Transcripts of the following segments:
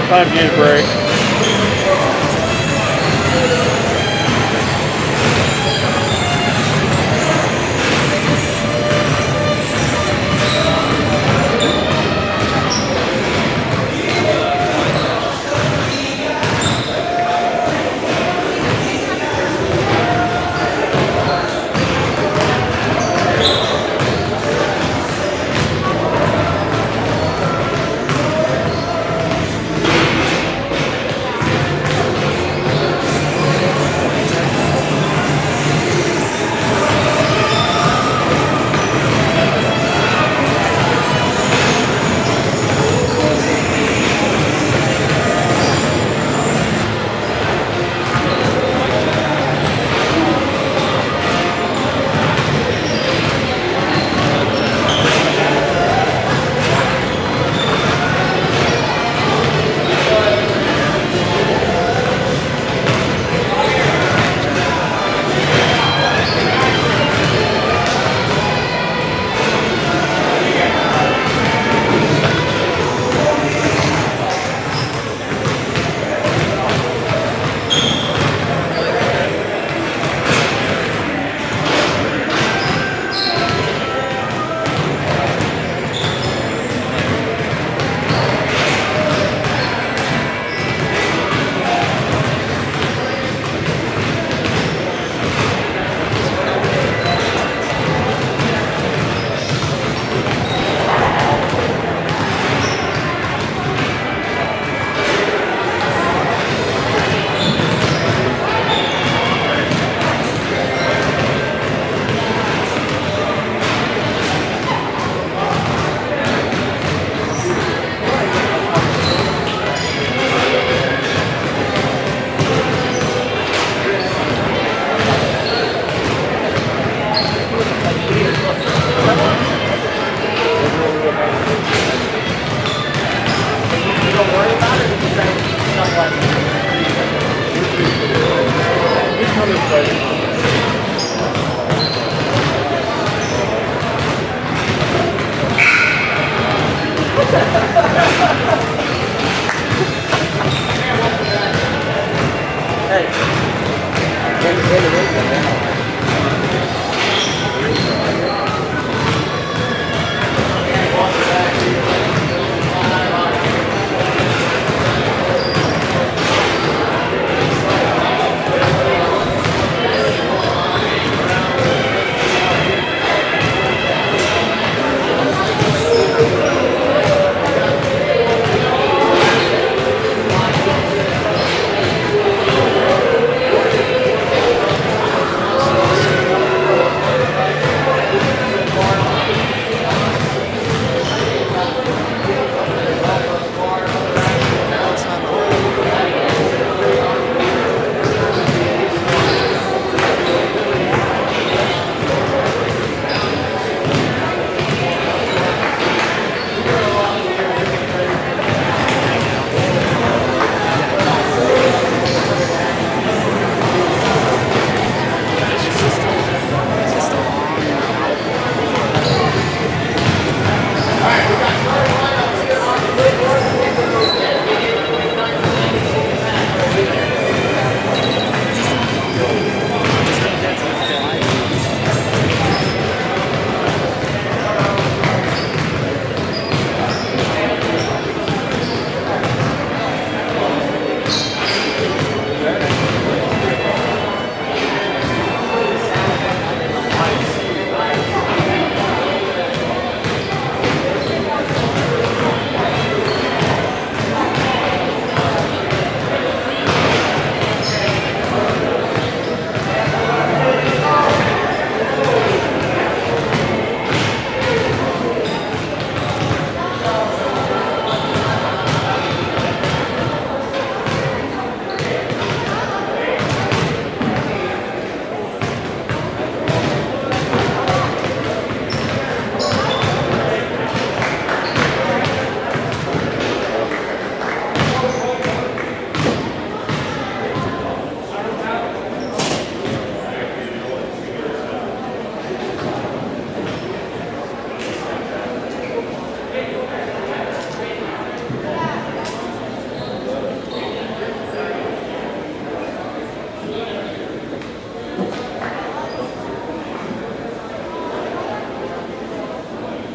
Time to get a break.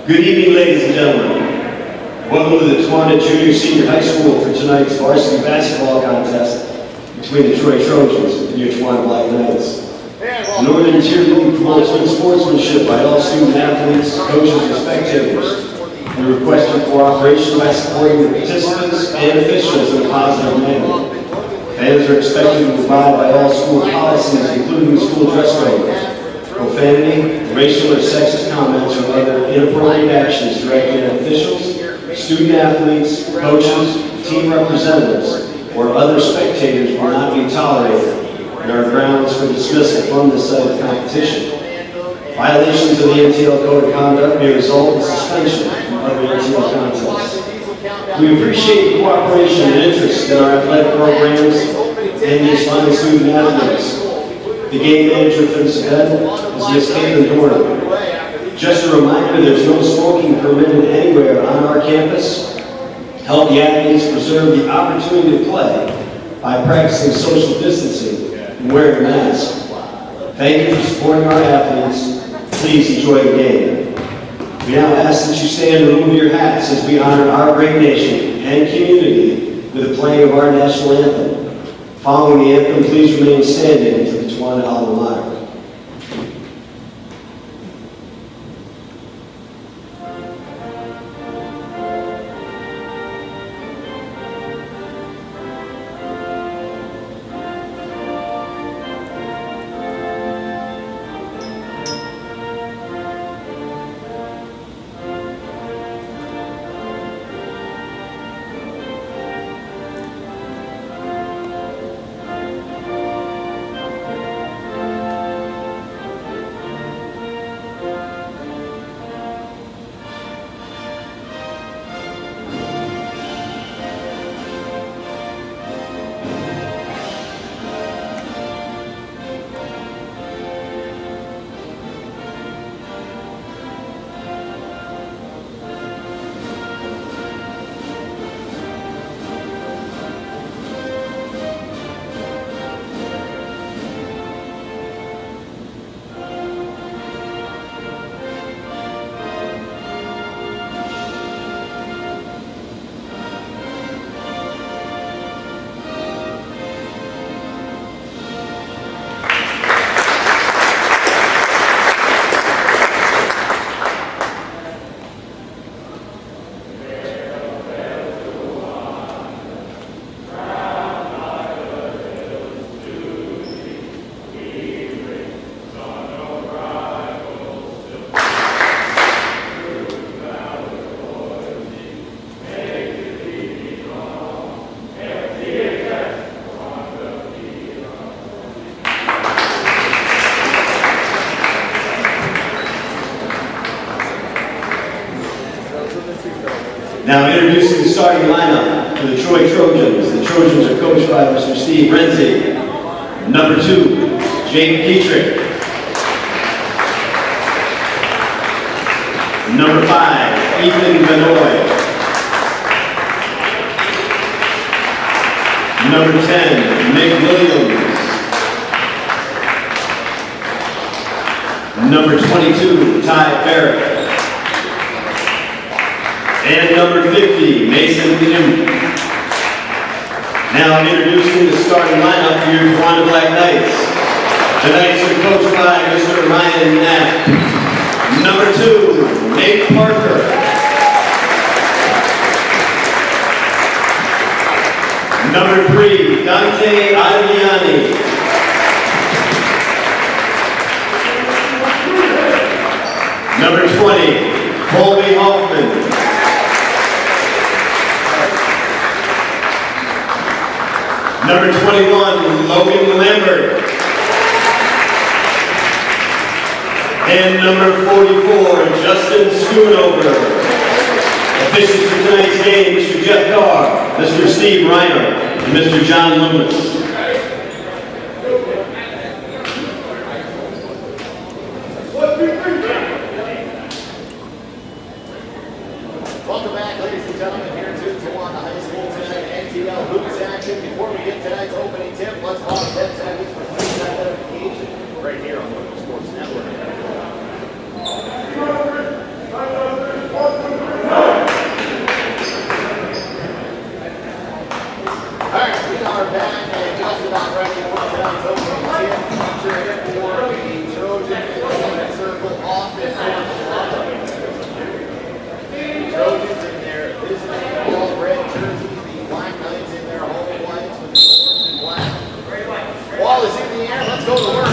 Good evening, ladies and gentlemen. Welcome to the Tawana Junior Senior High School for tonight's varsity basketball contest between the Troy Trojans and your Tawana Black Knights. The Northern Tier League promotes good sportsmanship by all student athletes, coaches, and spectators. We request your cooperation by supporting the participants and officials in a positive manner. Fans are expected to abide by all school policies, including the school dress code. Profanity, racial or sexist comments, or other inappropriate actions directed at officials, student athletes, coaches, team representatives, or other spectators will not be tolerated and are grounds for dismissal from this site of competition. Violations of the NTL Code of Conduct may result in suspension from other NTL contests. We appreciate the cooperation and interest in our athletic programs and these fine student athletes. The game manager for this event is Ms. Caitlin Dornan. Just a reminder, there's no smoking permitted anywhere on our campus. Help the athletes preserve the opportunity to play by practicing social distancing and wearing a mask. Thank you for supporting our athletes. Please enjoy the game. We now ask that you stand and remove your hats as we honor our great nation and community with the playing of our national anthem. Following the anthem, please remain standing for the Tawana alma mater. Now introducing the starting lineup for the Troy Trojans. The Trojans are coached by Mr. Steve Renzi. Number 2, Jake Dietrich. Number 5, Ethan Benoit. Number 10, Nick Williams. Number 22, Ty Barrett. And number 50, Mason Newton. Now introducing the starting lineup for your Tawana Black Knights. The Knights are coached by Mr. Ryan Knapp. Number 2, Nate Parker. Number 3, Dante Aviani. Number 20, Colby Hoffman. Number 21, Logan Lambert. And number 44, Justin Schoonover. Officials for tonight's game, Mr. Jeff Carr, Mr. Steve Reiner, and Mr. John Loomis. Welcome back, ladies and gentlemen, here to Tawana High School tonight. NTL Hoops action. Before we get tonight's opening tip, let's pause 10 seconds for police identification right here on the Sports Network. off in Trojans in their visiting all red jerseys, the Black Knights in their home whites with the orange and black. Ball is in the air, let's go to work.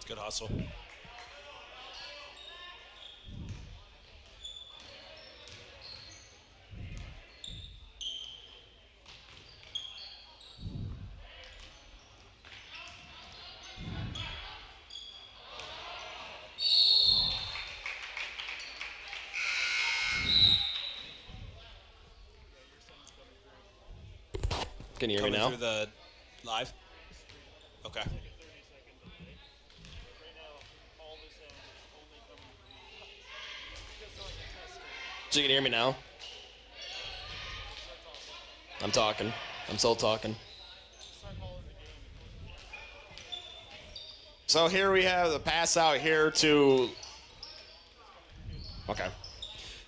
Good hustle. Can you hear me now? Through the live? Okay. So you can hear me now? I'm talking. I'm still talking. So here we have the pass out here to... Okay.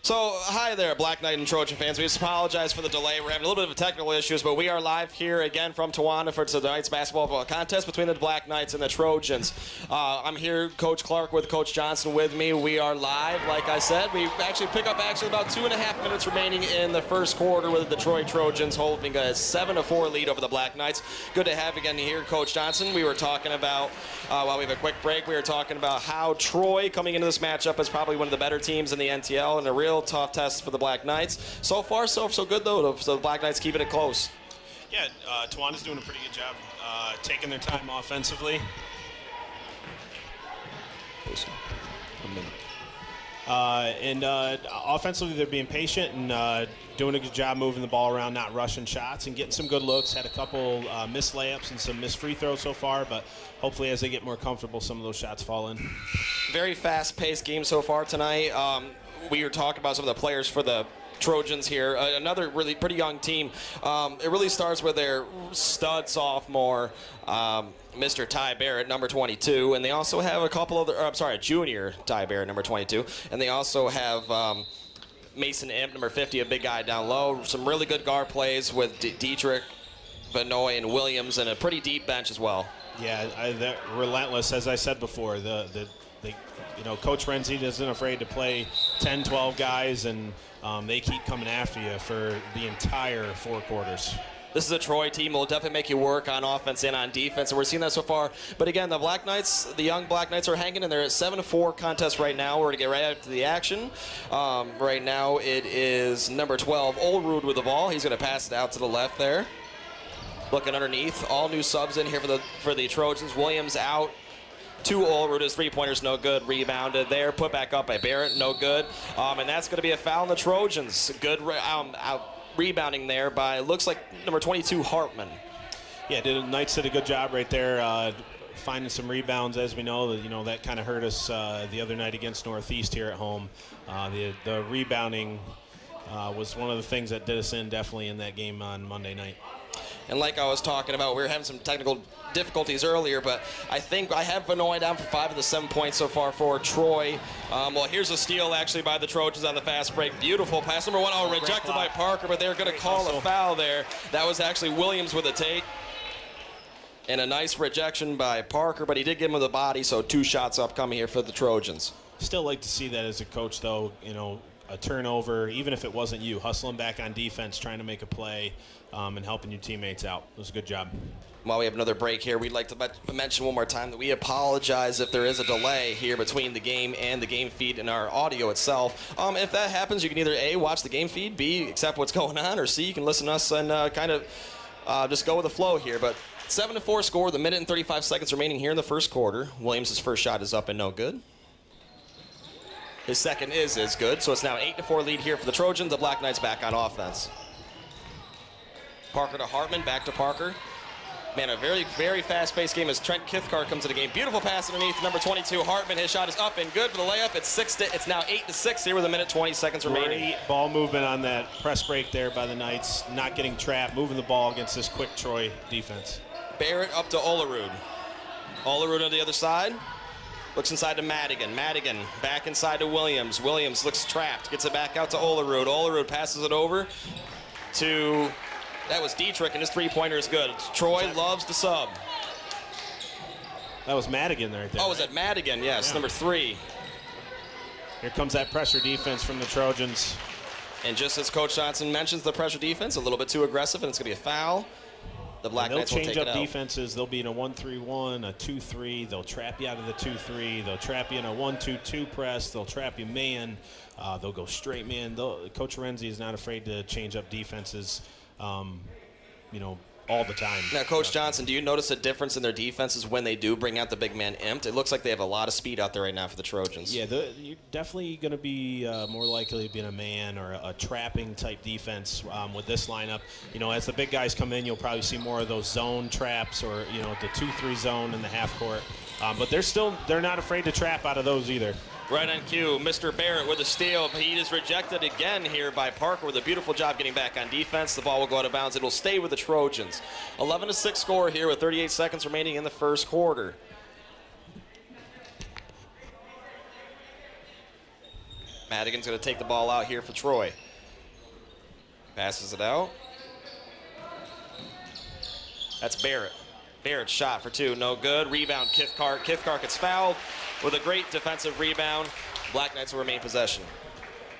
So, hi there, Black Knight and Trojan fans. We just apologize for the delay. We're having a little bit of technical issues, but we are live here again from Tawana for tonight's basketball contest between the Black Knights and the Trojans. I'm here, Coach Clark with Coach Johnson with me. We are live, like I said. We actually pick up about 2.5 minutes remaining in the first quarter with the Detroit Trojans holding a 7-4 lead over the Black Knights. Good to have you again here, Coach Johnson. We were talking about, while we have a quick break, we were talking about how Troy coming into this matchup is probably one of the better teams in the NTL and a real tough test for the Black Knights. So far, so good, though. So the Black Knights keeping it close. Yeah, Tawana's doing a pretty good job taking their time offensively. Offensively, they're being patient and doing a good job moving the ball around, not rushing shots, and getting some good looks. Had a couple missed layups and some missed free throws so far, but hopefully as they get more comfortable, some of those shots fall in. Very fast-paced game so far tonight. We were talking about some of the players for the Trojans here. Another really pretty young team. It really starts with their stud sophomore, Mr. Ty Barrett, number 22, and they also have a couple other, junior Ty Barrett, number 22, and they also have Mason Imp, number 50, a big guy down low. Some really good guard plays with Dietrich, Vanoy, and Williams, and a pretty deep bench as well. Yeah, they're relentless, as I said before. Coach Renzi isn't afraid to play 10, 12 guys, and they keep coming after you for the entire 4 quarters. This is a Troy team that will definitely make you work on offense and on defense, and we're seeing that so far. But again, the Black Knights, the young Black Knights are hanging in there at 7-4 contest right now. We're going to get right out to the action. Right now it is number 12, Olrud with the ball. He's going to pass it out to the left there. Looking underneath, all new subs in here for the Trojans. Williams out. 2 Olrud, his three-pointers no good. Rebounded there, put back up by Barrett, no good. And that's going to be a foul on the Trojans. Good rebounding there by, looks like, number 22, Hartman. Yeah, the Knights did a good job right there, finding some rebounds. As we know, that kind of hurt us the other night against Northeast here at home. The rebounding was one of the things that did us in definitely in that game on Monday night. And like I was talking about, we were having some technical difficulties earlier, but I think I have Vanoy down for 5 of the 7 points so far for Troy. Well, here's a steal actually by the Trojans on the fast break. Beautiful pass. Number 1, rejected by Parker, but they're going to call a foul there. That was actually Williams with a take. And a nice rejection by Parker, but he did give him the body, so 2 shots upcoming here for the Trojans. Still like to see that as a coach, though, a turnover, even if it wasn't you, hustling back on defense, trying to make a play, and helping your teammates out. It was a good job. While we have another break here, we'd like to mention one more time that we apologize if there is a delay here between the game and the game feed and our audio itself. If that happens, you can either A, watch the game feed, B, accept what's going on, or C, you can listen to us and kind of just go with the flow here. But 7-4 score, the minute and 35 seconds remaining here in the first quarter. Williams' first shot is up and no good. His second is good, so it's now 8-4 lead here for the Trojans. The Black Knights back on offense. Parker to Hartman, back to Parker. Man, a very, very fast-paced game as Trent Kithcart comes to the game. Beautiful pass underneath, number 22, Hartman. His shot is up and good for the layup. It's now 8-6 here with a minute 20 seconds remaining. Great ball movement on that press break there by the Knights. Not getting trapped, moving the ball against this quick Troy defense. Barrett up to Olrud. Olrud on the other side. Looks inside to Madigan. Madigan back inside to Williams. Williams looks trapped. Gets it back out to Olrud. Olrud passes it over to... That was Dietrich, and his three-pointer is good. Troy loves the sub. That was Madigan right there. Oh, was that Madigan? Yes, yeah. Number 3. Here comes that pressure defense from the Trojans. And just as Coach Johnson mentions the pressure defense, a little bit too aggressive, and it's going to be a foul. the Black Knights will take it out. They'll change up defenses. They'll be in a 1-3-1, a 2-3. They'll trap you out of the 2-3. They'll trap you in a 1-2-2 press. They'll trap you man. They'll go straight man. Coach Renzi is not afraid to change up defenses, all the time. Now, Coach Johnson, do you notice a difference in their defenses when they do bring out the big man Impt? It looks like they have a lot of speed out there right now for the Trojans. Yeah, you're definitely going to be more likely to be in a man or a trapping type defense with this lineup. As the big guys come in, you'll probably see more of those zone traps or the 2-3 zone in the half court. But they're not afraid to trap out of those either. Right on cue, Mr. Barrett with a steal. He is rejected again here by Parker with a beautiful job getting back on defense. The ball will go out of bounds. It will stay with the Trojans. 11-6 score here with 38 seconds remaining in the first quarter. Madigan's going to take the ball out here for Troy. Passes it out. That's Barrett. Barrett's shot for two, no good. Rebound, Kithcart. Kithcart gets fouled with a great defensive rebound. Black Knights will remain possession.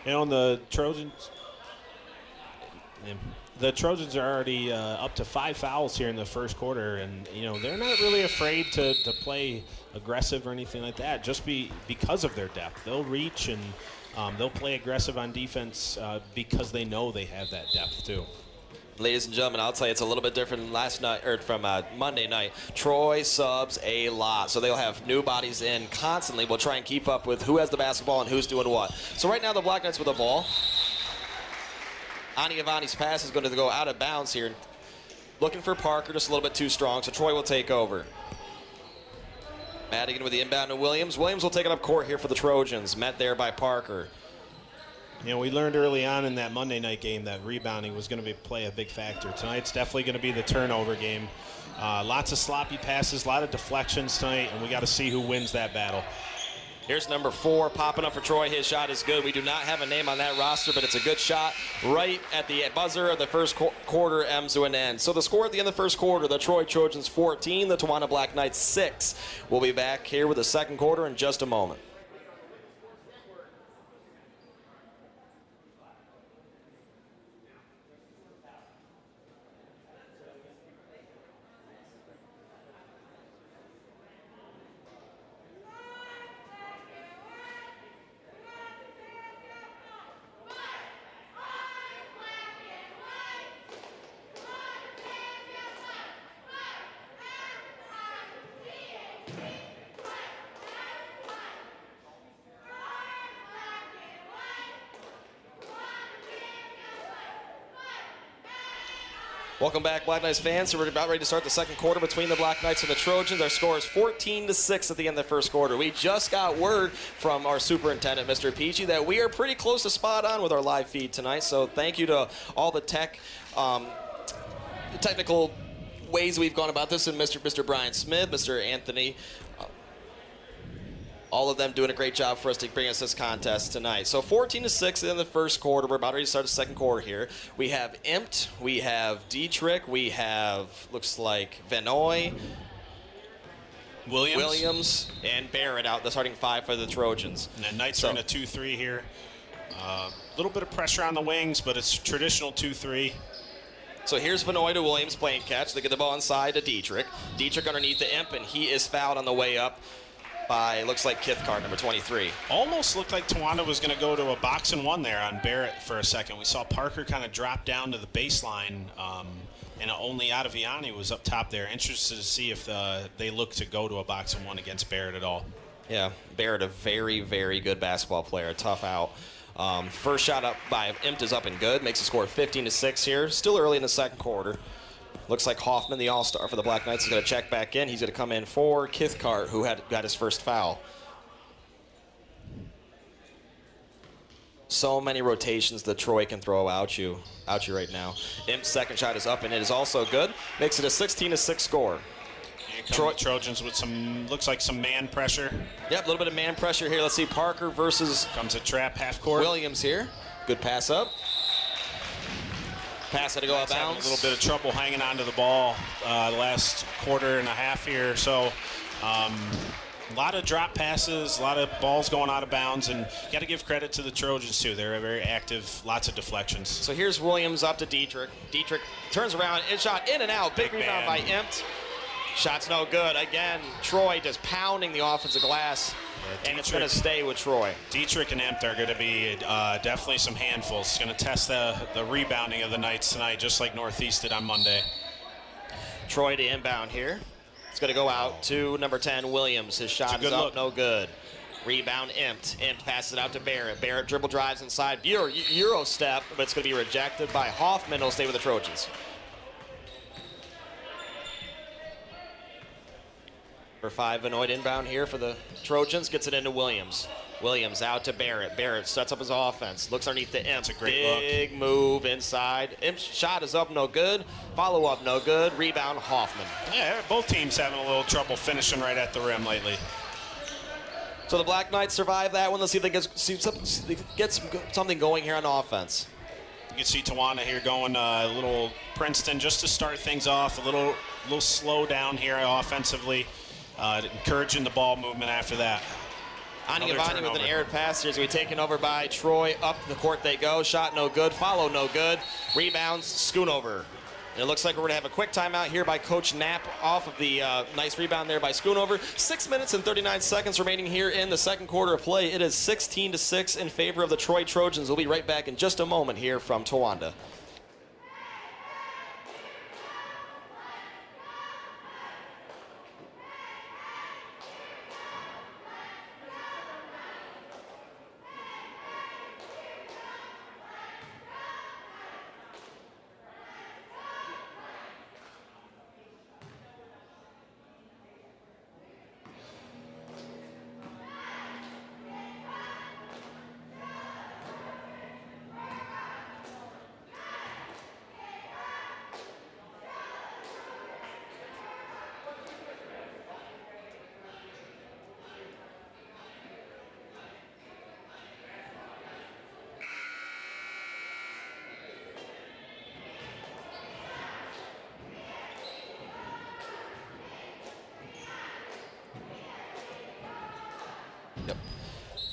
The Trojans are already up to 5 fouls here in the first quarter, and they're not really afraid to play aggressive or anything like that. Just because of their depth, they'll reach and they'll play aggressive on defense because they know they have that depth too. Ladies and gentlemen, I'll tell you, it's a little bit different from Monday night. Troy subs a lot, so they'll have new bodies in constantly. We'll try and keep up with who has the basketball and who's doing what. So right now, the Black Knights with the ball. Ani Avani's pass is going to go out of bounds here. Looking for Parker, just a little bit too strong, so Troy will take over. Madigan with the inbound to Williams. Williams will take it up court here for the Trojans, met there by Parker. We learned early on in that Monday night game that rebounding was going to play a big factor. Tonight's definitely going to be the turnover game. Lots of sloppy passes, a lot of deflections tonight, and we got to see who wins that battle. Here's number 4 popping up for Troy. His shot is good. We do not have a name on that roster, but it's a good shot right at the buzzer of the first quarter ends to an end. So the score at the end of the first quarter, the Troy Trojans 14, the Tawana Black Knights 6. We'll be back here with the second quarter in just a moment. Welcome back, Black Knights fans. So we're about ready to start the second quarter between the Black Knights and the Trojans. Our score is 14-6 at the end of the first quarter. We just got word from our superintendent, Mr. Peachy, that we are pretty close to spot on with our live feed tonight. So thank you to all the technical ways we've gone about this, and Mr. Brian Smith, Mr. Anthony, all of them doing a great job for us to bring us this contest tonight. So 14-6 in the first quarter. We're about ready to start the second quarter here. We have Impt, we have Dietrich, we have, looks like, Vanoy, Williams, and Barrett out, the starting 5 for the Trojans. And the Knights are in a 2-3 here. A little bit of pressure on the wings, but it's traditional 2-3. So here's Vanoy to Williams playing catch. They get the ball inside to Dietrich. Dietrich underneath the Imp, and he is fouled on the way up by, looks like, Kithcart, number 23. Almost looked like Tawana was going to go to a box and one there on Barrett for a second. We saw Parker kind of drop down to the baseline, and only Ottaviani was up top there. Interested to see if they look to go to a box and one against Barrett at all. Yeah, Barrett, a very, very good basketball player, tough out. First shot up by Impt is up and good, makes the score 15-6 here. Still early in the second quarter. Looks like Hoffman, the all-star for the Black Knights, is going to check back in. He's going to come in for Kithcart, who got his first foul. So many rotations that Troy can throw out you right now. Imp's second shot is up, and it is also good. Makes it a 16-6 score. Trojans with some, looks like some man pressure. Yep, a little bit of man pressure here. Let's see, Parker versus comes a trap half court. Williams here. Good pass up. Pass had to go out of bounds. A little bit of trouble hanging on to the ball the last quarter and a half here. So A lot of drop passes, a lot of balls going out of bounds, and you got to give credit to the Trojans too. They're very active, lots of deflections. So here's Williams up to Dietrich. Dietrich turns around and shot in and out. Big rebound by Impt. Shot's no good. Again, Troy just pounding the offensive glass, and it's going to stay with Troy. Dietrich and Impt are going to be definitely some handfuls. It's going to test the rebounding of the Knights tonight, just like Northeast did on Monday. Troy to inbound here. It's going to go out to number 10, Williams. His shot is up, no good. Rebound, Impt. Impt passes it out to Barrett. Barrett dribble drives inside. Euro step, but it's going to be rejected by Hoffman. He'll stay with the Trojans. Number 5, Vanoid inbound here for the Trojans. Gets it into Williams. Williams out to Barrett. Barrett sets up his offense. Looks underneath the Impt. That's a great look. Big move inside. Imp's shot is up, no good. Follow up, no good. Rebound, Hoffman. Yeah, both teams having a little trouble finishing right at the rim lately. So the Black Knights survive that one. Let's see if they get something going here on offense. You can see Tawana here going a little Princeton just to start things off. A little slow down here offensively. Encouraging the ball movement after that. Aniavani with an aired pass here is going to be taken over by Troy. Up the court they go. Shot no good. Follow no good. Rebounds. Schoonover. And it looks like we're going to have a quick timeout here by Coach Knapp off of the nice rebound there by Schoonover. 6 minutes and 39 seconds remaining here in the second quarter of play. It is 16-6 in favor of the Troy Trojans. We'll be right back in just a moment here from Towanda.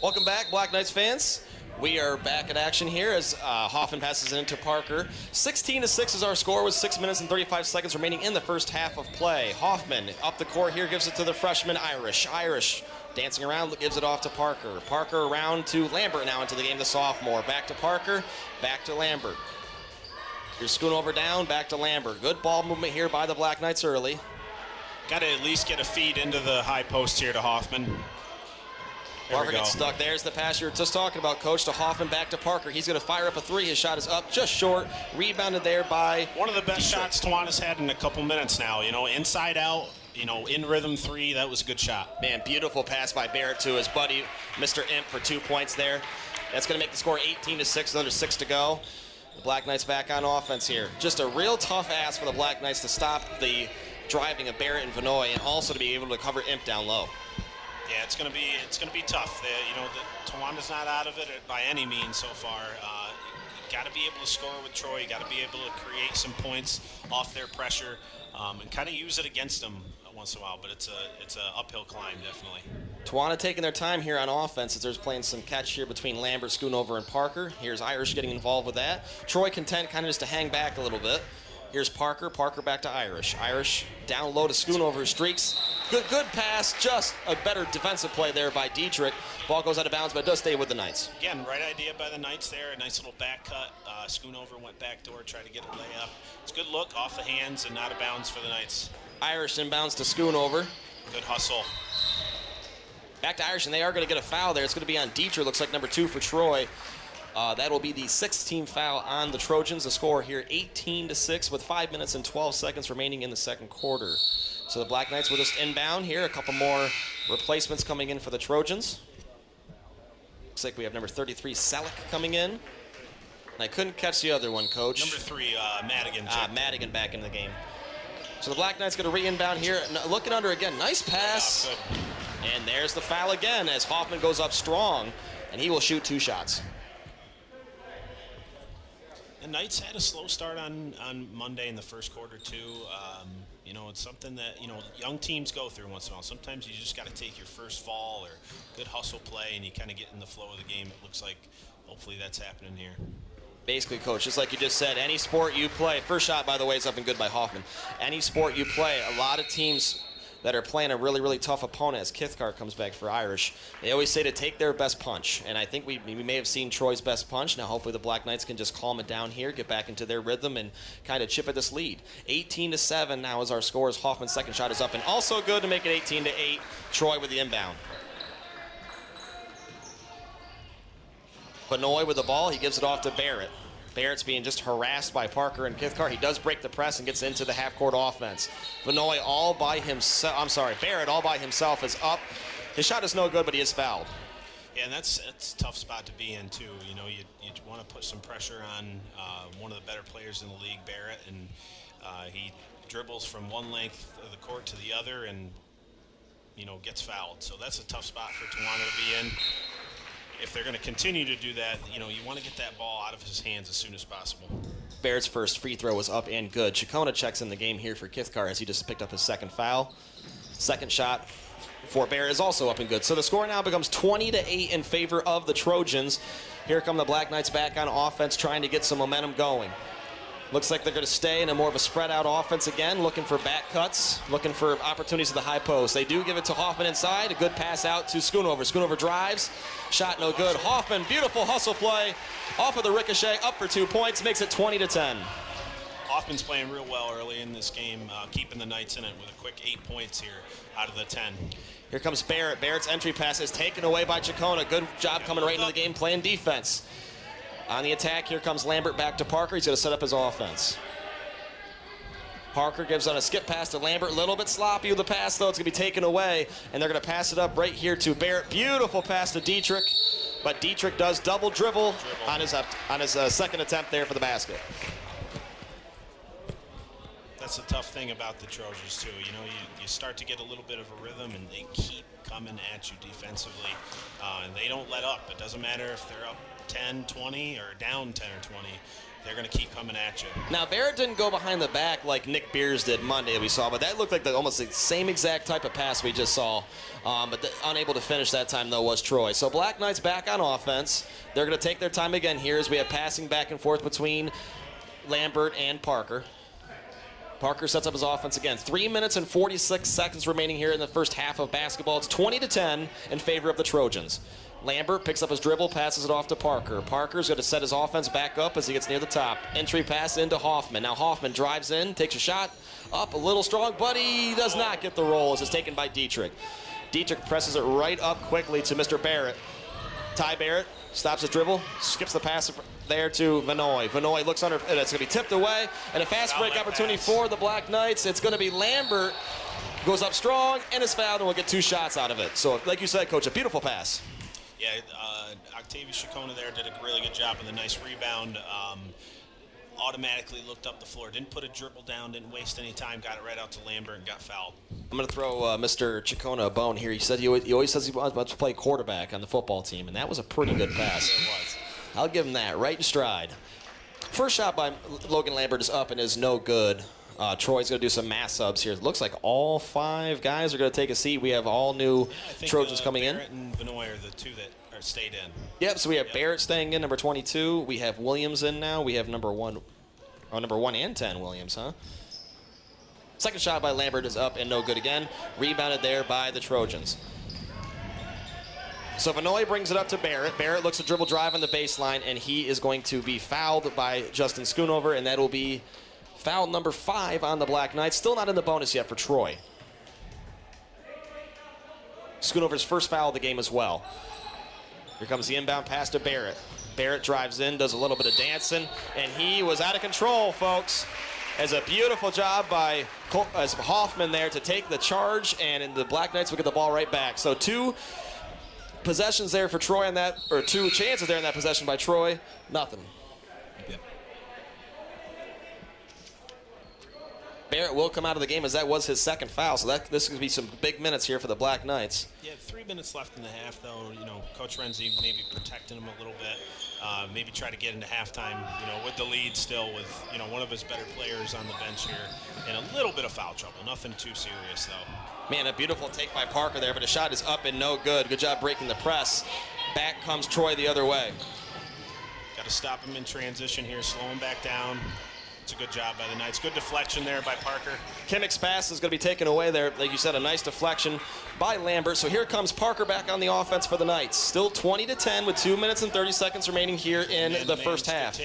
Welcome back, Black Knights fans. We are back in action here as Hoffman passes it into Parker. 16-6 is our score with 6 minutes and 35 seconds remaining in the first half of play. Hoffman up the court here, gives it to the freshman Irish. Irish dancing around, gives it off to Parker. Parker around to Lambert now into the game, the sophomore. Back to Parker, back to Lambert. Here's Schoonover down, back to Lambert. Good ball movement here by the Black Knights early. Got to at least get a feed into the high post here to Hoffman. Parker gets stuck. There's the pass you were just talking about, Coach, to Hoffman, back to Parker. He's going to fire up a three. His shot is up, just short. Rebounded there by one of the best Dietrich. shots Tawana's had in a couple minutes now. You know, inside out, you know, in rhythm three. That was a good shot. Man, beautiful pass by Barrett to his buddy, Mr. Imp, for 2 points there. That's going to make the score 18-6, under 6 to go. The Black Knights back on offense here. Just a real tough ask for the Black Knights to stop the driving of Barrett and Vanoy, and also to be able to cover Imp down low. Yeah, it's gonna be tough. Tawana's not out of it by any means so far. You got to be able to score with Troy. You got to be able to create some points off their pressure and kind of use it against them once in a while. But it's a uphill climb, definitely. Tawana taking their time here on offense as there's playing some catch here between Lambert, Schoonover, and Parker. Here's Irish getting involved with that. Troy content kind of just to hang back a little bit. Here's Parker. Parker back to Irish. Irish down low to Schoonover, streaks. Good pass. Just a better defensive play there by Dietrich. Ball goes out of bounds, but it does stay with the Knights. Again, right idea by the Knights there. A nice little back cut. Schoonover went back door, tried to get a layup. It's a good look off the hands and out of bounds for the Knights. Irish inbounds to Schoonover. Good hustle. Back to Irish, and they are going to get a foul there. It's going to be on Dietrich. Looks like number 2 for Troy. That will be the 6th-team foul on the Trojans. The score here 18-6 with 5 minutes and 12 seconds remaining in the second quarter. So the Black Knights will just inbound here. A couple more replacements coming in for the Trojans. Looks like we have number 33, Selleck, coming in. And I couldn't catch the other one, Coach. Number 3, Madigan. Madigan back in the game. So the Black Knights going to re-inbound here. Looking under again. Nice pass. Yeah, and there's the foul again as Hoffman goes up strong, and he will shoot 2 shots. Knights had a slow start on Monday in the first quarter too. You know, it's something that, you know, young teams go through once in a while. Sometimes you just got to take your first fall or good hustle play and you kind of get in the flow of the game. It looks like hopefully that's happening here. Basically, Coach, just like you just said, any sport you play, first shot, by the way, is up and good by Hoffman. Any sport you play, a lot of teams that are playing a really, really tough opponent as Kithcart comes back for Irish, they always say to take their best punch. And I think we may have seen Troy's best punch. Now, hopefully the Black Knights can just calm it down here, get back into their rhythm, and kind of chip at this lead. 18-7 now is our score as Hoffman's second shot is up. And also good to make it 18-8, Troy with the inbound. Benoit with the ball, he gives it off to Barrett. Barrett's being just harassed by Parker and Kithcart. He does break the press and gets into the half-court offense. Benoit all by himself, Barrett all by himself is up. His shot is no good, but he is fouled. Yeah, and that's a tough spot to be in, too. You know, you want to put some pressure on one of the better players in the league, Barrett, and he dribbles from one length of the court to the other and, you know, gets fouled. So that's a tough spot for Tawana to be in. If they're going to continue to do that, you know, you want to get that ball out of his hands as soon as possible. Barrett's first free throw was up and good. Chacona checks in the game here for Kithcart as he just picked up his second foul. Second shot for Barrett is also up and good. So the score now becomes 20-8 in favor of the Trojans. Here come the Black Knights back on offense, trying to get some momentum going. Looks like they're going to stay in a more of a spread-out offense again, looking for back cuts, looking for opportunities at the high post. They do give it to Hoffman inside. A good pass out to Schoonover. Schoonover drives. Shot no good. Hoffman, beautiful hustle play off of the ricochet, up for 2 points, makes it 20-10. Hoffman's playing real well early in this game, keeping the Knights in it with a quick 8 points here out of the 10. Here comes Barrett. Barrett's entry pass is taken away by Chacona. Good job coming right into the game, playing defense. On the attack, here comes Lambert back to Parker. He's going to set up his offense. Parker gives on a skip pass to Lambert. A little bit sloppy with the pass, though. It's going to be taken away, and they're going to pass it up right here to Barrett. Beautiful pass to Dietrich, but Dietrich does double dribble on his second attempt there for the basket. That's the tough thing about the Trojans, too. You know, you start to get a little bit of a rhythm, and they keep coming at you defensively, and they don't let up. It doesn't matter if they're up 10, 20, or down 10 or 20. They're going to keep coming at you. Now, Barrett didn't go behind the back like Nick Beers did Monday we saw, but that looked like almost the same exact type of pass we just saw. But unable to finish that time, though, was Troy. So Black Knights back on offense. They're going to take their time again here as we have passing back and forth between Lambert and Parker. Parker sets up his offense again. 3 minutes and 46 seconds remaining here in the first half of basketball. It's 20-10 in favor of the Trojans. Lambert picks up his dribble, passes it off to Parker. Parker's going to set his offense back up as he gets near the top. Entry pass into Hoffman. Now Hoffman drives in, takes a shot, up a little strong, but he does not get the roll as it's taken by Dietrich. Dietrich presses it right up quickly to Mr. Barrett. Ty Barrett stops his dribble, skips the pass there to Vanoy. Vanoy looks under, and it's going to be tipped away, and a fast break opportunity for the Black Knights. It's going to be Lambert, goes up strong, and is fouled, and we'll get 2 shots out of it. So, like you said, Coach, a beautiful pass. Yeah, Octavius Chacona there did a really good job with a nice rebound. Automatically looked up the floor, didn't put a dribble down, didn't waste any time, got it right out to Lambert and got fouled. I'm going to throw Mr. Chacona a bone here. He said he always says he wants to play quarterback on the football team, and that was a pretty good pass. It was. I'll give him that, right in stride. First shot by Logan Lambert is up and is no good. Troy's going to do some mass subs here. It looks like all 5 guys are going to take a seat. We have all new Trojans coming Barrett in. Barrett and Vanoy are the 2 that are stayed in. Yep, so we have Barrett staying in, number 22. We have Williams in now. We have number 1 and 10 Williams, huh? Second shot by Lambert is up and no good again. Rebounded there by the Trojans. So Vanoy brings it up to Barrett. Barrett looks to dribble drive on the baseline, and he is going to be fouled by Justin Schoonover, and that will be foul number 5 on the Black Knights. Still not in the bonus yet for Troy. Schoonover's first foul of the game as well. Here comes the inbound pass to Barrett. Barrett drives in, does a little bit of dancing, and he was out of control, folks. As a beautiful job by Hoffman there to take the charge, and the Black Knights will get the ball right back. So 2 possessions there for Troy on that, or 2 chances there in that possession by Troy. Nothing. Yep. Barrett will come out of the game as that was his second foul, so this is going to be some big minutes here for the Black Knights. Yeah, 3 minutes left in the half, though. You know, Coach Renzi maybe protecting him a little bit. Maybe try to get into halftime, you know, with the lead still with, you know, one of his better players on the bench here and a little bit of foul trouble. Nothing too serious, though. Man, a beautiful take by Parker there, but the shot is up and no good. Good job breaking the press. Back comes Troy the other way. Got to stop him in transition here, slow him back down. It's a good job by the Knights. Good deflection there by Parker. Kimmick's pass is going to be taken away there. Like you said, a nice deflection by Lambert. So here comes Parker back on the offense for the Knights. Still 20-10 with 2 minutes and 30 seconds remaining here in the first half.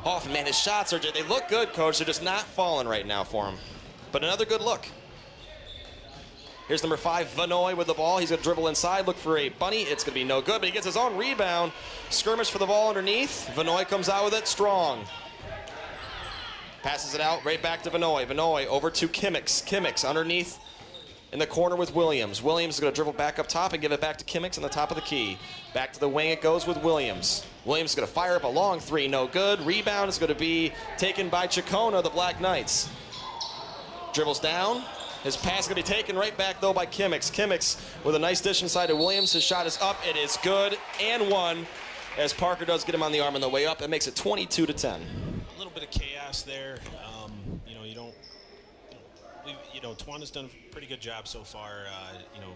Hoffman, man, his shots they look good, Coach. They're just not falling right now for him. But another good look. Here's number 5, Vanoy with the ball. He's going to dribble inside, look for a bunny. It's going to be no good, but he gets his own rebound. Skirmish for the ball underneath. Vanoy comes out with it strong. Passes it out right back to Vanoy. Vanoy over to Kimmicks. Kimmicks underneath in the corner with Williams. Williams is going to dribble back up top and give it back to Kimmicks on the top of the key. Back to the wing it goes with Williams. Williams is going to fire up a long 3. No good. Rebound is going to be taken by Chacona, the Black Knights. Dribbles down. His pass is going to be taken right back, though, by Kimmicks. Kimmicks with a nice dish inside to Williams. His shot is up. It is good and one as Parker does get him on the arm on the way up. That makes it 22-10. A little bit of chaos there. Tawana's done a pretty good job so far,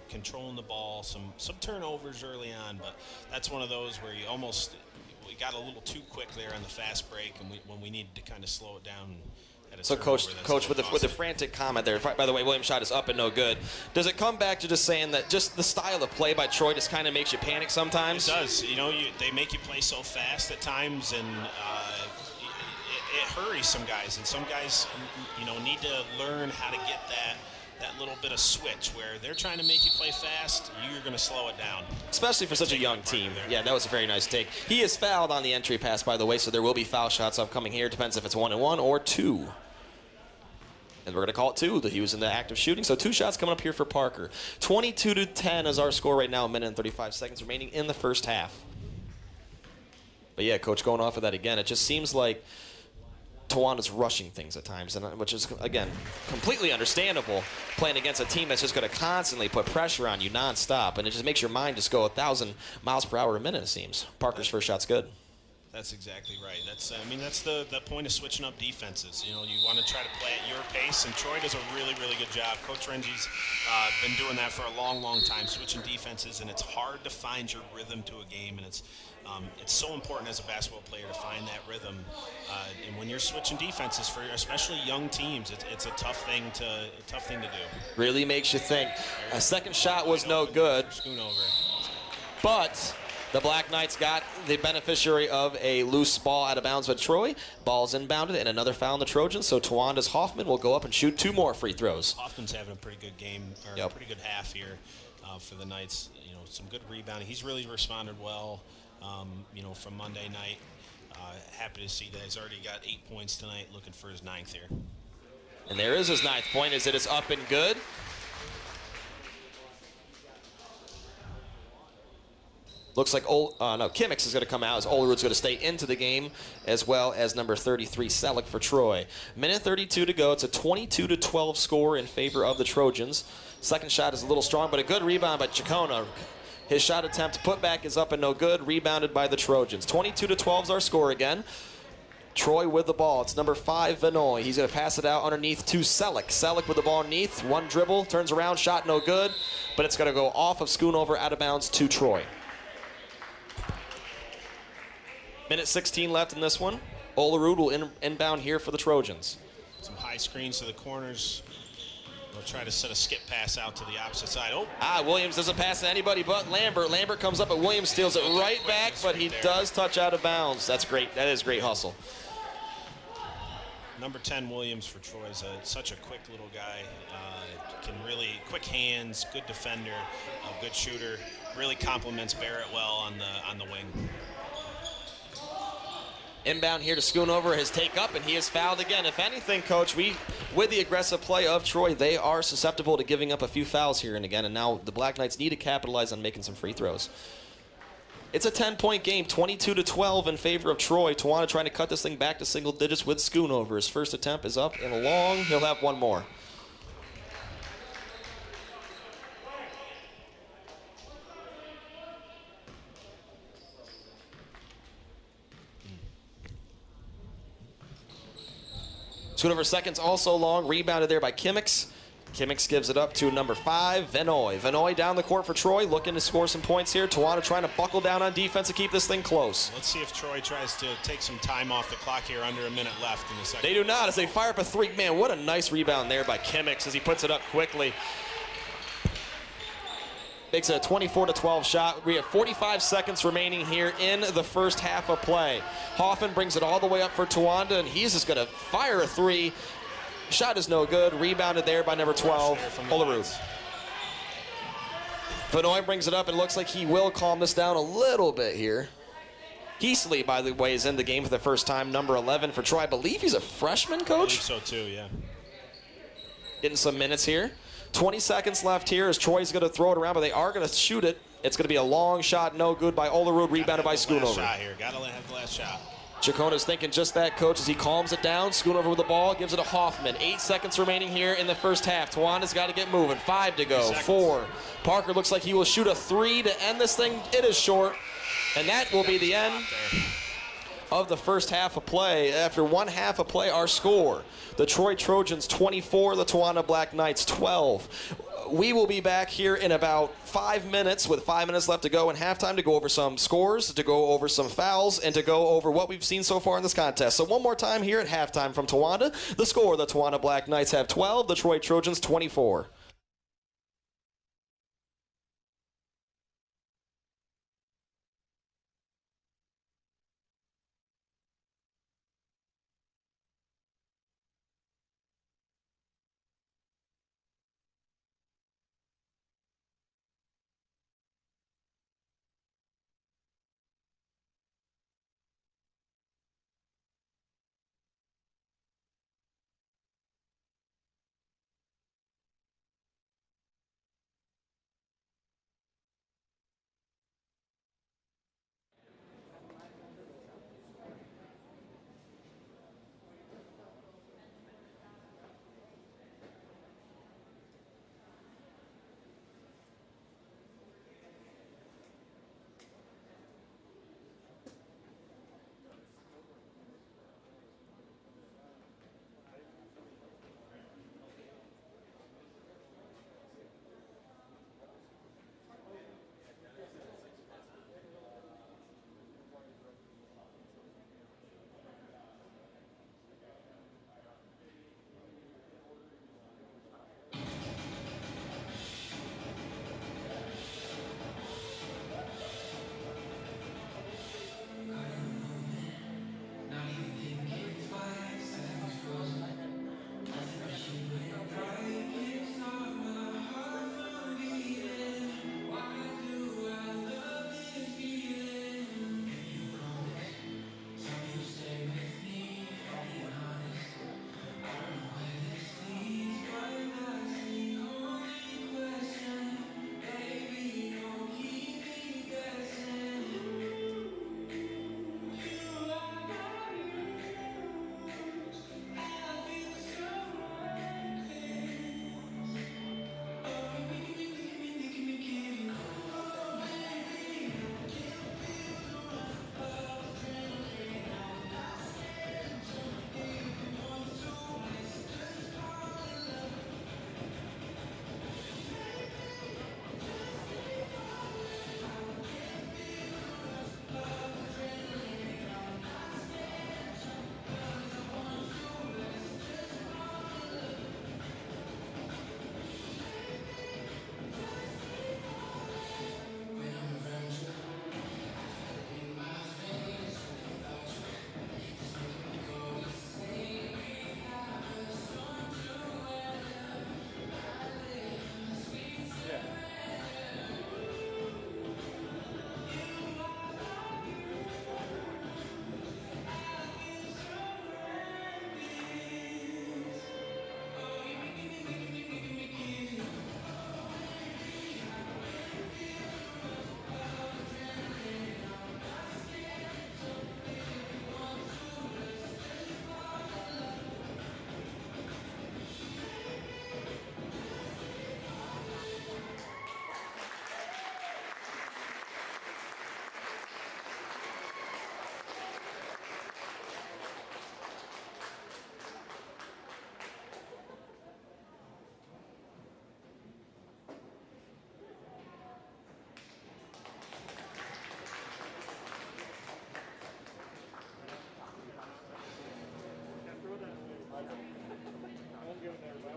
controlling the ball, some turnovers early on, but that's one of those where we got a little too quick there on the fast break, and when we needed to kind of slow it down. So, Coach, with the frantic comment there, by the way, Williams' shot is up and no good. Does it come back to just saying that just the style of play by Troy just kind of makes you panic sometimes? It does. They make you play so fast at times, and it hurries some guys, and some guys, need to learn how to get that little bit of switch where they're trying to make you play fast, you're going to slow it down. Especially for such a young team. Yeah, that was a very nice take. He is fouled on the entry pass, by the way, so there will be foul shots upcoming here. Depends if it's 1-1 or 2. And we're going to call it 2. He was in the act of shooting, so 2 shots coming up here for Parker. 22-10 is our score right now, a minute and 35 seconds remaining in the first half. But yeah, Coach, going off of that again, it just seems like Tawana's rushing things at times, which is, again, completely understandable playing against a team that's just going to constantly put pressure on you nonstop, and it just makes your mind just go 1,000 miles per hour a minute, it seems. Parker's first shot's good. That's exactly right. That's the point of switching up defenses. You want to try to play at your pace, and Troy does a really, really good job. Coach Renzi's been doing that for a long, long time, switching defenses, and it's hard to find your rhythm to a game, and it's so important as a basketball player to find that rhythm. And when you're switching defenses for especially young teams, it's a tough thing to do. Really makes you think. A second shot was no good, but the Black Knights got the beneficiary of a loose ball out of bounds with Troy. Ball's inbounded, and another foul on the Trojans. So Tawanda's Hoffman will go up and shoot 2 more free throws. Hoffman's having a pretty good game, or a pretty good half here for the Knights. Some good rebounding. He's really responded well. From Monday night. Happy to see that he's already got 8 points tonight, looking for his 9th here. And there is his 9th point as it is up and good. Looks like Kimmicks is going to come out as Olerud's going to stay into the game, as well as number 33, Selleck for Troy. Minute 32 to go. It's a 22-12 score in favor of the Trojans. Second shot is a little strong, but a good rebound by Chacona. His shot attempt put back is up and no good, rebounded by the Trojans. 22-12 is our score again. Troy with the ball. It's number 5, Vanoy. He's going to pass it out underneath to Selleck. Selleck with the ball underneath. One dribble, turns around, shot no good, but it's going to go off of Schoonover, out of bounds to Troy. Minute 16 left in this one. Olerud will inbound here for the Trojans. Some high screens to the corners. They'll try to set a skip pass out to the opposite side. Williams doesn't pass to anybody but Lambert. Lambert comes up, but Williams steals it right back, but he does touch out of bounds. That's great. That is great hustle. Number 10, Williams for Troy, is such a quick little guy. Quick hands, good defender, good shooter. Really complements Barrett well on the wing. Inbound here to Schoonover, his take up, and he is fouled again. If anything, Coach, with the aggressive play of Troy, they are susceptible to giving up a few fouls here and again, and now the Black Knights need to capitalize on making some free throws. It's a 10-point game, 22-12 in favor of Troy. Tawana trying to cut this thing back to single digits with Schoonover. His first attempt is up and long. He'll have one more. Schoonover seconds also long. Rebounded there by Kimmicks. Kimmicks gives it up to number 5, Vanoy. Vanoy down the court for Troy, looking to score some points here. Tawana trying to buckle down on defense to keep this thing close. Let's see if Troy tries to take some time off the clock here, under a minute left in the second. They do not as they fire up a 3. Man, what a nice rebound there by Kimmicks as he puts it up quickly. Makes it a 24-12 shot. We have 45 seconds remaining here in the first half of play. Hoffman brings it all the way up for Tawanda, and he's just going to fire a 3. Shot is no good. Rebounded there by number 12, Olerud. Vanoy brings it up, and looks like he will calm this down a little bit here. Heasley, by the way, is in the game for the first time, number 11 for Troy. I believe he's a freshman, Coach? I believe so, too, yeah. Getting some minutes here. 20 seconds left here as Troy's going to throw it around, but they are going to shoot it. It's going to be a long shot, no good by Olerud, rebounded by Schoonover. Gotta have the last shot. Chacona's thinking just that, Coach, as he calms it down. Schoonover with the ball, gives it to Hoffman. 8 seconds remaining here in the first half. Tawanda's got to get moving. 5 to go. 4. Parker looks like he will shoot a 3 to end this thing. It is short, and that will be the end of the first half of play. After one half of play, our score: the Troy Trojans 24, the Tawanda Black Knights 12. We will be back here in about 5 minutes with 5 minutes left to go in halftime to go over some scores, to go over some fouls, and to go over what we've seen so far in this contest. So one more time here at halftime from Tawanda. The score: the Tawanda Black Knights have 12, the Troy Trojans 24.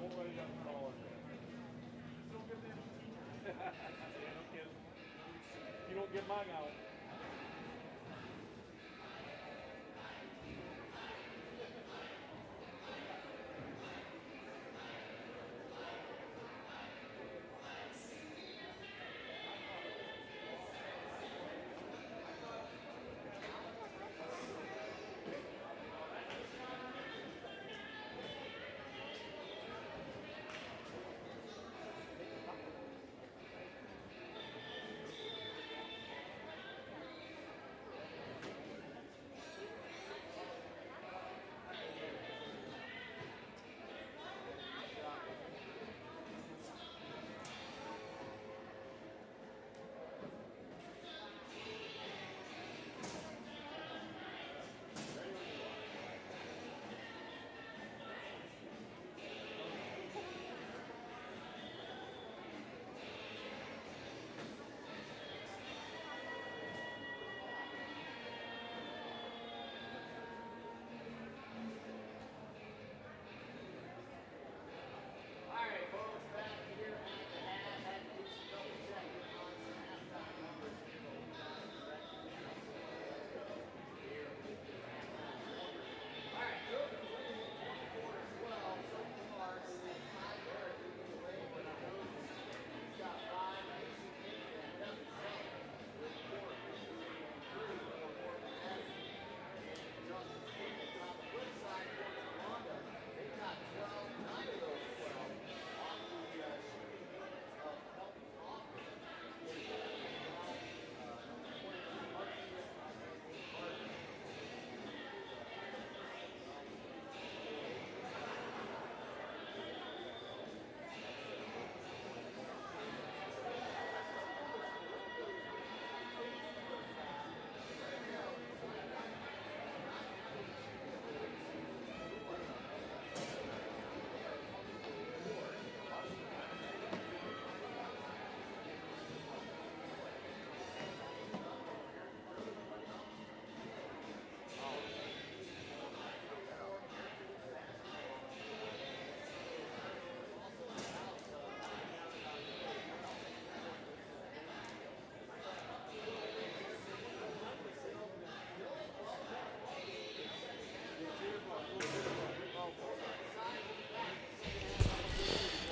won't write it down for all of it. You don't get mine out.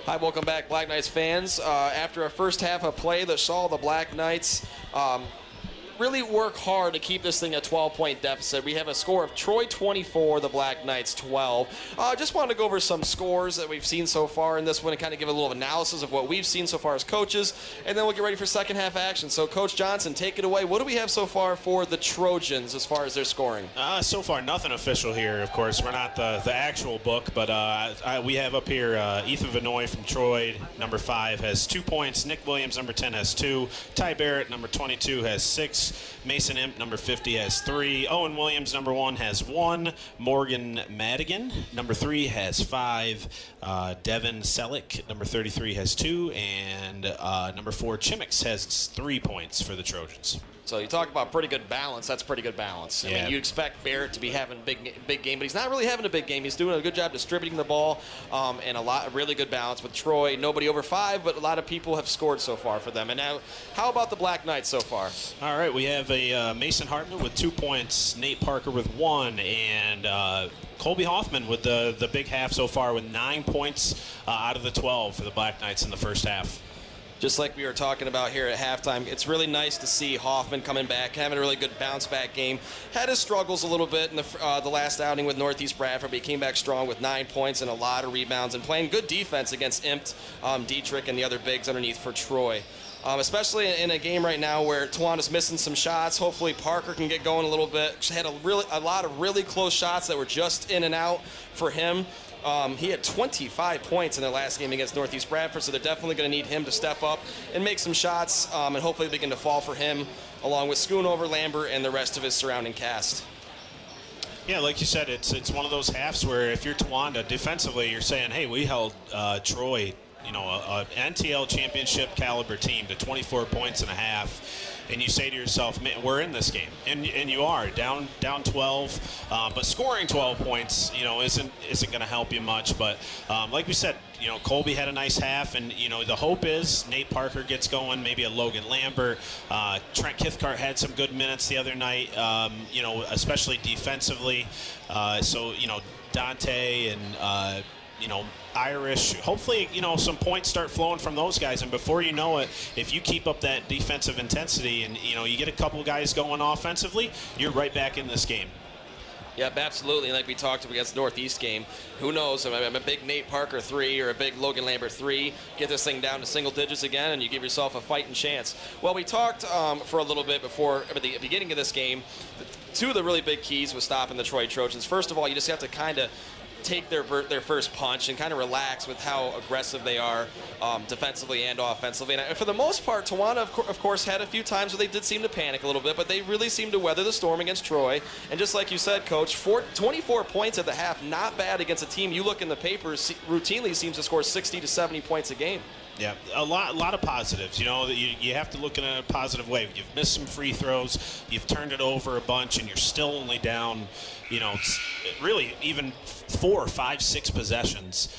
Hi, welcome back, Black Knights fans. After a first half of play that saw the Black Knights really work hard to keep this thing a 12-point deficit. We have a score of Troy 24, the Black Knights 12. Just wanted to go over some scores that we've seen so far in this one and kind of give a little analysis of what we've seen so far as coaches, and then we'll get ready for second half action. So, Coach Johnson, take it away. What do we have so far for the Trojans as far as their scoring? So far, nothing official here, of course. We're not the actual book, but we have up here Ethan Vinoy from Troy, number 5, has 2 points. Nick Williams, number 10, has 2. Ty Barrett, number 22, has 6. Mason Imp, number 50, has 3. Owen Williams, number 1, has 1. Morgan Madigan, number 3, has 5. Devin Selleck, number 33, has 2. And number 4, Chimix, has 3 points for the Trojans. So you talk about pretty good balance. That's pretty good balance. I mean, you expect Barrett to be having a big game, but he's not really having a big game. He's doing a good job distributing the ball, and a really good balance with Troy. Nobody over 5, but a lot of people have scored so far for them. And now, how about the Black Knights so far? All right, we have a Mason Hartman with 2 points, Nate Parker with 1, and Colby Hoffman with the big half so far with 9 points out of the 12 for the Black Knights in the first half. Just like we were talking about here at halftime, it's really nice to see Hoffman coming back, having a really good bounce-back game. Had his struggles a little bit in the last outing with Northeast Bradford, but he came back strong with 9 points and a lot of rebounds and playing good defense against Impt, Dietrich, and the other bigs underneath for Troy. Especially in a game right now where Tawana's missing some shots. Hopefully Parker can get going a little bit. She had a lot of really close shots that were just in and out for him. He had 25 points in the last game against Northeast Bradford, so they're definitely going to need him to step up and make some shots, and hopefully begin to fall for him, along with Schoonover, Lambert, and the rest of his surrounding cast. Yeah, like you said, it's one of those halves where if you're Tawanda, defensively, you're saying, hey, we held Troy a NTL championship caliber team to 24 points and a half, and you say to yourself, man, we're in this game, and you are down 12, but scoring 12 points, isn't going to help you much. But like we said, Colby had a nice half, and the hope is Nate Parker gets going, maybe a Logan Lambert. Trent Kithcart had some good minutes the other night, especially defensively. So Dante and Irish, hopefully, some points start flowing from those guys, and before you know it, if you keep up that defensive intensity and you get a couple guys going offensively, you're right back in this game. Yep, absolutely. Like we talked against the Northeast game, who knows? I'm a big Nate Parker 3 or a big Logan Lambert 3. Get this thing down to single digits again, and you give yourself a fighting chance. Well, we talked for a little bit before at the beginning of this game. Two of the really big keys was stopping the Troy Trojans. First of all, you just have to kind of take their first punch and kind of relax with how aggressive they are defensively and offensively. And for the most part, Tawana, of course, had a few times where they did seem to panic a little bit, but they really seemed to weather the storm against Troy. And just like you said, Coach, 24 points at the half, not bad against a team you look in the papers routinely seems to score 60 to 70 points a game. Yeah, a lot of positives. You have to look in a positive way. You've missed some free throws, you've turned it over a bunch, and you're still only down, really even 4, 5, 6 possessions,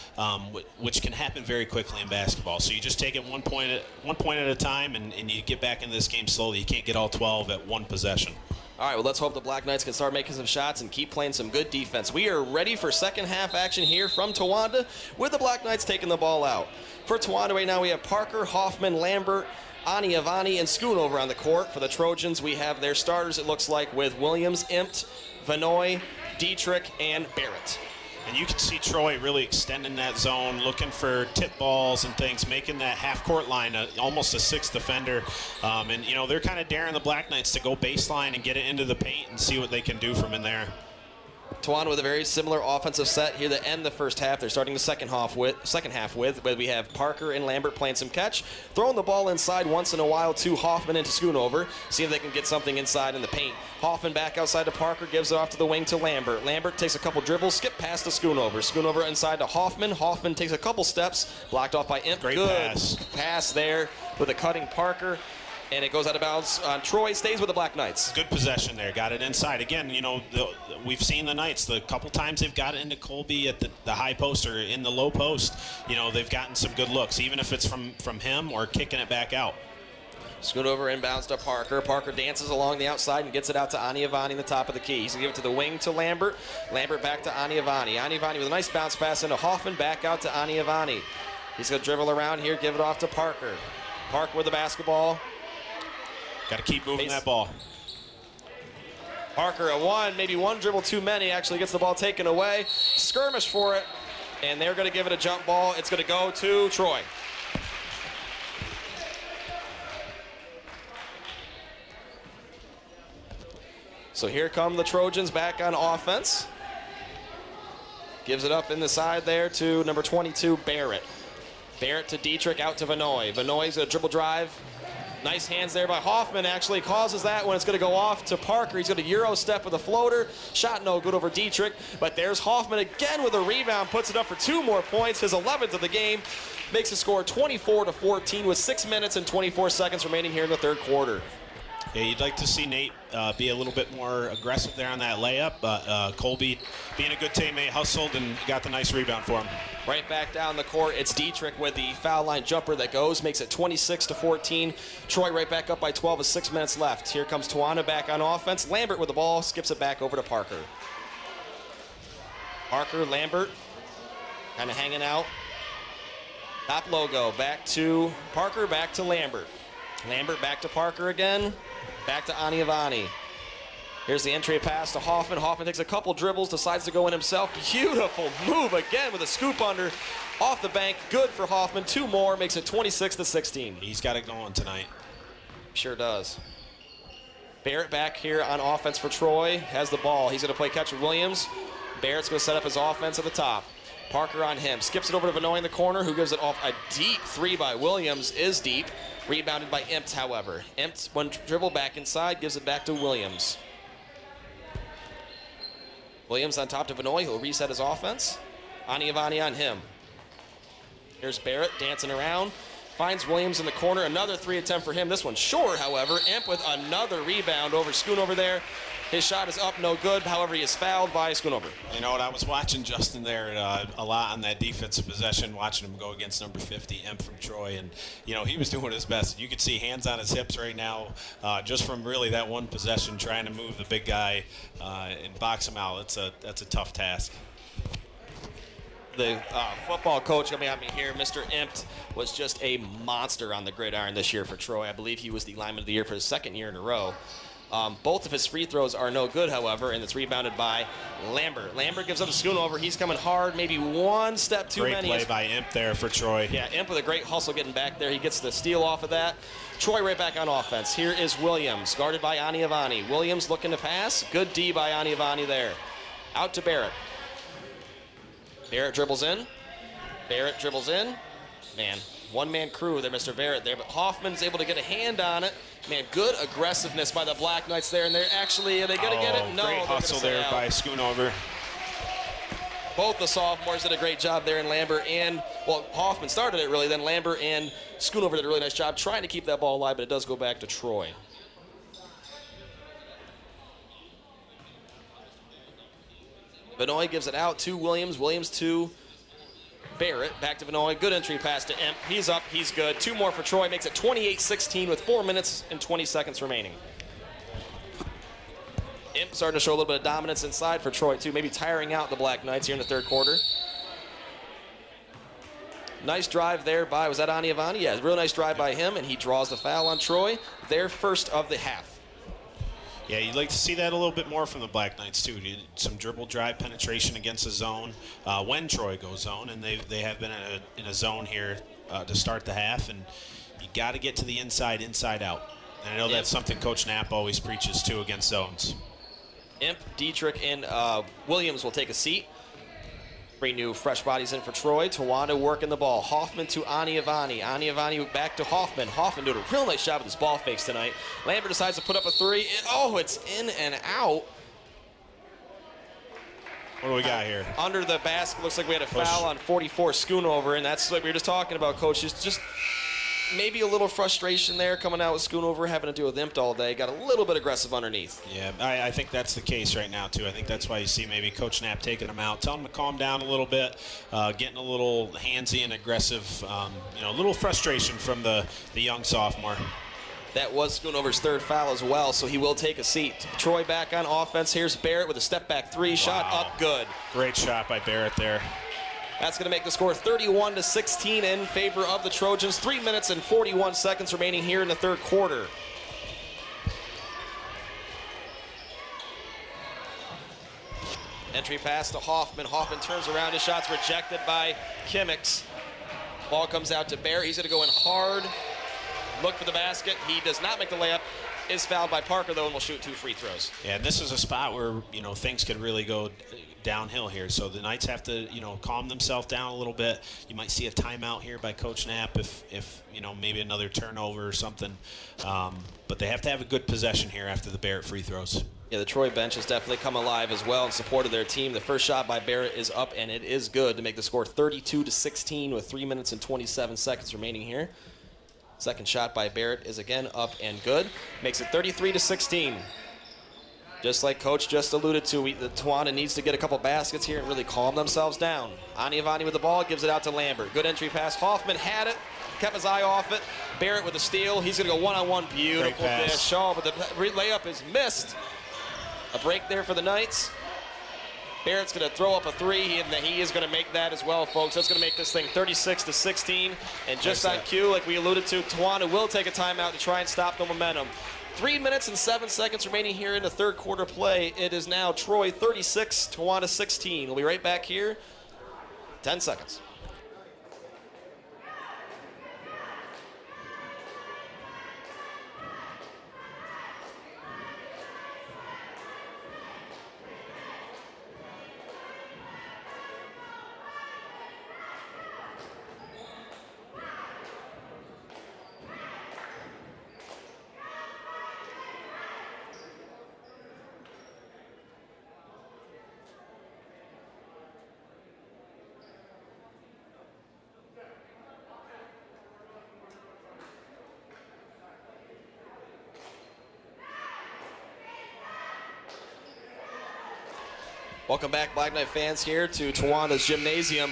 which can happen very quickly in basketball. So you just take it one point at a time, and you get back into this game slowly. You can't get all 12 at one possession. All right, well, let's hope the Black Knights can start making some shots and keep playing some good defense. We are ready for second half action here from Towanda with the Black Knights taking the ball out. For Towanda right now, we have Parker, Hoffman, Lambert, Ani Avani, and Schoonover on the court. For the Trojans, we have their starters, it looks like, with Williams, Impt, Vanoy, Dietrich, and Barrett. And you can see Troy really extending that zone, looking for tip balls and things, making that half-court line almost a sixth defender. And, they're kind of daring the Black Knights to go baseline and get it into the paint and see what they can do from in there. Tawana with a very similar offensive set here to end the first half. They're starting the second half with, but we have Parker and Lambert playing some catch, throwing the ball inside once in a while to Hoffman and to Schoonover, see if they can get something inside in the paint. Hoffman back outside to Parker, gives it off to the wing to Lambert. Lambert takes a couple dribbles, skip past to Schoonover. Schoonover inside to Hoffman. Hoffman takes a couple steps, blocked off by Imp. Great Good pass there with a cutting Parker. And it goes out of bounds. Troy stays with the Black Knights. Good possession there. Got it inside. Again, we've seen the Knights. The couple times they've got it into Colby at the high post or in the low post, they've gotten some good looks, even if it's from him or kicking it back out. Schoonover inbounds to Parker. Parker dances along the outside and gets it out to Ani Avani in the top of the key. He's going to give it to the wing to Lambert. Lambert back to Ani Avani. Ani Avani with a nice bounce pass into Hoffman. Back out to Ani Avani. He's going to dribble around here, give it off to Parker. Parker with the basketball. Got to keep moving that ball. Parker, maybe one dribble too many, actually gets the ball taken away. Skirmish for it, and they're going to give it a jump ball. It's going to go to Troy. So here come the Trojans back on offense. Gives it up in the side there to number 22, Barrett. Barrett to Dietrich, out to Vanoy. Vanoy's a dribble drive. Nice hands there by Hoffman, actually causes that when it's going to go off to Parker. He's going to Euro step with a floater. Shot no good over Dietrich, but there's Hoffman again with a rebound, puts it up for 2 more points, his 11th of the game. Makes the score 24-14 with 6 minutes and 24 seconds remaining here in the third quarter. Yeah, you'd like to see Nate be a little bit more aggressive there on that layup, but Colby, being a good teammate, hustled and got the nice rebound for him. Right back down the court, it's Dietrich with the foul line jumper that goes, makes it 26-14. Troy right back up by 12 with 6 minutes left. Here comes Tawana back on offense. Lambert with the ball, skips it back over to Parker. Parker, Lambert, kind of hanging out. Top logo, back to Parker, back to Lambert. Lambert back to Parker again, back to Ani Avani. Here's the entry pass to Hoffman. Hoffman takes a couple dribbles, decides to go in himself. Beautiful move again with a scoop under off the bank. Good for Hoffman. 2 more, makes it 26-16. He's got it going tonight. Sure does. Barrett back here on offense for Troy. Has the ball. He's going to play catch with Williams. Barrett's going to set up his offense at the top. Parker on him. Skips it over to Vanoy in the corner, who gives it off. A deep 3 by Williams is deep. Rebounded by Impt, however. Impt, one dribble back inside, gives it back to Williams. Williams on top to Vanoy, who'll reset his offense. Ani Avani on him. Here's Barrett dancing around. Finds Williams in the corner. Another 3 attempt for him. This one short, however. Imp with another rebound over Schoonover there. His shot is up, no good. However, he is fouled by Schoonover. You know what? I was watching Justin there a lot on that defensive possession, watching him go against number 50, Imp from Troy. And, you know, he was doing his best. You could see hands on his hips right now just from really that one possession, trying to move the big guy and box him out. That's a tough task. The football coach coming at me here, Mr. Imp, was just a monster on the gridiron this year for Troy. I believe he was the lineman of the year for his 2nd year in a row. Both of his free throws are no good, however, and it's rebounded by Lambert. Lambert gives up to Schoonover. He's coming hard, maybe one step too many. Great play by Imp there for Troy. Yeah, Imp with a great hustle getting back there. He gets the steal off of that. Troy right back on offense. Here is Williams, guarded by Aniavani. Williams looking to pass. Good D by Aniavani there. Out to Barrett. Barrett dribbles in. Barrett dribbles in. Man, one-man crew there, Mr. Barrett there, but Hoffman's able to get a hand on it. Man, good aggressiveness by the Black Knights there, and they're actually, are they going to get it? No. Great hustle there by Schoonover. Both the sophomores did a great job there, and Lambert and, well, Hoffman started it really, then Lambert and Schoonover did a really nice job trying to keep that ball alive, but it does go back to Troy. Benoit gives it out to Williams. Williams to Barrett. Back to Benoit. Good entry pass to Imp. He's up. He's good. 2 more for Troy. Makes it 28-16 with 4 minutes and 20 seconds remaining. Imp starting to show a little bit of dominance inside for Troy, too. Maybe tiring out the Black Knights here in the 3rd quarter. Nice drive there by, was that Aniavani? Yeah, real nice drive by him, and he draws the foul on Troy. Their first of the half. Yeah, you'd like to see that a little bit more from the Black Knights, too. Some dribble drive penetration against the zone when Troy goes zone, and they have been in a zone here to start the half, and you got to get to the inside out. And I know that's something Coach Knapp always preaches, too, against zones. Imp, Dietrich, and Williams will take a seat. 3 new fresh bodies in for Troy. Tawanda working the ball. Hoffman to Aniavani. Aniavani back to Hoffman. Hoffman doing a real nice job with his ball fakes tonight. Lambert decides to put up a 3. It's in and out. What do we got here? Under the basket. Looks like we had a foul on 44 Schoonover, and that's what we were just talking about, Coach. Just maybe a little frustration there coming out with Schoonover, having to deal with Imp all day. Got a little bit aggressive underneath. Yeah, I think that's the case right now, too. I think that's why you see maybe Coach Knapp taking him out, telling him to calm down a little bit, getting a little handsy and aggressive, a little frustration from the young sophomore. That was Schoonover's 3rd foul as well, so he will take a seat. Troy back on offense. Here's Barrett with a step-back 3. Shot up good. Great shot by Barrett there. That's going to make the score 31-16 in favor of the Trojans. 3 minutes and 41 seconds remaining here in the 3rd quarter. Entry pass to Hoffman. Hoffman turns around. His shot's rejected by Kimmicks. Ball comes out to Barrett. He's going to go in hard. Look for the basket. He does not make the layup. Is fouled by Parker, though, and will shoot 2 free throws. Yeah, and this is a spot where, things could really go downhill here. So the Knights have to, calm themselves down a little bit. You might see a timeout here by Coach Knapp if maybe another turnover or something. But they have to have a good possession here after the Barrett free throws. Yeah, the Troy bench has definitely come alive as well in support of their team. The first shot by Barrett is up, and it is good to make the score 32-16 with 3 minutes and 27 seconds remaining here. Second shot by Barrett is again up and good. Makes it 33-16. Just like Coach just alluded to, the Tawanda needs to get a couple baskets here and really calm themselves down. Aniavani with the ball, gives it out to Lambert. Good entry pass. Hoffman had it, kept his eye off it. Barrett with the steal. He's going to go one-on-one. Beautiful dish. But the layup is missed. A break there for the Knights. Barrett's going to throw up a 3, and he is going to make that as well, folks. That's going to make this thing 36-16. And just on cue, like we alluded to, Tawanda will take a timeout to try and stop the momentum. 3 minutes and 7 seconds remaining here in the 3rd quarter play. It is now Troy 36, Tawanda 16. We'll be right back here. 10 seconds. Welcome back, Black Knight fans, here to Towana's Gymnasium.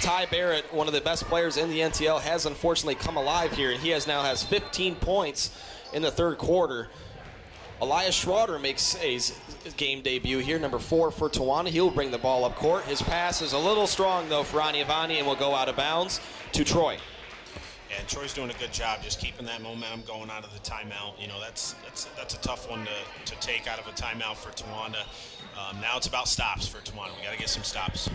Ty Barrett, one of the best players in the NTL, has unfortunately come alive here, and he now has 15 points in the third quarter. Elias Schroeder makes a game debut here, number 4 for Tawana. He'll bring the ball up court. His pass is a little strong, though, for Aniavani, and will go out of bounds to Troy. And Troy's doing a good job just keeping that momentum going out of the timeout. You know, that's a tough one to take out of a timeout for Tawana. Now it's about stops for Tawana. We got to get some stops.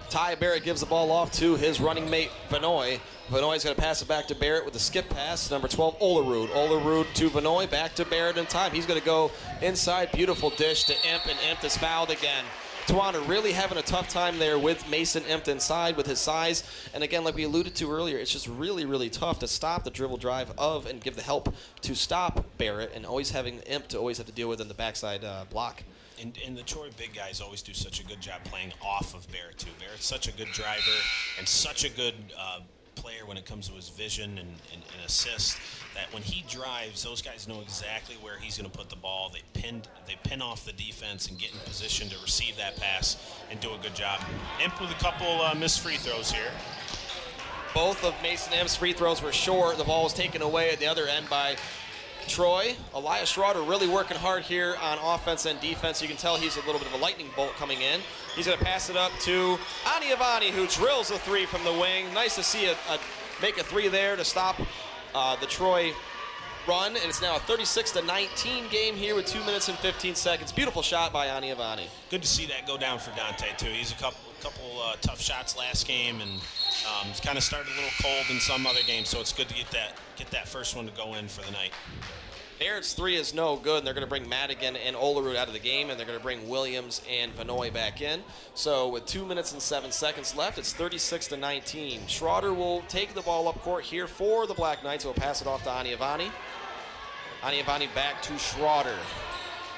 Ty Barrett gives the ball off to his running mate, Vanoy. Vanoy's going to pass it back to Barrett with a skip pass. Number 12, Olerud. Olerud to Vanoy, back to Barrett in time. He's going to go inside. Beautiful dish to Imp, and Imp is fouled again. Tawana really having a tough time there with Mason Imp inside with his size. And again, like we alluded to earlier, it's just really, really tough to stop the dribble drive of and give the help to stop Barrett, and always having Imp to always have to deal with in the backside block. And the Troy big guys always do such a good job playing off of Barrett, too. Barrett's such a good driver and such a good player when it comes to his vision and assist, that when he drives, those guys know exactly where he's going to put the ball. They pin off the defense and get in position to receive that pass and do a good job. Imp with a couple missed free throws here. Both of Mason Imp's free throws were short. The ball was taken away at the other end by Troy. Elias Schroeder really working hard here on offense and defense. You can tell he's a little bit of a lightning bolt coming in. He's going to pass it up to Aniavani, who drills a 3 from the wing. Nice to see make a 3 there to stop the Troy run. And it's now a 36-19 game here with 2 minutes and 15 seconds. Beautiful shot by Aniavani. Good to see that go down for Dante, too. He's a couple tough shots last game, and he's kind of started a little cold in some other games, so it's good to get that first one to go in for the night. Barrett's 3 is no good, and they're going to bring Madigan and Olerud out of the game, and they're going to bring Williams and Vanoy back in. So with 2 minutes and 7 seconds left, it's 36-19. Schroeder will take the ball up court here for the Black Knights. He'll pass it off to Aniavani. Aniavani back to Schroeder.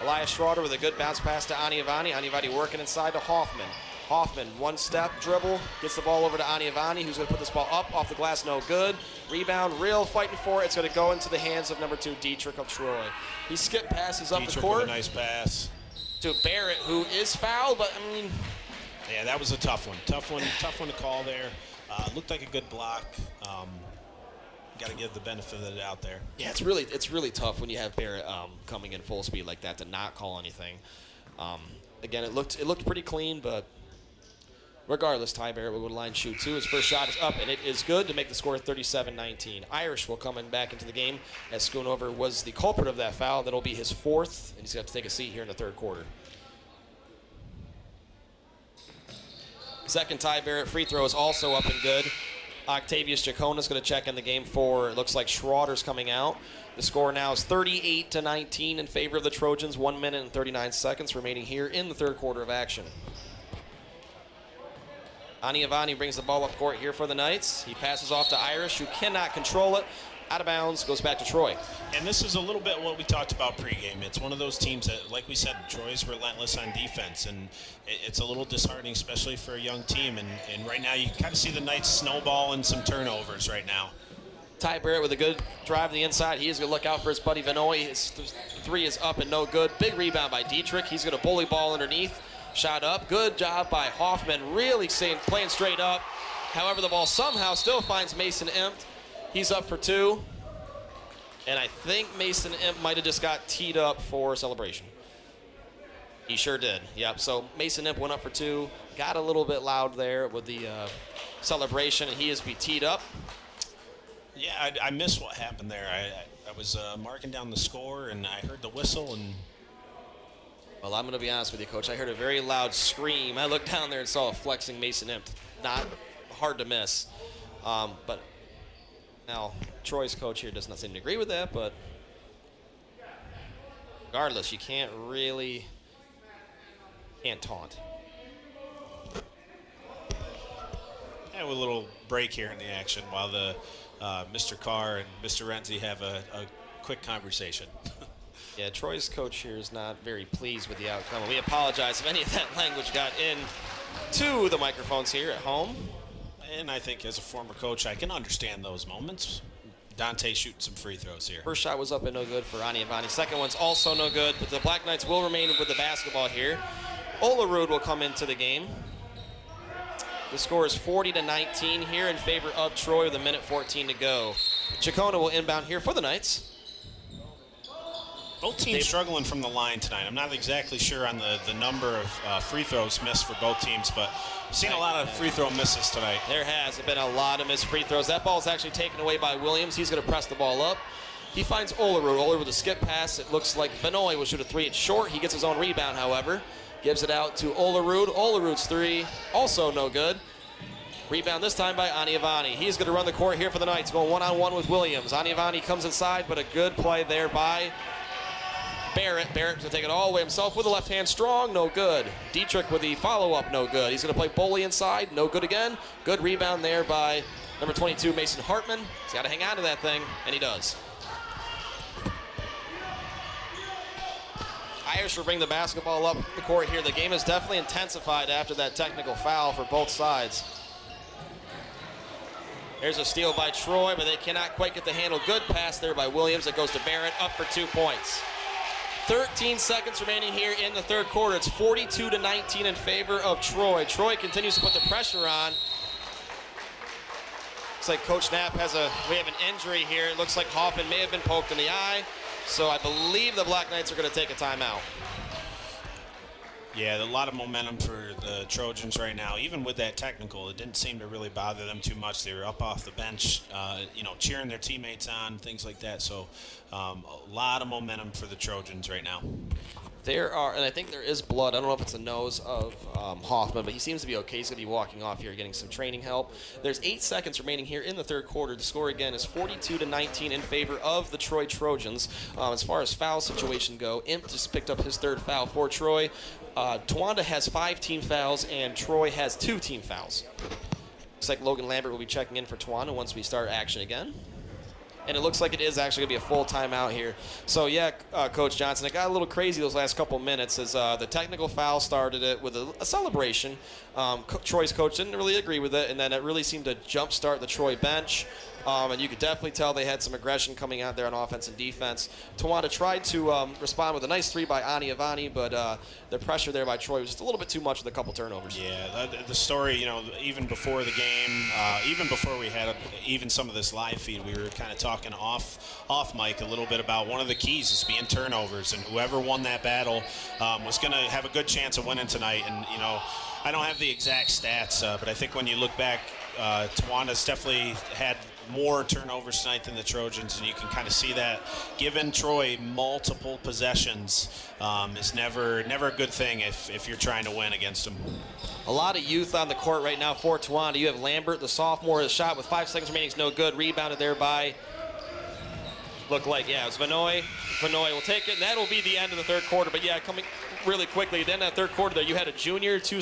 Elias Schroeder with a good bounce pass to Aniavani. Aniavani working inside to Hoffman. Hoffman, one-step dribble, gets the ball over to Aniavani, who's going to put this ball up off the glass, no good. Rebound, real fighting for it. It's going to go into the hands of number 2, Dietrich of Troy. He skipped passes up the court. With a nice pass to Barrett, who is fouled, but I mean, yeah, that was a tough one. Tough one to call there. Looked like a good block. Got to give the benefit of the doubt there. Yeah, it's really tough when you have Barrett coming in full speed like that to not call anything. Again, it looked pretty clean, but regardless, Ty Barrett will go to line shoot 2. His first shot is up, and it is good to make the score 37-19. Irish will come in back into the game as Schoonover was the culprit of that foul. That'll be his 4th, and he's going to have to take a seat here in the third quarter. Second Ty Barrett free throw is also up and good. Octavius Jacona is going to check in the game for, it looks like Schroeder's coming out. The score now is 38-19 in favor of the Trojans. 1 minute and 39 seconds remaining here in the third quarter of action. Aniavani brings the ball up court here for the Knights. He passes off to Irish, who cannot control it. Out of bounds, goes back to Troy. And this is a little bit what we talked about pregame. It's one of those teams that, like we said, Troy's relentless on defense, and it's a little disheartening, especially for a young team. And right now, you kind of see the Knights snowball and some turnovers right now. Ty Barrett with a good drive to the inside. He is going to look out for his buddy Vanoy. His 3 is up and no good. Big rebound by Dietrich. He's going to bully ball underneath. Shot up. Good job by Hoffman. Really playing straight up. However, the ball somehow still finds Mason Imp. He's up for 2. And I think Mason Imp might have just got teed up for celebration. He sure did. Yep. So Mason Imp went up for 2. Got a little bit loud there with the celebration, and he is be teed up. Yeah, I missed what happened there. I was marking down the score, and I heard the whistle, and well, I'm going to be honest with you, Coach. I heard a very loud scream. I looked down there and saw a flexing Mason Imp. Not hard to miss. But now, Troy's coach here does not seem to agree with that, but regardless, you can't taunt. Yeah, a little break here in the action while the Mr. Carr and Mr. Renzi have a quick conversation. Yeah, Troy's coach here is not very pleased with the outcome. We apologize if any of that language got in to the microphones here at home. And I think as a former coach, I can understand those moments. Dante shooting some free throws here. First shot was up and no good for Aniavani. Second one's also no good, but the Black Knights will remain with the basketball here. Olerud will come into the game. The score is 40-19 here in favor of Troy with 1:14 to go. Chacona will inbound here for the Knights. Both teams struggling from the line tonight. I'm not exactly sure on the number of free throws missed for both teams, but I've seen a lot of free throw misses tonight. There has been a lot of missed free throws. That ball is actually taken away by Williams. He's going to press the ball up. He finds Olerud. Olerud with a skip pass. It looks like Vanoy will shoot a three. It's short. He gets his own rebound, however. Gives it out to Olerud. Olerud's three, also no good. Rebound this time by Aniavani. He's going to run the court here for the Knights, going one-on-one with Williams. Aniavani comes inside, but a good play there by Barrett. Barrett to take it all the way himself with the left hand strong, no good. Dietrich with the follow-up, no good. He's going to play Boley inside, no good again. Good rebound there by number 22, Mason Hartman. He's got to hang on to that thing, and he does. Irish will bring the basketball up the court here. The game is definitely intensified after that technical foul for both sides. There's a steal by Troy, but they cannot quite get the handle. Good pass there by Williams. It goes to Barrett, up for 2 points. 13 seconds remaining here in the third quarter. It's 42-19 in favor of Troy. Troy continues to put the pressure on. Looks like Coach Knapp we have an injury here. It looks like Hoffman may have been poked in the eye. So I believe the Black Knights are going to take a timeout. Yeah, a lot of momentum for the Trojans right now. Even with that technical, it didn't seem to really bother them too much. They were up off the bench, cheering their teammates on, things like that. So a lot of momentum for the Trojans right now. And I think there is blood. I don't know if it's the nose of Hoffman, but he seems to be okay. He's going to be walking off here, getting some training help. There's 8 seconds remaining here in the third quarter. The score again is 42-19 in favor of the Troy Trojans. As far as foul situation go, Imp just picked up his third foul for Troy. Towanda has 5 team fouls, and Troy has 2 team fouls. Looks like Logan Lambert will be checking in for Towanda once we start action again. And it looks like it is actually going to be a full timeout here. So, yeah, Coach Johnson, it got a little crazy those last couple minutes as the technical foul started it with a celebration. Troy's coach didn't really agree with it, and then it really seemed to jumpstart the Troy bench. And you could definitely tell they had some aggression coming out there on offense and defense. Towanda tried to respond with a nice three by Aniavani, but the pressure there by Troy was just a little bit too much with a couple turnovers. Yeah, the story, even before the game, even before we had even some of this live feed, we were kind of talking off mic a little bit about one of the keys is being turnovers, and whoever won that battle was going to have a good chance of winning tonight. And, I don't have the exact stats, but I think when you look back, Towanda's definitely had more turnovers tonight than the Trojans, and you can kind of see that giving Troy multiple possessions is never a good thing if you're trying to win against them. A lot of youth on the court right now for Towanda. You have Lambert, the sophomore, his shot with 5 seconds remaining is no good. Rebounded there by, it was Vanoy. Vanoy will take it, and that'll be the end of the third quarter. But yeah, coming really quickly, then that third quarter there, you had a junior, 3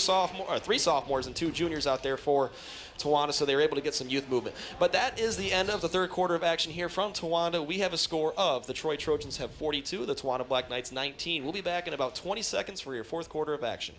sophomores and 2 juniors out there for Towanda, so they were able to get some youth movement. But that is the end of the third quarter of action here from Towanda. We have a score of the Troy Trojans have 42, the Towanda Black Knights 19. We'll be back in about 20 seconds for your fourth quarter of action.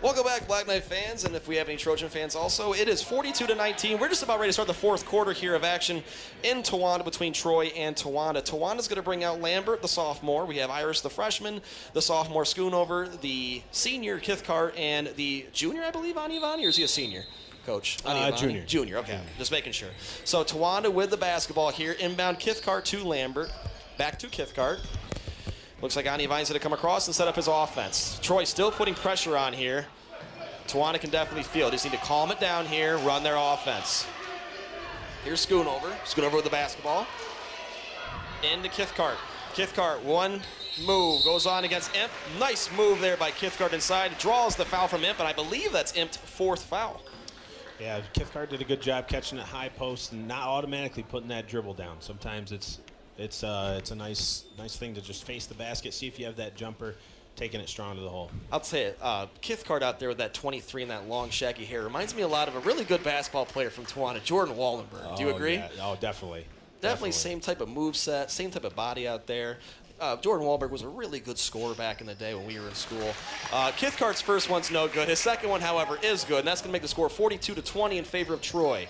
Welcome back, Black Knight fans, and if we have any Trojan fans also, it is 42-19. We're just about ready to start the fourth quarter here of action in Towanda between Troy and Towanda. Towanda's going to bring out Lambert, the sophomore. We have Iris, the freshman, the sophomore Schoonover, the senior Kithcart, and the junior, I believe, Aniavani, or is he a senior? Coach? Junior. Junior, okay. Just making sure. So Towanda with the basketball here. Inbound Kithcart to Lambert. Back to Kithcart. Looks like Aniavani's going to come across and set up his offense. Troy still putting pressure on here. Towanda can definitely feel. Just need to calm it down here, run their offense. Here's Schoonover. Schoonover with the basketball. Into Kithcart. Kithcart, 1 move. Goes on against Imp. Nice move there by Kithcart inside. Draws the foul from Imp, and I believe that's Imp's 4th foul. Yeah, Kithcart did a good job catching it high post and not automatically putting that dribble down. Sometimes it's a nice thing to just face the basket, see if you have that jumper, taking it strong to the hole. I'll tell you, Kithcart out there with that 23 and that long shaggy hair reminds me a lot of a really good basketball player from Tawana, Jordan Wallenberg. Do you agree? Yeah. Oh, definitely. Definitely same type of move set, same type of body out there. Jordan Wahlberg was a really good scorer back in the day when we were in school. Kithcart's first one's no good. His second one, however, is good, and that's going to make the score 42-20 in favor of Troy.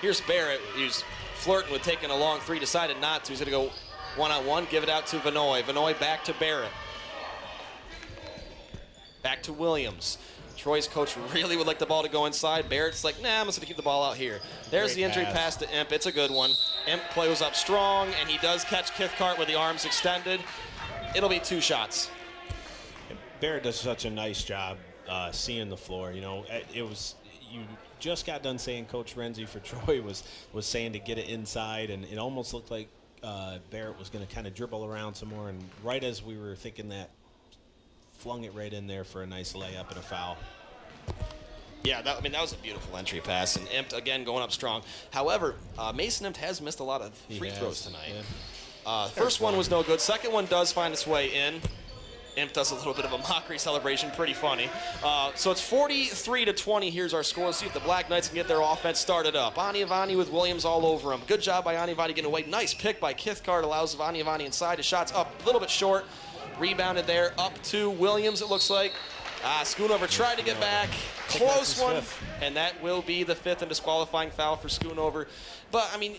Here's Barrett, who's flirting with taking a long three, decided not to. He's going to go one-on-one, give it out to Vanoy. Vanoy back to Barrett. Back to Williams. Troy's coach really would like the ball to go inside. Barrett's like, nah, I'm just going to keep the ball out here. There's the entry pass to Imp. It's a good one. Imp plays up strong, and he does catch Kithcart with the arms extended. It'll be 2 shots. Barrett does such a nice job seeing the floor. You know, you just got done saying Coach Renzi for Troy was saying to get it inside, and it almost looked like Barrett was going to kind of dribble around some more, and right as we were thinking that, flung it right in there for a nice layup and a foul. Yeah, that was a beautiful entry pass, and Imp again going up strong. However, Mason Imp has missed a lot of free throws tonight. Yeah. First one was no good. Second one does find its way in. Imp does a little bit of a mockery celebration, pretty funny. So it's 43-20. Here's our score. Let's see if the Black Knights can get their offense started up. Aniavani with Williams all over him. Good job by Aniavani getting away. Nice pick by Kithcart. Allows Aniavani inside. His shot's up a little bit short. Rebounded there, up to Williams, it looks like. Schoonover tried to get back. Close one. And that will be the 5th and disqualifying foul for Schoonover. But, I mean,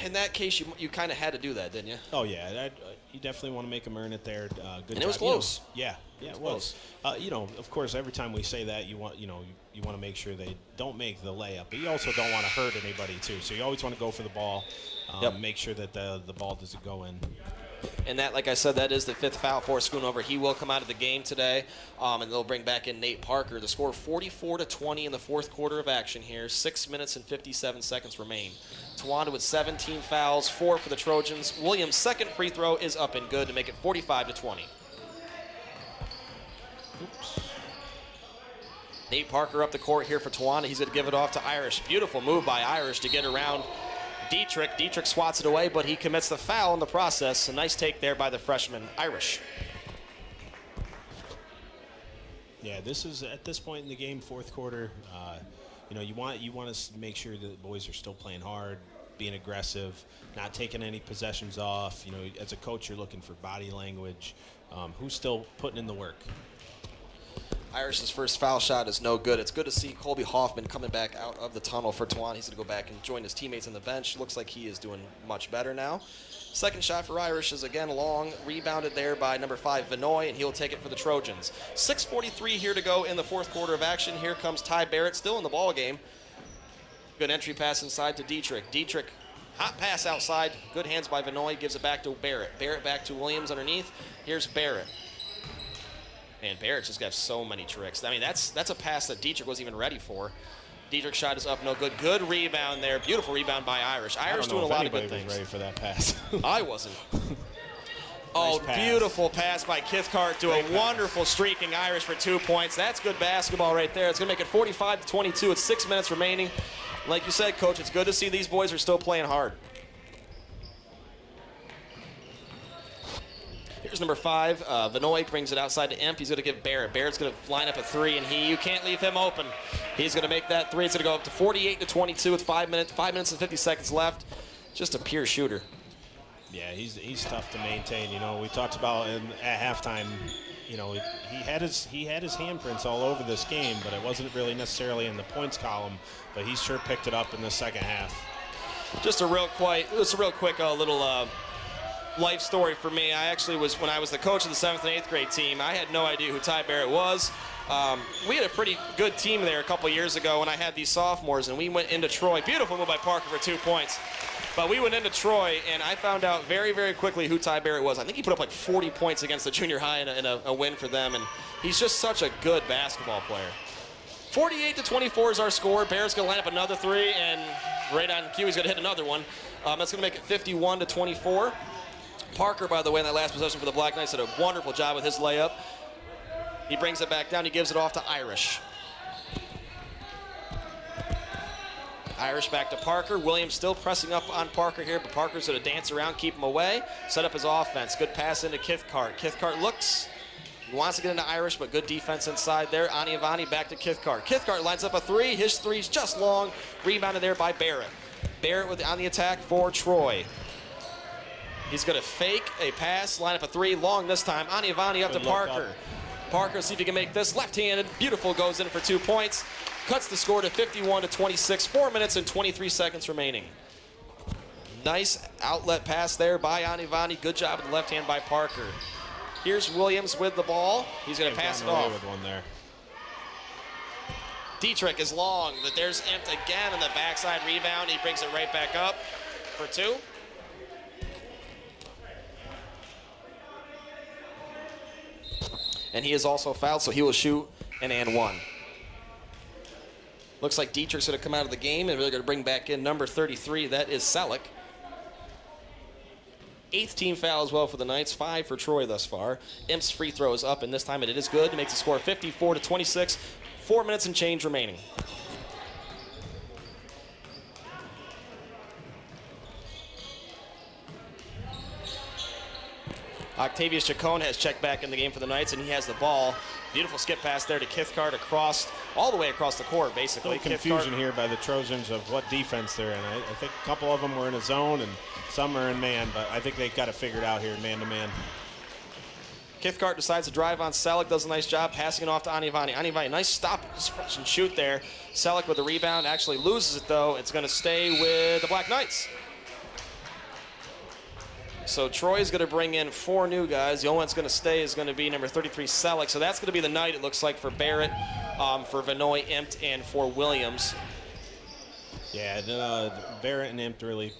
in that case, you kind of had to do that, didn't you? Oh, yeah. You definitely want to make him earn it there. Good and job. It was close. You know, yeah, it was. You know, of course, every time we say that, you want to make sure they don't make the layup. But you also don't want to hurt anybody, too. So you always want to go for the ball. Make sure that the ball doesn't go in. And that, like I said, that is the 5th foul for Schoonover. He will come out of the game today, and they'll bring back in Nate Parker. The score 44-20 in the 4th quarter of action here. 6 minutes and 57 seconds remain. Tawanda with 17 fouls, 4 for the Trojans. Williams' second free throw is up and good to make it 45-20. Oops. Nate Parker up the court here for Tawanda. He's going to give it off to Irish. Beautiful move by Irish to get around Dietrich. Dietrich swats it away, but he commits the foul in the process. A nice take there by the freshman, Irish. Yeah, this is at this point in the game, 4th quarter. You know, you want to make sure that the boys are still playing hard, being aggressive, not taking any possessions off. You know, as a coach, you're looking for body language. Who's still putting in the work? Irish's first foul shot is no good. It's good to see Colby Hoffman coming back out of the tunnel for Tawana. He's going to go back and join his teammates on the bench. Looks like he is doing much better now. Second shot for Irish is again long, rebounded there by number 5, Vanoy, and he'll take it for the Trojans. 6:43 here to go in the 4th quarter of action. Here comes Ty Barrett, still in the ball game. Good entry pass inside to Dietrich. Dietrich, hot pass outside. Good hands by Vanoy, gives it back to Barrett. Barrett back to Williams underneath. Here's Barrett. And Barrett's just got so many tricks. I mean, that's a pass that Dietrich wasn't even ready for. Dietrich's shot is up, no good. Good rebound there. Beautiful rebound by Irish. Irish doing a lot of good things. Was ready for that pass. I wasn't. Oh, nice beautiful pass by Kithcart to a wonderful streaking Irish for 2 points. That's good basketball right there. It's going to make it 45-22. It's 6 minutes remaining. Like you said, Coach, it's good to see these boys are still playing hard. Here's number 5. Vanoy brings it outside to Imp. He's going to give Barrett. Barrett's going to line up a 3, and you can't leave him open. He's going to make that 3. It's going to go up to 48-22 with 5 minutes and 50 seconds left. Just a pure shooter. Yeah, he's tough to maintain. You know, we talked about at halftime. You know, he had his handprints all over this game, but it wasn't really necessarily in the points column. But he sure picked it up in the second half. Just a real quick little life story for me. I actually was, when I was the coach of the 7th and 8th grade team, I had no idea who Ty Barrett was. We had a pretty good team there a couple years ago when I had these sophomores, and we went into Troy. Beautiful move by Parker for 2 points. But we went into Troy, and I found out very, very quickly who Ty Barrett was. I think he put up like 40 points against the junior high in a win for them, and he's just such a good basketball player. 48-24 is our score. Barrett's going to line up another 3, and right on cue, he's going to hit another one. That's going to make it 51-24. Parker, by the way, in that last possession for the Black Knights, did a wonderful job with his layup. He brings it back down. He gives it off to Irish. Irish back to Parker. Williams still pressing up on Parker here, but Parker's going to dance around, keep him away, set up his offense. Good pass into Kithcart. Kithcart looks. He wants to get into Irish, but good defense inside there. Aniavani back to Kithcart. Kithcart lines up a three. His three's just long. Rebounded there by Barrett. Barrett on the attack for Troy. He's going to fake a pass, line up a three, long this time. Aniavani up to Parker. Parker, see if he can make this left-handed. Beautiful, goes in for 2 points. Cuts the score to 51-26. 4 minutes and 23 seconds remaining. Nice outlet pass there by Aniavani. Good job with the left hand by Parker. Here's Williams with the ball. He's going to pass it off. With one there. Dietrich is long, but there's Impt again on the backside rebound. He brings it right back up for 2. And he is also fouled, so he will shoot an and one. Looks like Dietrich's going to come out of the game, and we're going to bring back in number 33. That is Selleck. 8th team foul as well for the Knights. 5 for Troy thus far. Imp's free throw is up, and this time it is good. It makes the score 54-26. 4 minutes and change remaining. Octavius Chacon has checked back in the game for the Knights, and he has the ball. Beautiful skip pass there to Kithcart across, all the way across the court, basically. Confusion here by the Trojans of what defense they're in. I think a couple of them were in a zone, and some are in man, but I think they've got it figured out here, man-to-man. Kithcart decides to drive on Selleck, does a nice job passing it off to Aniavani. Aniavani, nice stop and shoot there. Selleck with the rebound, actually loses it though. It's going to stay with the Black Knights. So Troy's going to bring in 4 new guys. The only one that's going to stay is going to be number 33, Selleck. So that's going to be the night, it looks like, for Barrett, for Vanoy, Impt, and for Williams. Yeah, Barrett and Impt really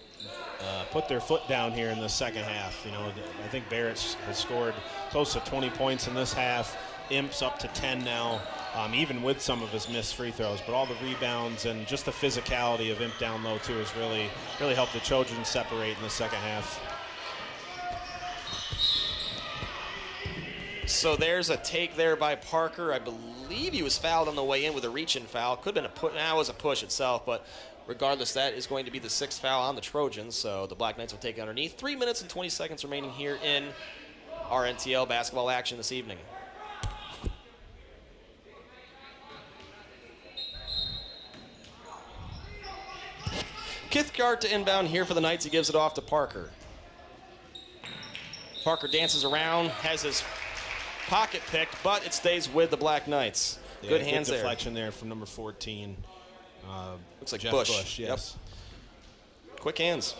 put their foot down here in the second half. You know, I think Barrett has scored close to 20 points in this half. Imp's up to 10 now, even with some of his missed free throws. But all the rebounds and just the physicality of Imp down low, too, has really helped the Trojans separate in the second half. So there's a take there by Parker. I believe he was fouled on the way in with a reach-in foul. Could have been a push. Nah, it was a push itself, but regardless, that is going to be the 6th foul on the Trojans. So the Black Knights will take it underneath. 3 minutes and 20 seconds remaining here in our NTL basketball action this evening. Kithcart to inbound here for the Knights. He gives it off to Parker. Parker dances around, has his pocket picked, but it stays with the Black Knights. Yeah, good hands there. Deflection there from number 14. Looks like Jeff Bush. Yes. Yep. Quick hands.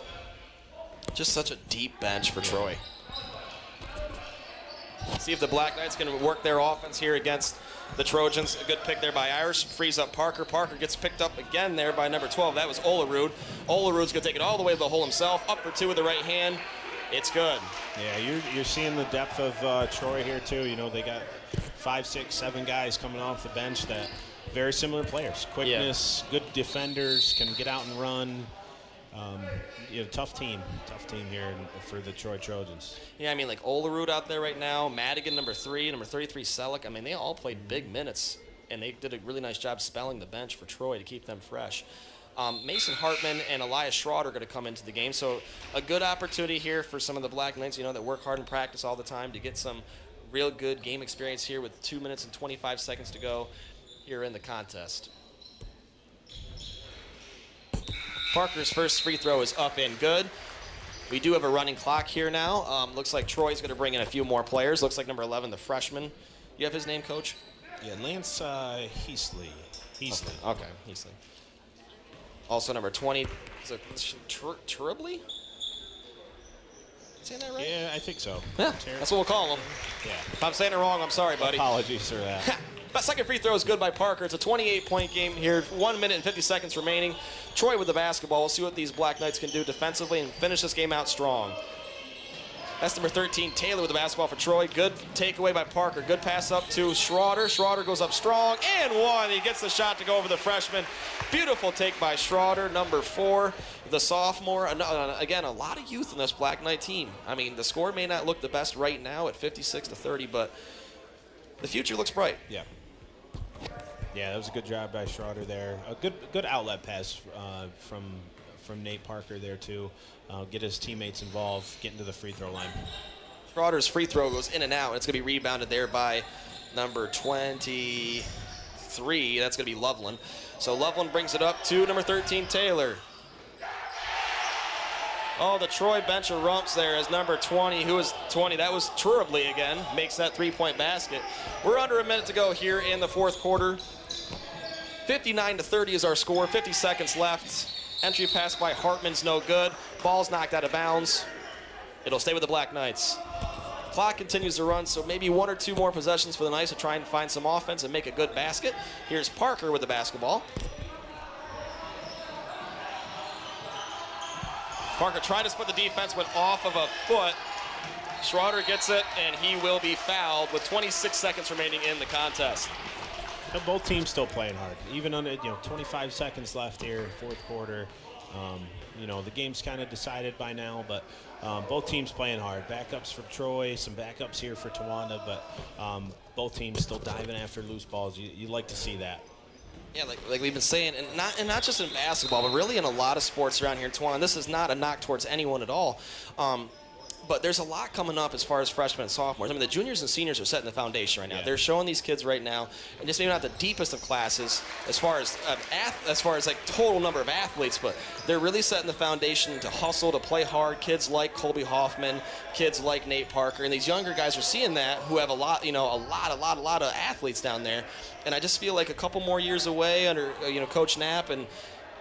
Just such a deep bench for Troy. See if the Black Knights can work their offense here against the Trojans. A good pick there by Irish. Frees up Parker. Parker gets picked up again there by number 12. That was Olerud. Olerod's going to take it all the way to the hole himself. Up for 2 with the right hand. It's good. Yeah, you're seeing the depth of Troy here, too. You know, they got 5, 6, 7 guys coming off the bench that very similar players. Quickness, good defenders, can get out and run. Tough team here for the Troy Trojans. Yeah, I mean, like Olerud out there right now, Madigan, number 3, number 33, Selleck. I mean, they all played big minutes, and they did a really nice job spelling the bench for Troy to keep them fresh. Mason Hartman and Elias Schroeder are going to come into the game. So a good opportunity here for some of the Black Knights, that work hard in practice all the time to get some real good game experience here with 2 minutes and 25 seconds to go here in the contest. Parker's first free throw is up and good. We do have a running clock here now. Looks like Troy's going to bring in a few more players. Looks like number 11, the freshman. You have his name, Coach? Yeah, Lance Heasley. Okay, Heasley. Also number 20, is it Terribly? Saying that right? Yeah, I think so. Yeah, that's what we'll call him. Yeah. If I'm saying it wrong, I'm sorry, buddy. Apologies for that. That second free throw is good by Parker. It's a 28-point game here. 1 minute and 50 seconds remaining. Troy with the basketball. We'll see what these Black Knights can do defensively and finish this game out strong. That's number 13, Taylor, with the basketball for Troy. Good takeaway by Parker. Good pass up to Schroeder. Schroeder goes up strong and one. He gets the shot to go over the freshman. Beautiful take by Schroeder, number 4, the sophomore. Again, a lot of youth in this Black Knight team. I mean, the score may not look the best right now at 56-30, but the future looks bright. Yeah. Yeah, that was a good job by Schroeder there. A good outlet pass from Nate Parker there too. Get his teammates involved, get into the free throw line. Schroeder's free throw goes in and out. It's going to be rebounded there by number 23. That's going to be Loveland. So Loveland brings it up to number 13, Taylor. Oh, the Troy bench erupts there as number 20, who is 20, that was Turbley again, makes that three-point basket. We're under a minute to go here in the fourth quarter. 59-30 is our score, 50 seconds left. Entry pass by Hartman's no good. Ball's knocked out of bounds. It'll stay with the Black Knights. Clock continues to run, so maybe 1 or 2 more possessions for the Knights to try and find some offense and make a good basket. Here's Parker with the basketball. Parker tried to split the defense, went off of a foot. Schroeder gets it, and he will be fouled with 26 seconds remaining in the contest. Both teams still playing hard, even on 25 seconds left here, fourth quarter. The game's kind of decided by now, but both teams playing hard. Backups for Troy, some backups here for Towanda, but both teams still diving after loose balls. You like to see that. Yeah, like we've been saying, and not just in basketball, but really in a lot of sports around here in Towanda. This is not a knock towards anyone at all. But there's a lot coming up as far as freshmen and sophomores. I mean, the juniors and seniors are setting the foundation right now. Yeah. They're showing these kids right now, and just maybe not the deepest of classes as far as like total number of athletes, but they're really setting the foundation to hustle, to play hard. Kids like Colby Hoffman, kids like Nate Parker, and these younger guys are seeing that who have a lot of athletes down there. And I just feel like a couple more years away under Coach Knapp, and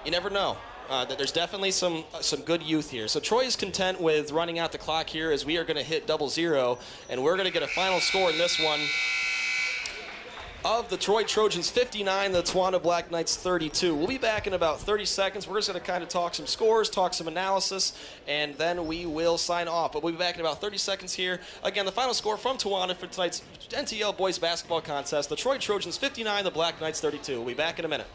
you never know. That there's definitely some good youth here. So Troy is content with running out the clock here as we are going to hit 0-0, and we're going to get a final score in this one of the Troy Trojans 59, the Towanda Black Knights 32. We'll be back in about 30 seconds. We're just going to kind of talk some scores, talk some analysis, and then we will sign off. But we'll be back in about 30 seconds here. Again, the final score from Towanda for tonight's NTL Boys Basketball Contest, the Troy Trojans 59, the Black Knights 32. We'll be back in a minute.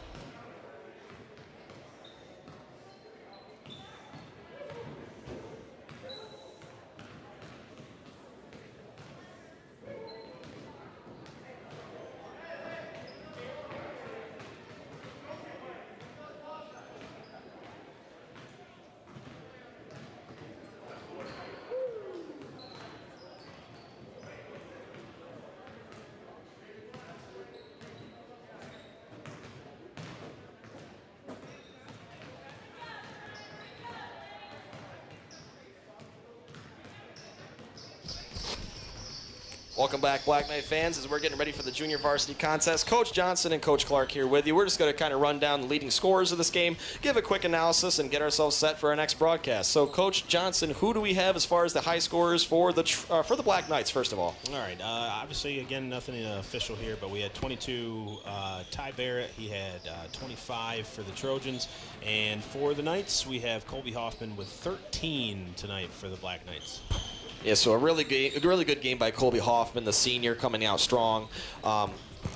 Welcome back, Black Knight fans, as we're getting ready for the junior varsity contest. Coach Johnson and Coach Clark here with you. We're just going to kind of run down the leading scorers of this game, give a quick analysis, and get ourselves set for our next broadcast. So, Coach Johnson, who do we have as far as the high scorers for the Black Knights, first of all? All right. Obviously, again, nothing official here, but we had 22 Ty Barrett. He had 25 for the Trojans. And for the Knights, we have Colby Hoffman with 13 tonight for the Black Knights. Yeah, so a really good game by Colby Hoffman, the senior, coming out strong.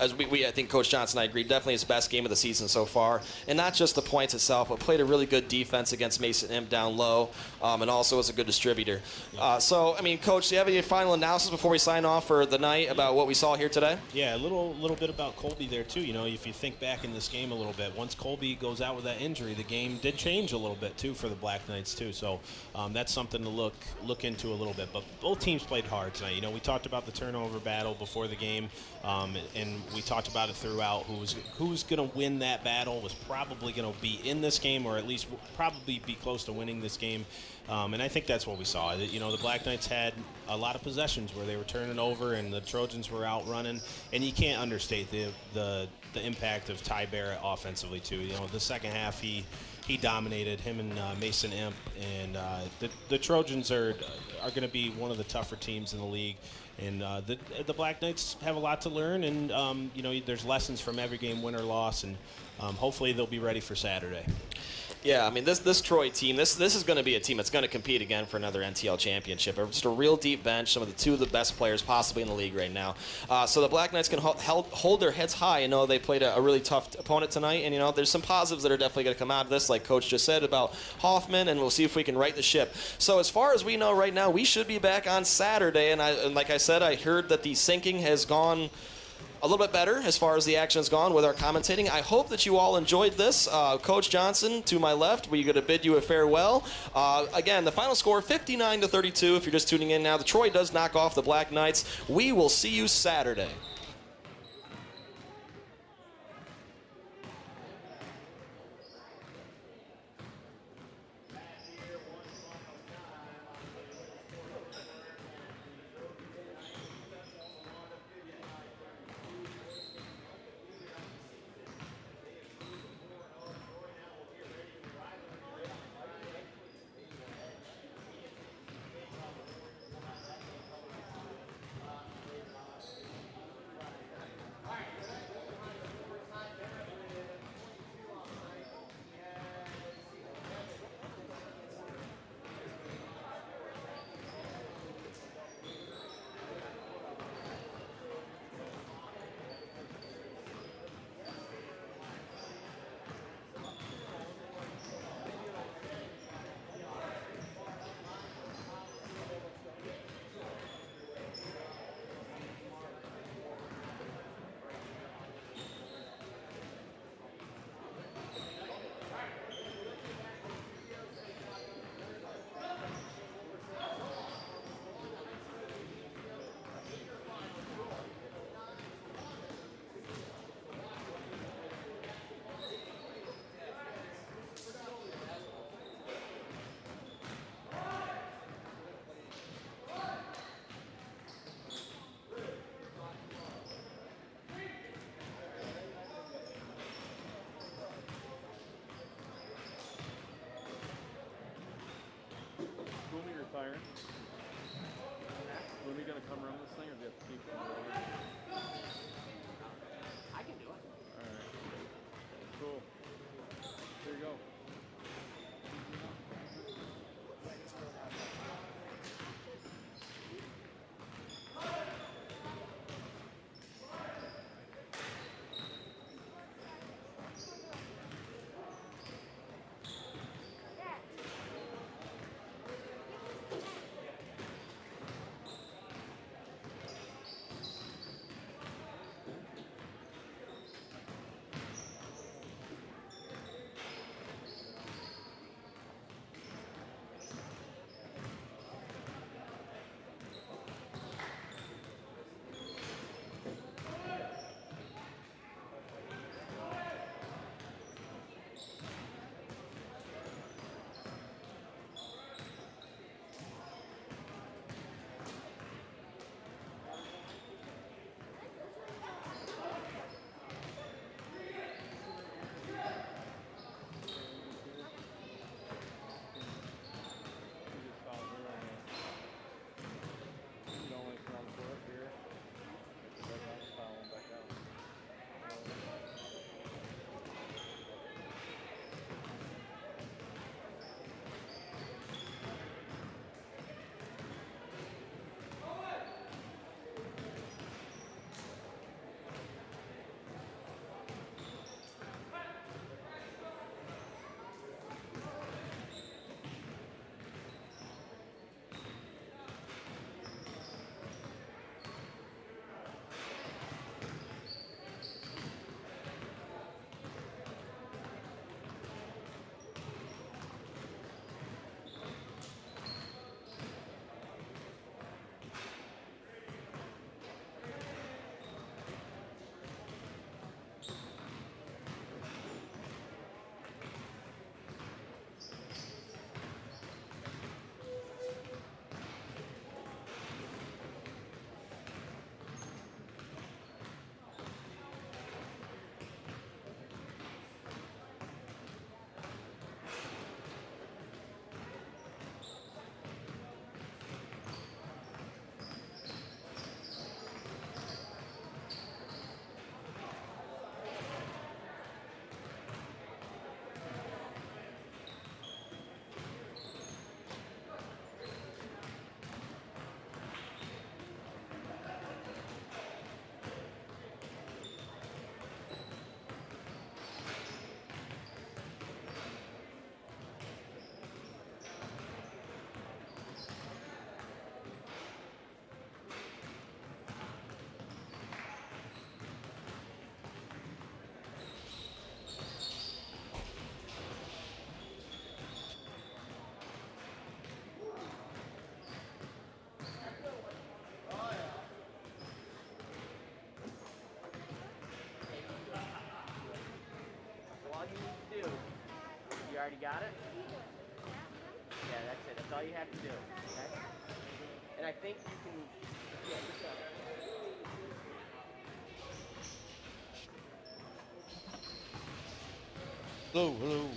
As I think Coach Johnson and I agreed, definitely his best game of the season so far. And not just the points itself, but played a really good defense against Mason Imp down low, and also was a good distributor. So, I mean, Coach, do you have any final analysis before we sign off for the night about what we saw here today? Yeah, a little bit about Colby there, too. If you think back in this game a little bit, once Colby goes out with that injury, the game did change a little bit, too, for the Black Knights, too. So that's something to look into a little bit. But both teams played hard tonight. We talked about the turnover battle before the game, and we talked about it throughout. Who's going to win that battle was probably going to be in this game, or at least probably be close to winning this game. And I think that's what we saw. The Black Knights had a lot of possessions where they were turning over and the Trojans were out running. And you can't understate the impact of Ty Barrett offensively too. The second half he dominated, him and Mason Imp, and the Trojans are going to be one of the tougher teams in the league. And the Black Knights have a lot to learn, and there's lessons from every game, win or loss, and hopefully they'll be ready for Saturday. Yeah, I mean, this Troy team, this is going to be a team that's going to compete again for another NTL championship. Just a real deep bench, some of the two of the best players possibly in the league right now. So the Black Knights can hold their heads high. You know, they played a really tough opponent tonight, and, you know, there's some positives that are definitely going to come out of this, like Coach just said about Hoffman, and we'll see if we can right the ship. So as far as we know right now, we should be back on Saturday, and like I said, I heard that the sinking has gone a little bit better as far as the action has gone with our commentating. I hope that you all enjoyed this. Coach Johnson, to my left, we're going to bid you a farewell. Again, the final score, 59-32. If you're just tuning in now, the Troy does knock off the Black Knights. We will see you Saturday. Boomy retiring. Boomy gonna come run this thing, or do you have to keep it? I can do it. All right. Cool. Here you go. already got it? Yeah, that's it. That's all you have to do. Okay? And I think you can. Yeah, just Hello, hello.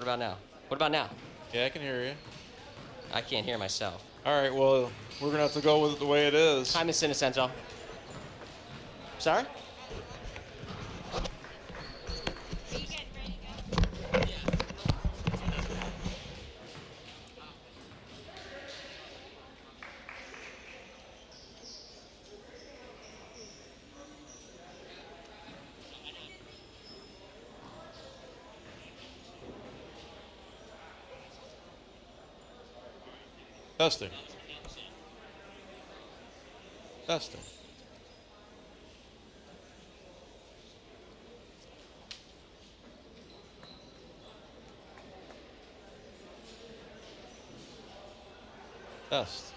What about now? What about now? Yeah, I can hear you. I can't hear myself. All right, well, we're going to have to go with it the way it is. Hi, Miss Innocento. Sorry? Testing. Testing. Test.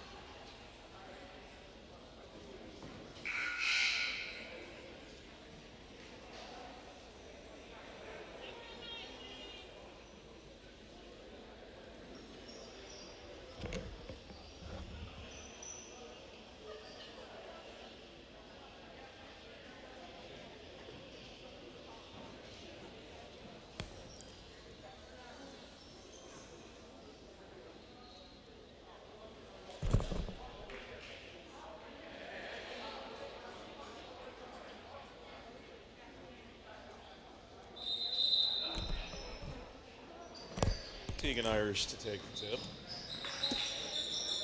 Tegan Irish to take the tip.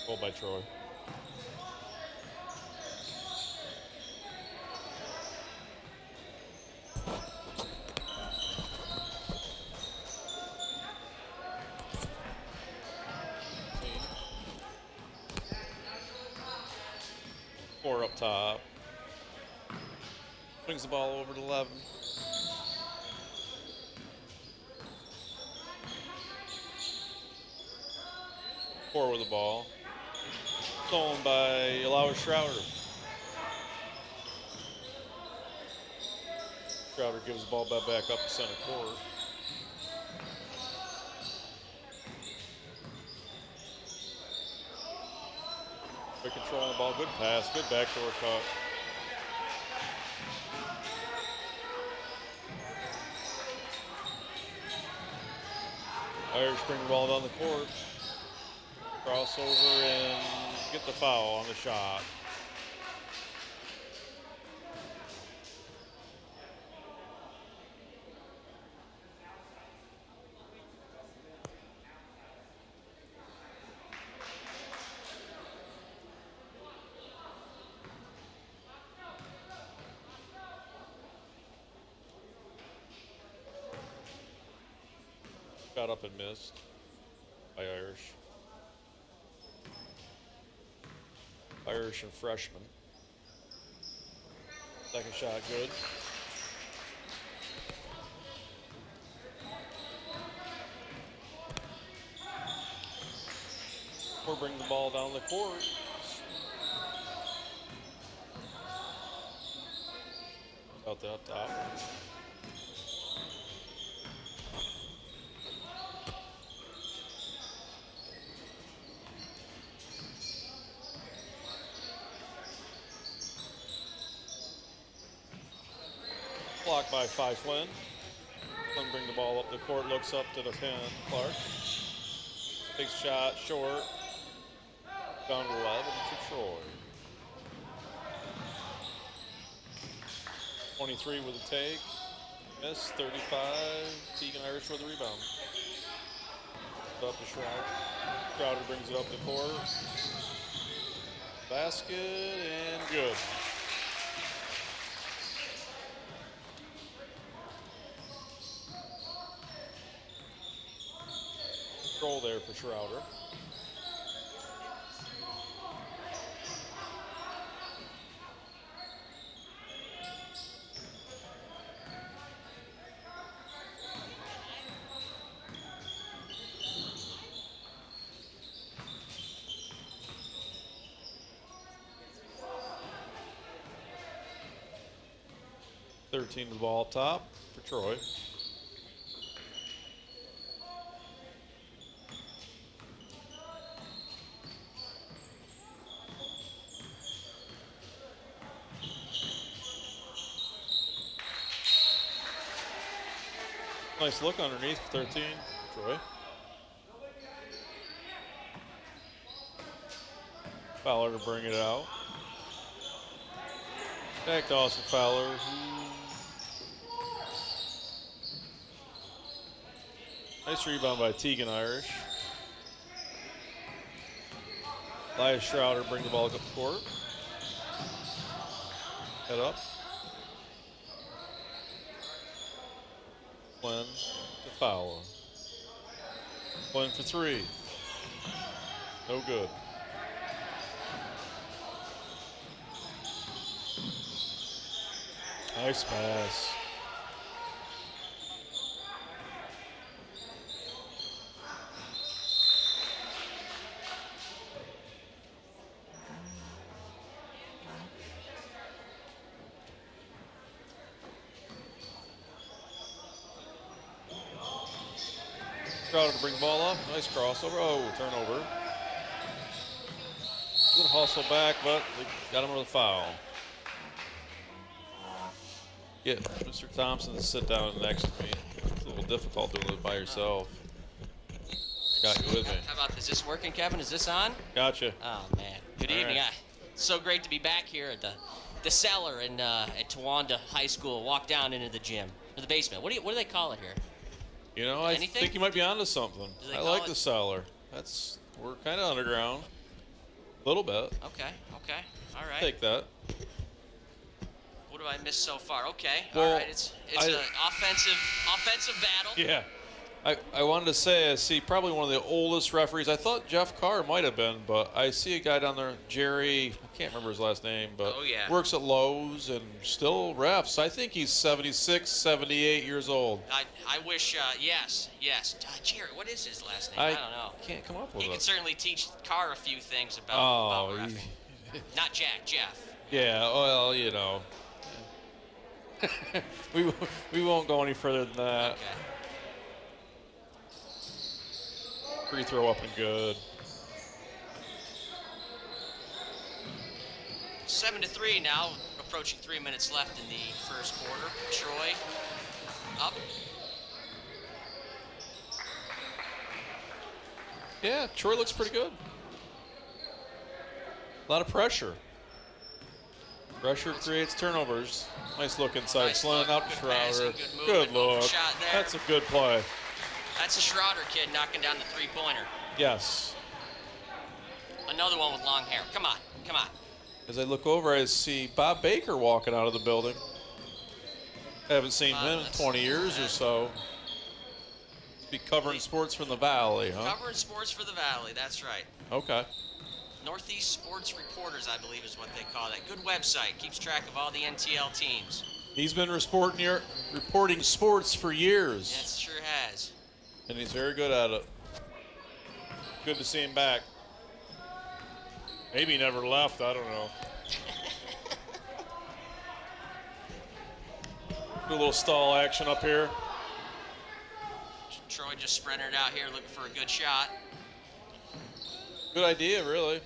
Goal by Troy. Four up top. Brings the ball over to 11. Four with the ball. Stolen by Alois Schrouder. Schrouder gives the ball back up to center court. Good control on the ball, good pass, good backdoor cut. Irish bring the ball down the court. Crossover and get the foul on the shot. Got up and missed by Irish. Irish and freshman. Second shot good. We're bringing the ball down the court. Out the up top. Blocked by Flynn. Flynn bring the ball up the court, looks up to defend Clark. Big shot, short. Down to 11 for Troy. 23 with a take. Miss, 35. Tegan Irish with the rebound. Up to Schrouder. Schrouder brings it up the court. Basket and good. Control there for Schrouder. To the ball up top for Troy. Nice look underneath, 13, Troy. Fowler to bring it out. Back to Austin Fowler. Nice rebound by Tegan Irish. Elias Schrouder bring the ball up the court. Head up. Flynn to Fowler. Flynn for three. No good. Nice pass. Schrouder to bring the ball up. Nice crossover. Oh, turnover. Good hustle back, but they got him with a foul. Get Mr. Thompson to sit down next to me. It's a little difficult doing it by yourself. I got you with me. How about this? Is this working, Kevin? Is this on? Gotcha. Oh, man. Good All evening. right. It's so great to be back here at the cellar in at Towanda High School. Walk down into the gym or the basement. What do they call it here? You know, I Anything? think you might be onto something. Do they I call like it- the cellar. We're kind of underground. A little bit. Okay. All right. Take that. What have I missed so far? Okay. Well, all right. It's an offensive battle. Yeah. I wanted to say, I see probably one of the oldest referees. I thought Jeff Carr might have been, but I see a guy down there, Jerry, I can't remember his last name, but Oh, yeah. works at Lowe's and still refs. I think he's 76, 78 years old. I wish. Yes. Jerry. What is his last name? I don't know. Can't come up with He it. could certainly teach Carr a few things about Oh, reffing. Not Jack. Jeff. yeah, well, you know. we won't go any further than that. Okay. Free throw up and good. 7-3 now, approaching 3 minutes left in the first quarter. Troy up. Yeah, Troy looks pretty good. A lot of pressure. Pressure creates turnovers. Nice look inside. Nice Slowing look, out good Schrouder. passing, good Good movement, open look. shot there. That's a good play. That's a Schrouder kid knocking down the three-pointer. Yes. Another one with long hair. Come on. As I look over, I see Bob Baker walking out of the building. Haven't seen him in 20 years or so. Be covering sports from the Valley, huh? Covering sports for the Valley. That's right. Okay. Northeast Sports Reporters, I believe, is what they call that. Good website. Keeps track of all the NTL teams. He's been reporting sports for years. Yes, sure has. And he's very good at it. Good to see him back. Maybe he never left, I don't know. Do a little stall action up here. Troy just sprinted out here looking for a good shot. Good idea, really.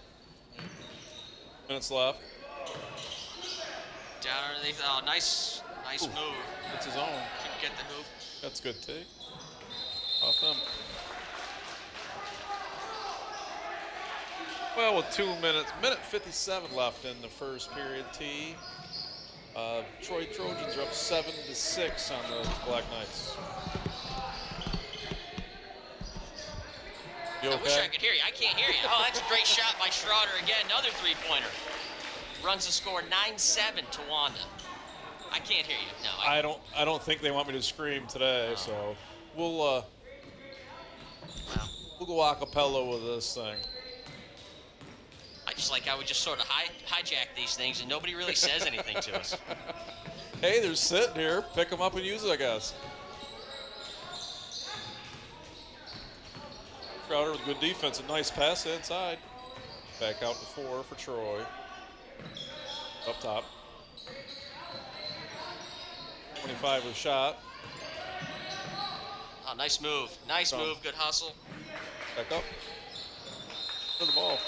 Minutes left. Down underneath. Oh, nice move. It's his own. Couldn't get the hoop. That's a good take. Off him. Well, with 2 minutes, minute 57 left in the first period, T. Troy Trojans are up 7-6 on the Black Knights. You I wish I okay? could hear you. I can't hear you. Oh, that's a great shot by Schroeder again. Another three-pointer. Runs the score 9-7 to Wanda. I can't hear you. No, I don't think they want me to scream today, so we'll go a cappella with this thing. I just like how we just sort of hijack these things and nobody really says anything to us. Hey, they're sitting here. Pick them up and use it, I guess. Crowder with good defense. A nice pass inside. Back out to 4 for Troy. Up top. 25 with a shot. Oh, nice move. Nice move. Good hustle. Back up. To the ball.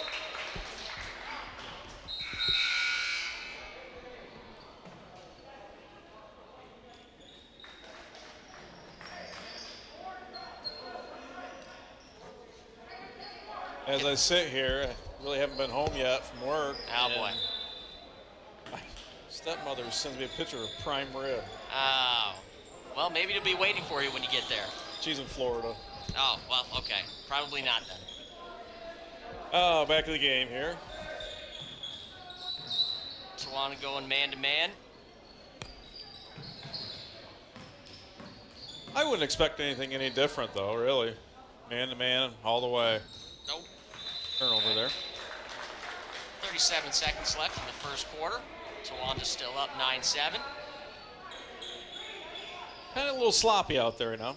As I sit here, I really haven't been home yet from work. Oh, boy. My stepmother sends me a picture of prime rib. Oh. Well, maybe it'll be waiting for you when you get there. She's in Florida. Oh, well, okay. Probably not then. Oh, back to the game here. Tawana going man-to-man. I wouldn't expect anything any different, though, really. Man-to-man all the way. Nope. Turnover there. 37 seconds left in the first quarter. Tawanda's still up 9-7. Kind of a little sloppy out there now.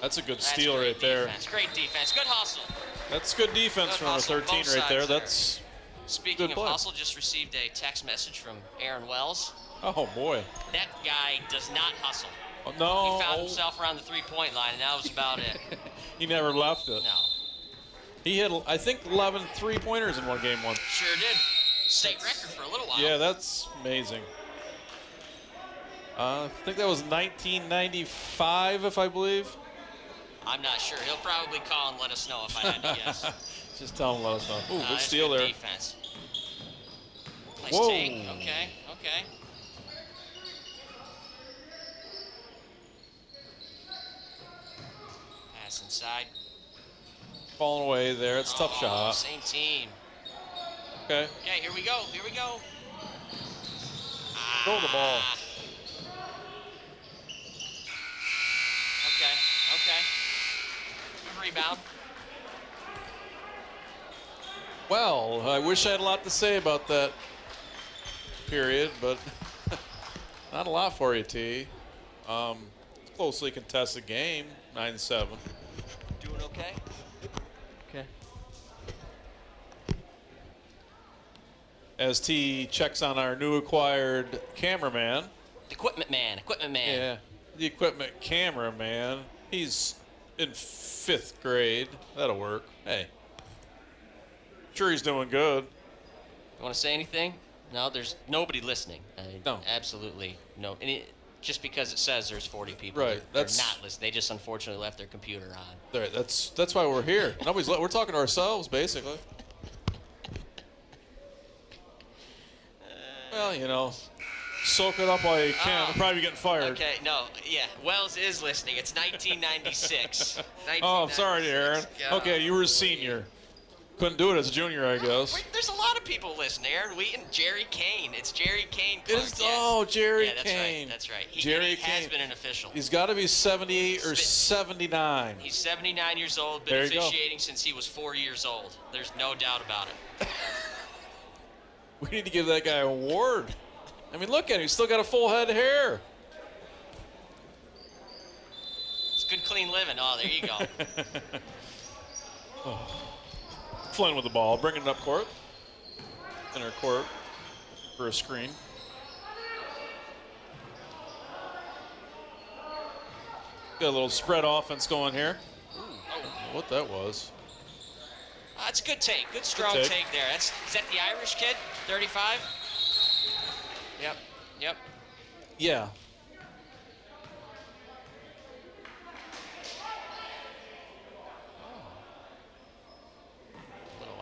That's a good steal right there. Great defense. Good hustle. That's good defense from a 13 right there. That's Speaking good of play. hustle, just received a text message from Aaron Wells. Oh, boy. That guy does not hustle. Oh, no. He found himself around the three-point line, and that was about it. He never left it. No. He had, I think, 11 three-pointers in one game once. Sure did. State record for a little while. Yeah, that's amazing. I think that was 1995, if I believe. I'm not sure. He'll probably call and let us know if I had to guess. Just tell him, let us know. Ooh, good That's steal good there. Defense. Nice Whoa. take. Okay, okay. Pass inside. Falling away there. It's a tough shot. Same team. Okay. Okay, here we go. Here we go. Throw the ball. Okay, okay. Good rebound. Well, I wish I had a lot to say about that period, but not a lot for you, T. Closely contested game, 9-7. Doing okay? Okay. As T checks on our new acquired cameraman. Equipment man, equipment man. Yeah, the equipment cameraman. He's in 5th grade. That'll work. Hey. Sure, he's doing good. You want to say anything? No, there's nobody listening. No. Absolutely no. And just because it says there's 40 people, Right, they're that's- not listening. They just unfortunately left their computer on. There, that's why we're here. We're talking to ourselves, basically. Well, you know, soak it up while you can. We'll probably be getting fired. Okay, no, yeah. Wells is listening. It's 1996. Oh, I'm sorry, Aaron. God. Okay, you were a senior. Couldn't do it as a junior, I guess. Wait, there's a lot of people listening. Aaron Wheaton, Jerry Kane. It's Jerry Kane. It is, Clark, yes. oh, Jerry Yeah, that's Kane. right. That's right. Jerry he has Kane. been an official. He's got to be 78 or 79. He's 79 years old, been There you go. officiating since he was 4 years old. There's no doubt about it. We need to give that guy an award. I mean, look at him. He's still got a full head of hair. It's good, clean living. Oh, there you go. Flynn with the ball, bringing it up court. Center court for a screen. Got a little spread offense going here. Oh. What that was. That's a good take. Good, strong take. take there. Is that the Irish kid? 35? Yep. Yep. Yeah.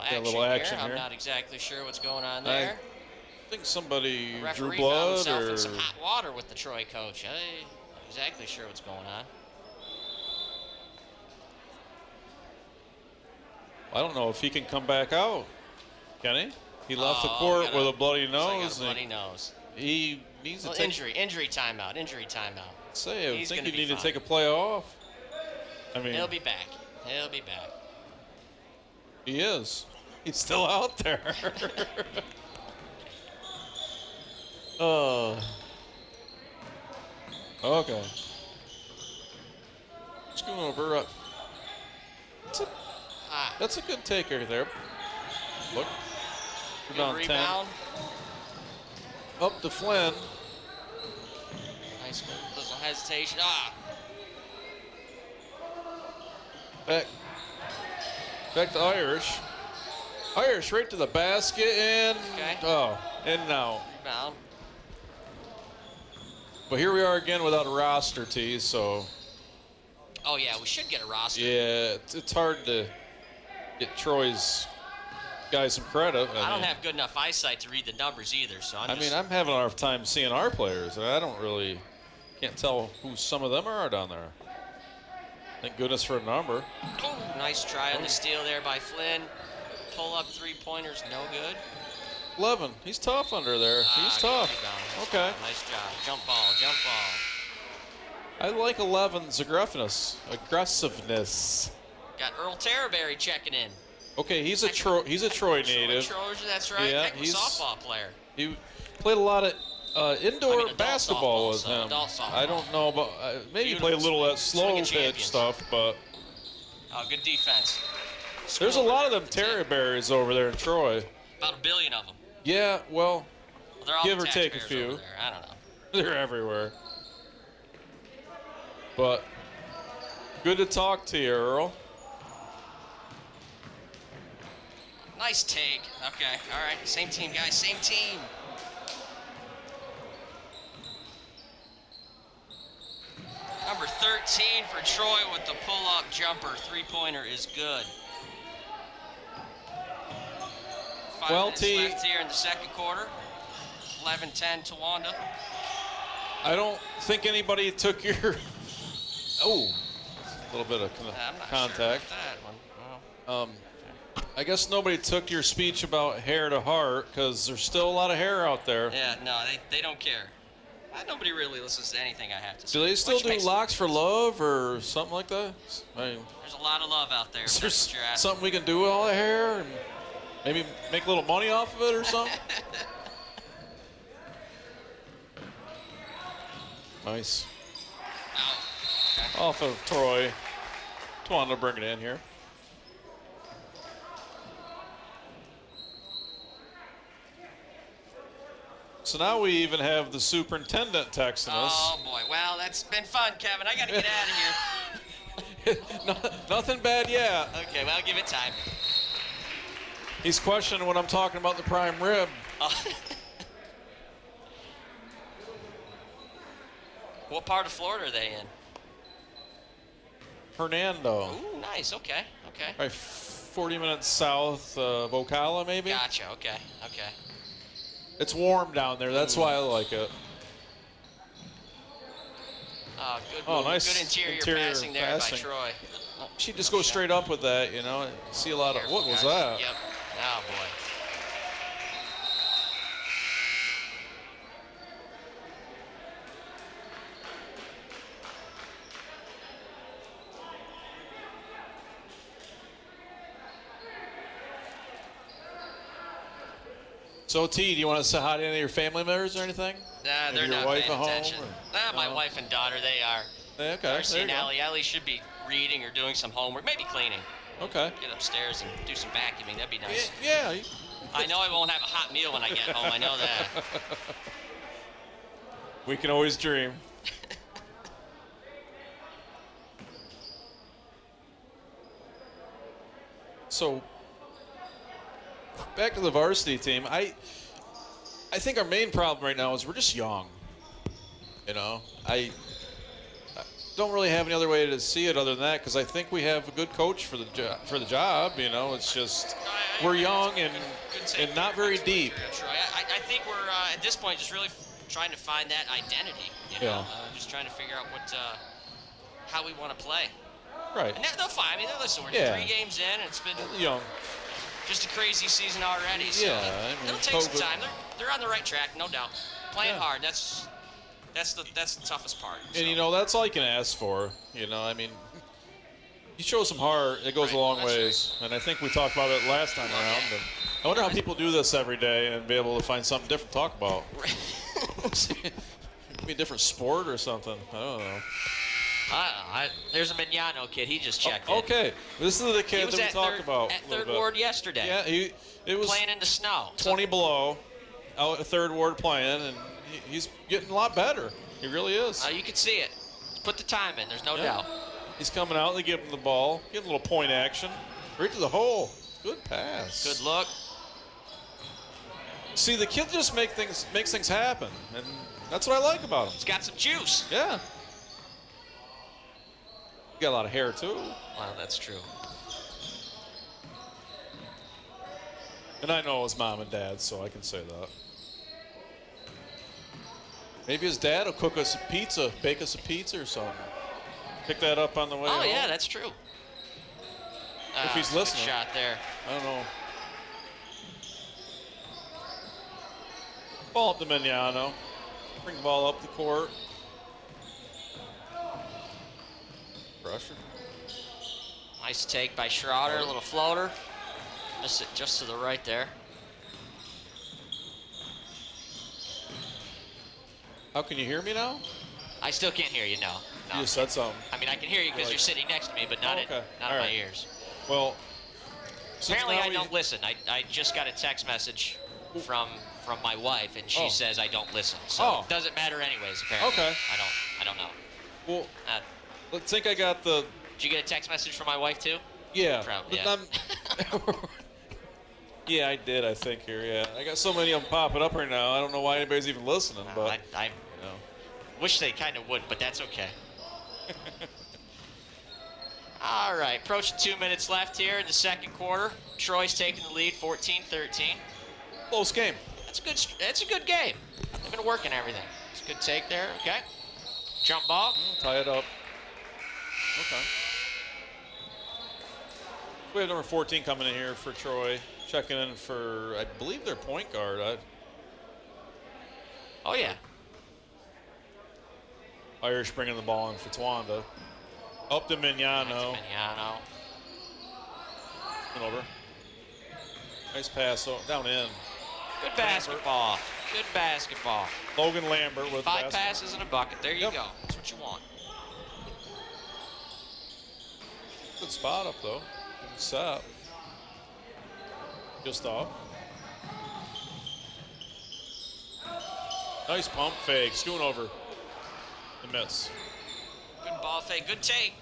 Action, little action here. here. I'm not exactly sure what's going on there. I think somebody drew Referee found blood himself or in some hot water with the Troy coach. I'm not exactly sure what's going on. I don't know if he can come back out. Can he? He left the court with a bloody nose. Bloody nose. He needs to take injury timeout. Injury timeout. I think you need to take a play off. I mean, he'll be back. He'll be back. He is. He's still out there. Okay. Just going over. That's a good taker there. Look. We're down rebound. 10. Up to Flynn. Nice little hesitation. Back to Irish. Irish right to the basket and in and out. Rebound. But here we are again without a roster tee, so. Oh yeah, we should get a roster. Yeah, it's hard to get Troy's guys some credit. I don't have good enough eyesight to read the numbers either, so I'm having a hard time seeing our players. I can't tell who some of them are down there. Thank goodness for a number. Oh, nice try on the steal there by Flynn. Pull up 3-pointers, no good. 11. He's tough under there. He's tough. Okay. Nice job. Jump ball. I like 11's aggressiveness. Got Earl Terraberry checking in. Okay, he's a Troy native. Trojan, that's right. Yeah, he's a softball player. He played a lot of indoor basketball with him. I don't know about maybe he played a little of that slow pitch stuff, but good defense. There's a lot of them Terraberries over there in Troy. About 1 billion of them. Yeah, well they're all give or take a few. I don't know. They're everywhere. But good to talk to you, Earl. Nice take. Okay, all right. Same team, guys. Same team. Number 13 for Troy with the pull-up jumper. 3-pointer is good. 5 minutes left here in the second quarter. 11-10 to Wanda. I don't think anybody took your. Oh, a little bit of contact. Sure that one. I guess nobody took your speech about hair to heart because there's still a lot of hair out there. Yeah, no, they don't care. Nobody really listens to anything I have to say. Do they still do locks for love or something like that? There's a lot of love out there. Is there something we can do with all the hair and maybe make a little money off of it or something? Nice. Okay. Off of Troy. Twan to bring it in here. So now we even have the superintendent texting us. Oh boy, well that's been fun, Kevin. I gotta get out of here. Nothing bad yet. Okay, well give it time. He's questioning when I'm talking about the prime rib. What part of Florida are they in? Hernando. Ooh, nice. Okay. Right, 40 minutes south of Ocala, maybe? Gotcha. Okay. It's warm down there. That's why I like it. Nice good interior passing there by Troy. She just goes straight up with that, you know. See a lot of. What was that? Yep. Oh boy. So, T, do you want to say hi to any of your family members or anything? Nah, they're not paying attention. My wife and daughter, they are. Okay, Darcy and Allie. Allie should be reading or doing some homework, maybe cleaning. Okay. Get upstairs and do some vacuuming. That'd be nice. Yeah. I know I won't have a hot meal when I get home. I know that. We can always dream. So, back to the varsity team. I think our main problem right now is we're just young. You know, I don't really have any other way to see it other than that because I think we have a good coach for the job. You know, it's just we're young and not very deep. I think we're at this point just really trying to find that identity. You know, just trying to figure out how we want to play. Right. And they'll find. I mean, listen, we're 3 games in, and it's been just a crazy season already. So it'll take some time. They're on the right track, no doubt. Playing hard. That's the toughest part. So. And that's all you can ask for. I mean, you show some heart, it goes a long ways. Right. And I think we talked about it last time around. And I wonder how people do this every day and be able to find something different to talk about. Maybe a different sport or something. I don't know. There's a Mignano kid. He just checked in. Okay. This is the kid that we talked about. At Third Ward yesterday. Yeah, it was playing in the snow. 20 below, out at Third Ward playing, and he's getting a lot better. He really is. You can see it. Put the time in. There's no doubt. He's coming out. They give him the ball. Get a little point action. Right to the hole. Good pass. Good look. See, the kid just makes things happen, and that's what I like about him. He's got some juice. Yeah. He got a lot of hair, too. Wow, that's true. And I know his mom and dad, so I can say that. Maybe his dad will cook us a pizza, bake us a pizza or something. Pick that up on the way home. Yeah, that's true. If he's listening. Good shot there. I don't know. Ball up to Mignano. Bring the ball up the court. Pressure. Nice take by Schroeder, a little floater. Missed it just to the right there. How can you hear me now? I still can't hear you, no. You just said something. I mean, I can hear you because you're sitting next to me, but not in my ears. Well, apparently I don't listen. I just got a text message from my wife, and she says I don't listen. So it doesn't matter anyways, apparently. Okay. I don't know. Well, I think I got the... Did you get a text message from my wife, too? Yeah. Probably, yeah, I did, I think, here, yeah. I got so many of them popping up right now. I don't know why anybody's even listening, but... I wish they kind of would, but that's okay. All right, approaching 2 minutes left here in the second quarter. Troy's taking the lead, 14-13. Close game. That's a good game. They've been working everything. It's a good take there, okay. Jump ball. Tie it up. Okay. We have number 14 coming in here for Troy. Checking in for, I believe, their point guard. Oh, yeah. Irish bringing the ball in for Tawanda. Up to Mignano. Over. Nice pass down in. Good basketball. Good basketball. Logan Lambert with 5 passes in a bucket. There you go. That's what you want. Good spot up, though. Good set. Just off. Nice pump fake. Schoonover. The miss. Good ball fake. Good take.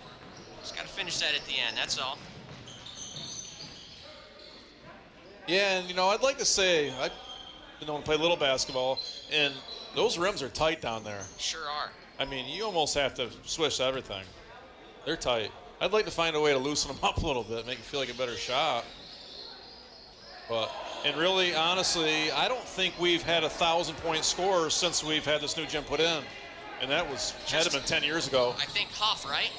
Just got to finish that at the end. That's all. Yeah, and, I'd like to say, I've been known to play little basketball, and those rims are tight down there. Sure are. I mean, you almost have to swish everything. They're tight. I'd like to find a way to loosen them up a little bit, make it feel like a better shot. And really, honestly, I don't think we've had 1,000-point scorers since we've had this new gym put in. And that had to been 10 years ago. I think Huff, right?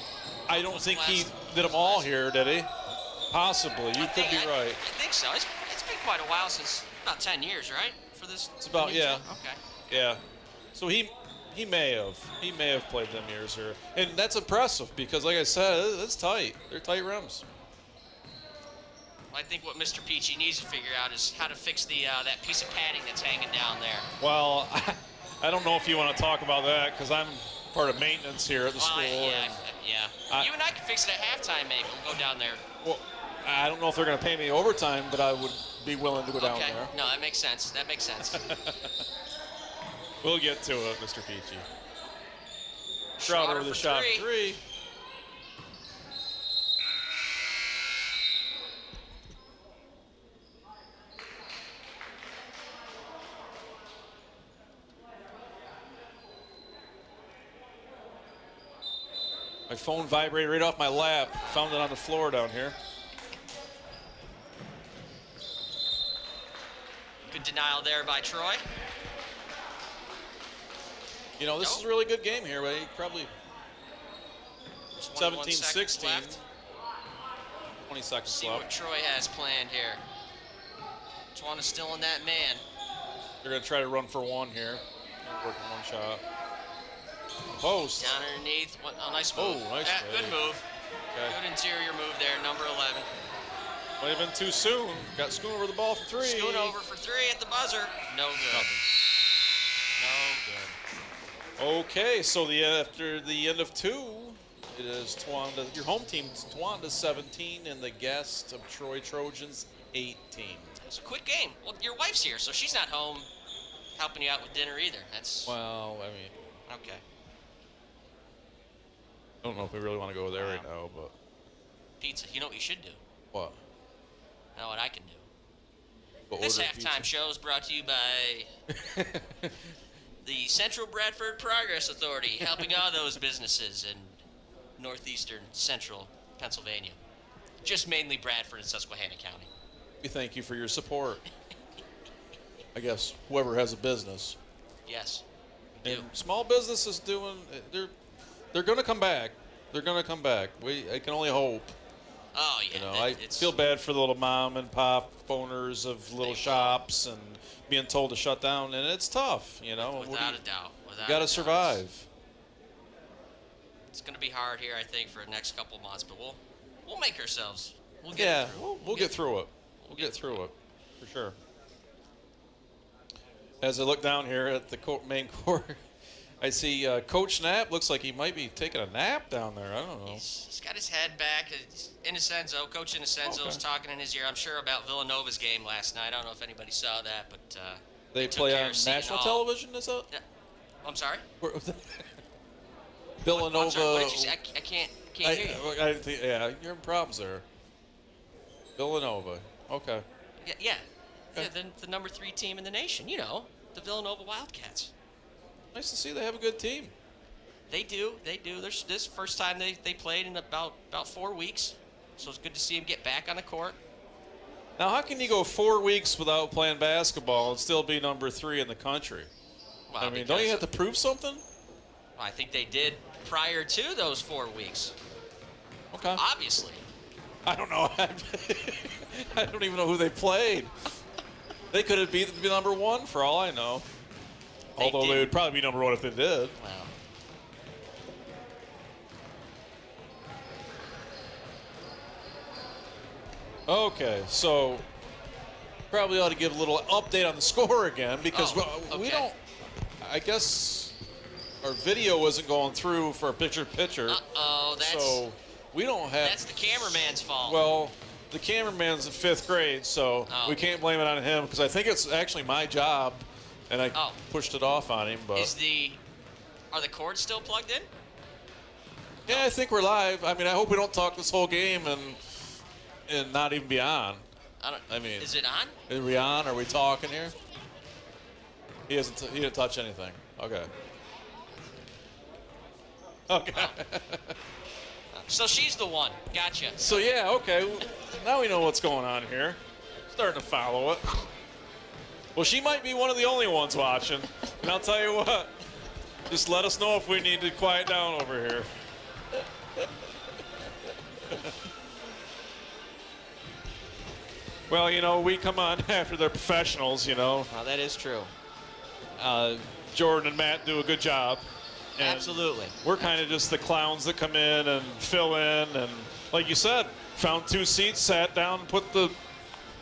I don't think he did them all here, did he? Possibly. You could be right. I think so. It's been quite a while since, about 10 years, right? For this. It's about, yeah. Okay. Yeah. So he may have played them years here. And that's impressive because, like I said, it's tight. They're tight rims. Well, I think what Mr. Peachy needs to figure out is how to fix the that piece of padding that's hanging down there. Well, I don't know if you want to talk about that because I'm part of maintenance here at the school. Yeah. You and I can fix it at halftime, maybe. We'll go down there. Well, I don't know if they're going to pay me overtime, but I would be willing to go down there. No, that makes sense. That makes sense. We'll get to it, Mr. Peachy. Schroeder with a shot 3. My phone vibrated right off my lap. Found it on the floor down here. Good denial there by Troy. This is a really good game here, but he probably 17-16. Left. 20 seconds See left. what Troy has planned here. Tawana's still in that man. They're going to try to run for one here. Working one shot. Post. Down underneath. Oh, nice move. Oh, nice Good move. Okay. Good interior move there, number 11. Might have been too soon. Got Schoon over the ball for 3. Schoon over for 3 at the buzzer. No good. No good. Okay, so after the end of 2, it is Towanda, your home team, Towanda 17, and the guest of Troy Trojans 18. It's a quick game. Well, your wife's here, so she's not home helping you out with dinner either. That's Well, I mean, okay. I don't know if we really want to go there right now, but Pizza. You know what you should do? what? I know what I can do. We'll This order halftime pizza. show is brought to you by the Central Bradford Progress Authority, helping all those businesses in northeastern central Pennsylvania. Just mainly Bradford and Susquehanna County. We thank you for your support. I guess whoever has a business. Yes, we do. And small businesses they're going to come back. They're going to come back. I can only hope. Oh, yeah. You know, I feel bad for the little mom and pop owners of little shops and being told to shut down, and it's tough, you know. Without a doubt. You got to survive. It's going to be hard here, I think, for the next couple months, but we'll make ourselves. We'll get through. We'll get through it. We'll get through it, for sure. As I look down here at the main court, I see Coach Knapp. Looks like he might be taking a nap down there. I don't know. He's got his head back. Inocenzo, Coach Inocenzo was talking in his ear, I'm sure, about Villanova's game last night. I don't know if anybody saw that, but they play on national television, is that? Yeah. I'm sorry? Villanova. I'm sorry, what did you say? I can't hear you. I think, yeah, you're in problems there. Villanova. Okay. Yeah. Yeah, the number 3 team in the nation, you know, the Villanova Wildcats. Nice to see they have a good team. They do. This is the first time they played in about 4 weeks, so it's good to see them get back on the court. Now, how can you go 4 weeks without playing basketball and still be number 3 in the country? Well, I mean, don't you have to prove something? Well, I think they did prior to those 4 weeks. Okay. Obviously. I don't know. I don't even know who they played. They could have been number 1 for all I know. Although they would probably be number 1 if they did. Wow. Okay, so probably ought to give a little update on the score again because we don't. I guess our video wasn't going through for a picture-picture. So we don't have. That's the cameraman's fault. Well, the cameraman's in 5th grade, so we can't blame it on him because I think it's actually my job, and I pushed it off on him. But are the cords still plugged in? Yeah, I think we're live. I mean, I hope we don't talk this whole game and not even be on. I mean, is it on? Are we on? Are we talking here? He didn't touch anything. Okay. Okay. So she's the one. Gotcha. So yeah, okay. Now we know what's going on here. Starting to follow it. Well, she might be one of the only ones watching. And I'll tell you what. Just let us know if we need to quiet down over here. Well, you know, we come on after they're professionals, you know. Well, that is true. Jordan and Matt do a good job. And absolutely. We're kind of just the clowns that come in and fill in. And like you said, found 2 seats, sat down, and put the...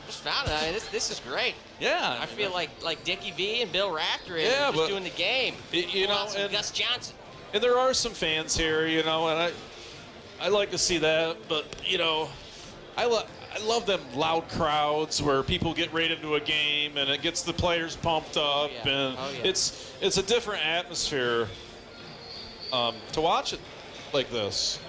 Just found it. I mean, this is great. Yeah. I feel like Dickie V and Bill Rafter is just doing the game. You know, and Gus Johnson. And there are some fans here, you know, and I like to see that. But, you know, I love them loud crowds where people get right into a game and it gets the players pumped up. And it's a different atmosphere to watch it like this.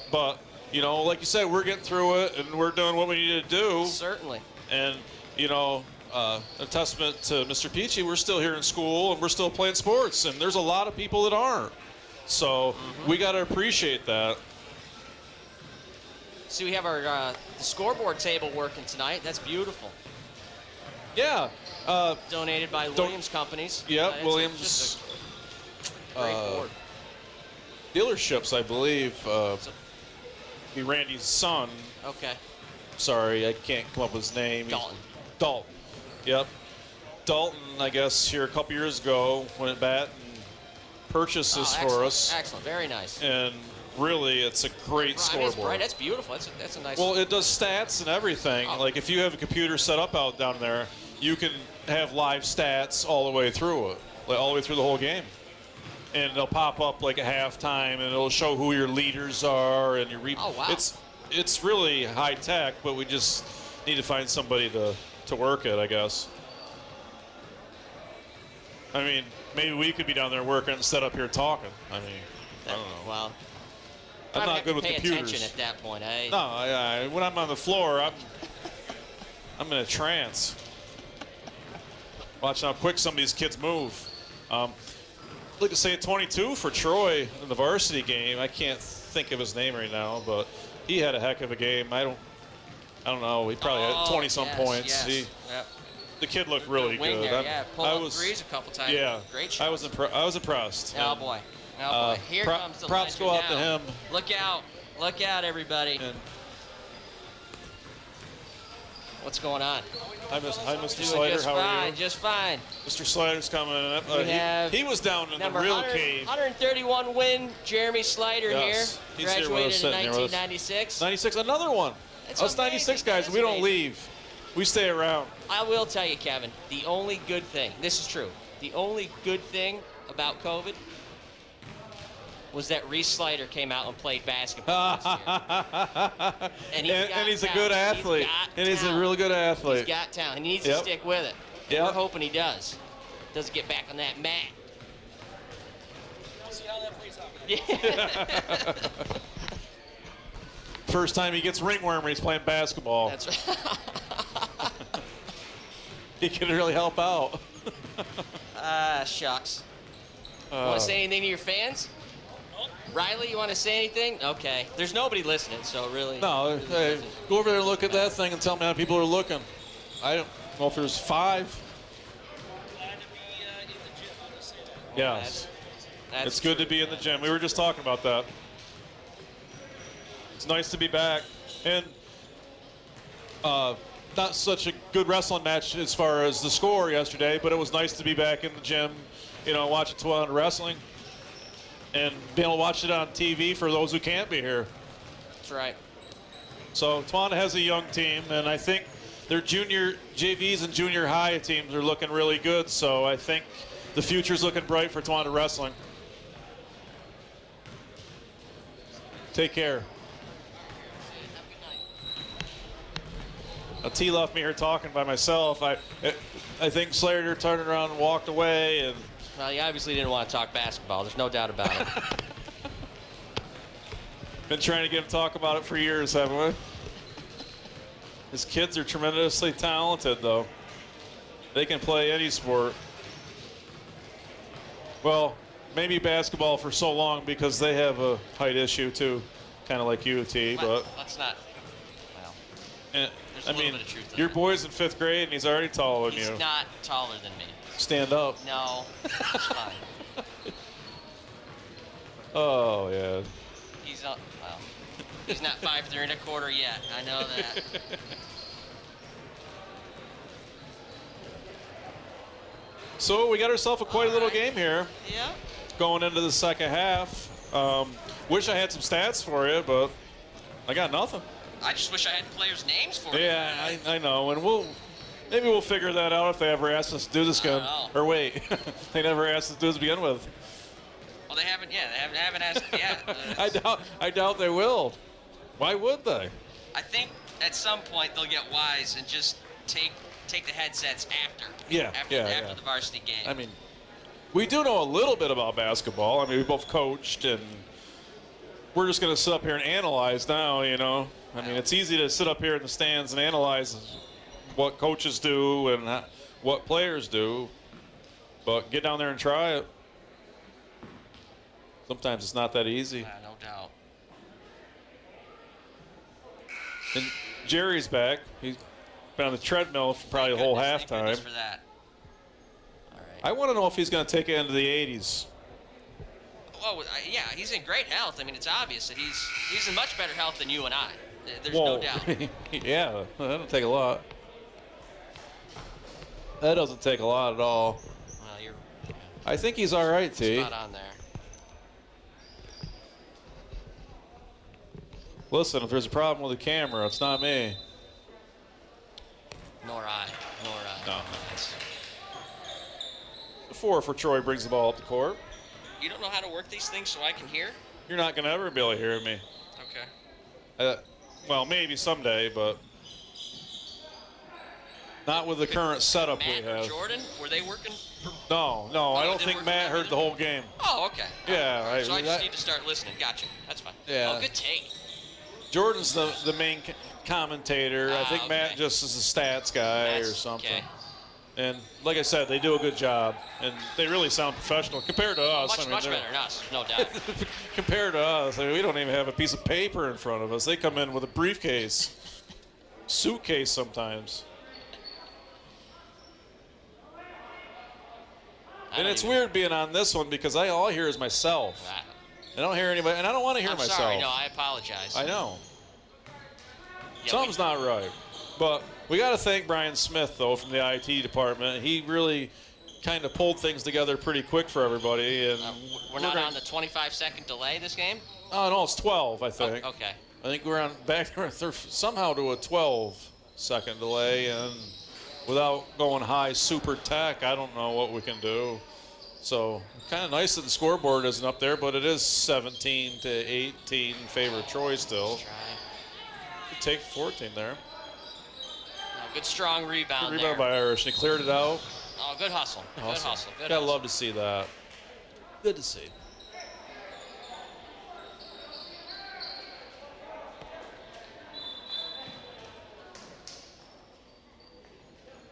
But, you know, like you said, we're getting through it and we're doing what we need to do. Certainly. And, you know, a testament to Mr. Peachy, we're still here in school and we're still playing sports. And there's a lot of people that aren't. So we got to appreciate that. See, we have our the scoreboard table working tonight. That's beautiful. Yeah. Donated by Williams Companies. Yeah, Williams. Great board. dealerships, I believe. Be Randy's son. Okay. Sorry, I can't come up with his name. Dalton. Dalton. Yep. Dalton, I guess, here a couple years ago went back and purchased this for us. Excellent. Very nice. And really, it's a great scoreboard. Right. That's beautiful. That's a nice. Well, it does stats and everything. Oh. Like if you have a computer set up out down there, you can have live stats all the way through it, like all the way through the whole game. And they'll pop up like at halftime, and it'll show who your leaders are and your. Oh wow! It's really high tech, but we just need to find somebody to work it, I guess. I mean, maybe we could be down there working instead up here talking. I mean, I don't know. Well, I'm not good with pay computers. attention at that point, eh? No, when I'm on the floor, I'm in a trance. Watching how quick some of these kids move. I'd like to say 22 for Troy in the varsity game. I can't think of his name right now, but he had a heck of a game. I don't know. He probably had 20-some points. Yes. Yep. The kid looked really Wing good. there, yeah. Pulled up threes a couple times. Yeah. Great shot. I was impressed. Oh boy. Oh boy. Here comes the props legend go out now. to him. Look out. Look out, everybody. And what's going on? Hi, Mr. Doing Slider. just How are fine, you? just fine. Mr. Slider's coming. We have he was down in the number real 100 cave. 131 win, Jeremy Slider Yes. here. He's here with us, Graduated in sitting here with us. 1996. 96, another one. That's Us 96 amazing. guys, That's we don't amazing. leave. We stay around. I will tell you, Kevin, the only good thing, this is true, the only good thing about COVID was that Reese Slider came out and played basketball this year. And he's a good athlete. He's a really good athlete. He's got talent. He needs to stick with it. Yep. We're hoping he does. Doesn't get back on that mat. We'll see how that plays out. Yeah. First time he gets ringworm when he's playing basketball. That's right. He can really help out. Shucks. Want to say anything to your fans? Riley, you want to say anything? Okay. There's nobody listening, so really. No, hey, go over there and look at that thing and tell me how people are looking. I don't know if there's 5. Glad to be in the gym. I'll just say that. Yes. That's It's good to be in the gym. We were just talking about that. It's nice to be back. And not such a good wrestling match as far as the score yesterday, but it was nice to be back in the gym, watching Tawana wrestling and being able to watch it on TV for those who can't be here. That's right. So Tawana has a young team, and I think their junior JVs and junior high teams are looking really good, so I think the future's looking bright for Tawana wrestling. Take care. T left me here talking by myself. I think Slater turned around and walked away. And Well, he obviously didn't want to talk basketball. There's no doubt about it. been trying to get him to talk about it for years, haven't we? His kids are tremendously talented, though. They can play any sport. Well, maybe basketball for so long because they have a height issue, too, kind of like you, T. But Let's not. Well, and, there's a I little mean, bit of truth in your that. boy's in 5th grade, and he's already taller than He's you. not taller than me. Stand up. No, it's fine. Oh, yeah. He's not. Well, he's not 5'3"1/4 yet. I know that. So we got ourselves quite a little game here Yeah. going into the second half. Wish I had some stats for you, but I got nothing. I just wish I had players' names for you. Yeah, I know, and maybe we'll figure that out if they ever ask us to do this again. know. Or wait, they never asked us to do this to begin with. Well, they haven't. Yeah, they haven't asked yet. I doubt they will. Why would they? I think at some point they'll get wise and just take the headsets after. Yeah, After the varsity game. I mean, we do know a little bit about basketball. I mean, we both coached, and we're just going to sit up here and analyze now, I mean, it's easy to sit up here in the stands and analyze what coaches do and what players do, but get down there and try it. Sometimes it's not that easy. No doubt. And Jerry's back. He's been on the treadmill for probably the whole Thank goodness halftime. for that. All right. I want to know if he's going to take it into the 80s. Yeah, he's in great health. I mean, it's obvious that he's in much better health than you and I. There's no doubt. Yeah, that don't take a lot. That doesn't take a lot at all. Well, I think he's all right, T. Spot on there. Listen, if there's a problem with the camera, it's not me. Nor I. No. 4 for Troy brings the ball up the court. You don't know how to work these things so I can hear? You're not going to ever be able to hear me. Okay. Well, maybe someday, but not with the current setup Matt we have. or Jordan, were they working? No, I don't think Matt heard the whole game. Oh, okay. Yeah. So I just need to start listening. Gotcha. That's fine. Yeah. Oh, good take. Jordan's the main commentator. I think Matt just is a stats guy or something. Okay. And like I said, they do a good job, and they really sound professional compared to us. Much better than us, no doubt. Compared to us, I mean, we don't even have a piece of paper in front of us. They come in with a briefcase, suitcase sometimes. And it's weird being on this one because all I hear is myself. I don't hear anybody, and I don't want to hear myself. Sorry, no, I apologize. I know. Yeah, Something's not right. But we got to thank Brian Smith, though, from the IT department. He really kind of pulled things together pretty quick for everybody. And we're not on the 25-second delay this game? Oh, no, it's 12, I think. Oh, okay. I think we're on back somehow to a 12-second delay. And without going high super tech, I don't know what we can do. So kind of nice that the scoreboard isn't up there, but it is 17 to 18 in favor of Troy still. Could take 14 there. Good strong rebound Good rebound by Irish. And he cleared it out. Oh, good hustle. Good hustle. Gotta love to see that. Good to see.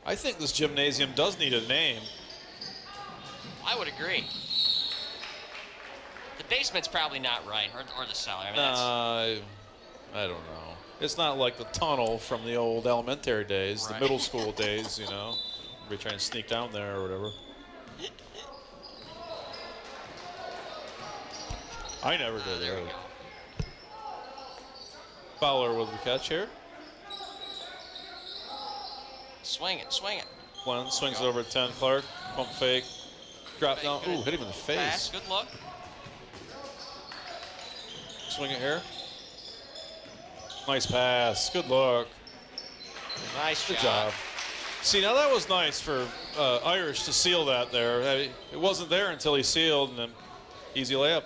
I think this gymnasium does need a name. I would agree. The basement's probably not right, or the cellar. I mean, I don't know. It's not like the tunnel from the old elementary days, the middle school days, you know. Everybody trying to sneak down there or whatever. I never did. There we go. Fowler with the catch here. Swing it. Glenn swings it over to 10. Clark, pump fake. Drop down. Ooh, hit him in the face. Pass. Good look. Swing it here. Nice pass. Good look. Nice Good job. See, now that was nice for Irish to seal that there. It wasn't there until he sealed, and then easy layup.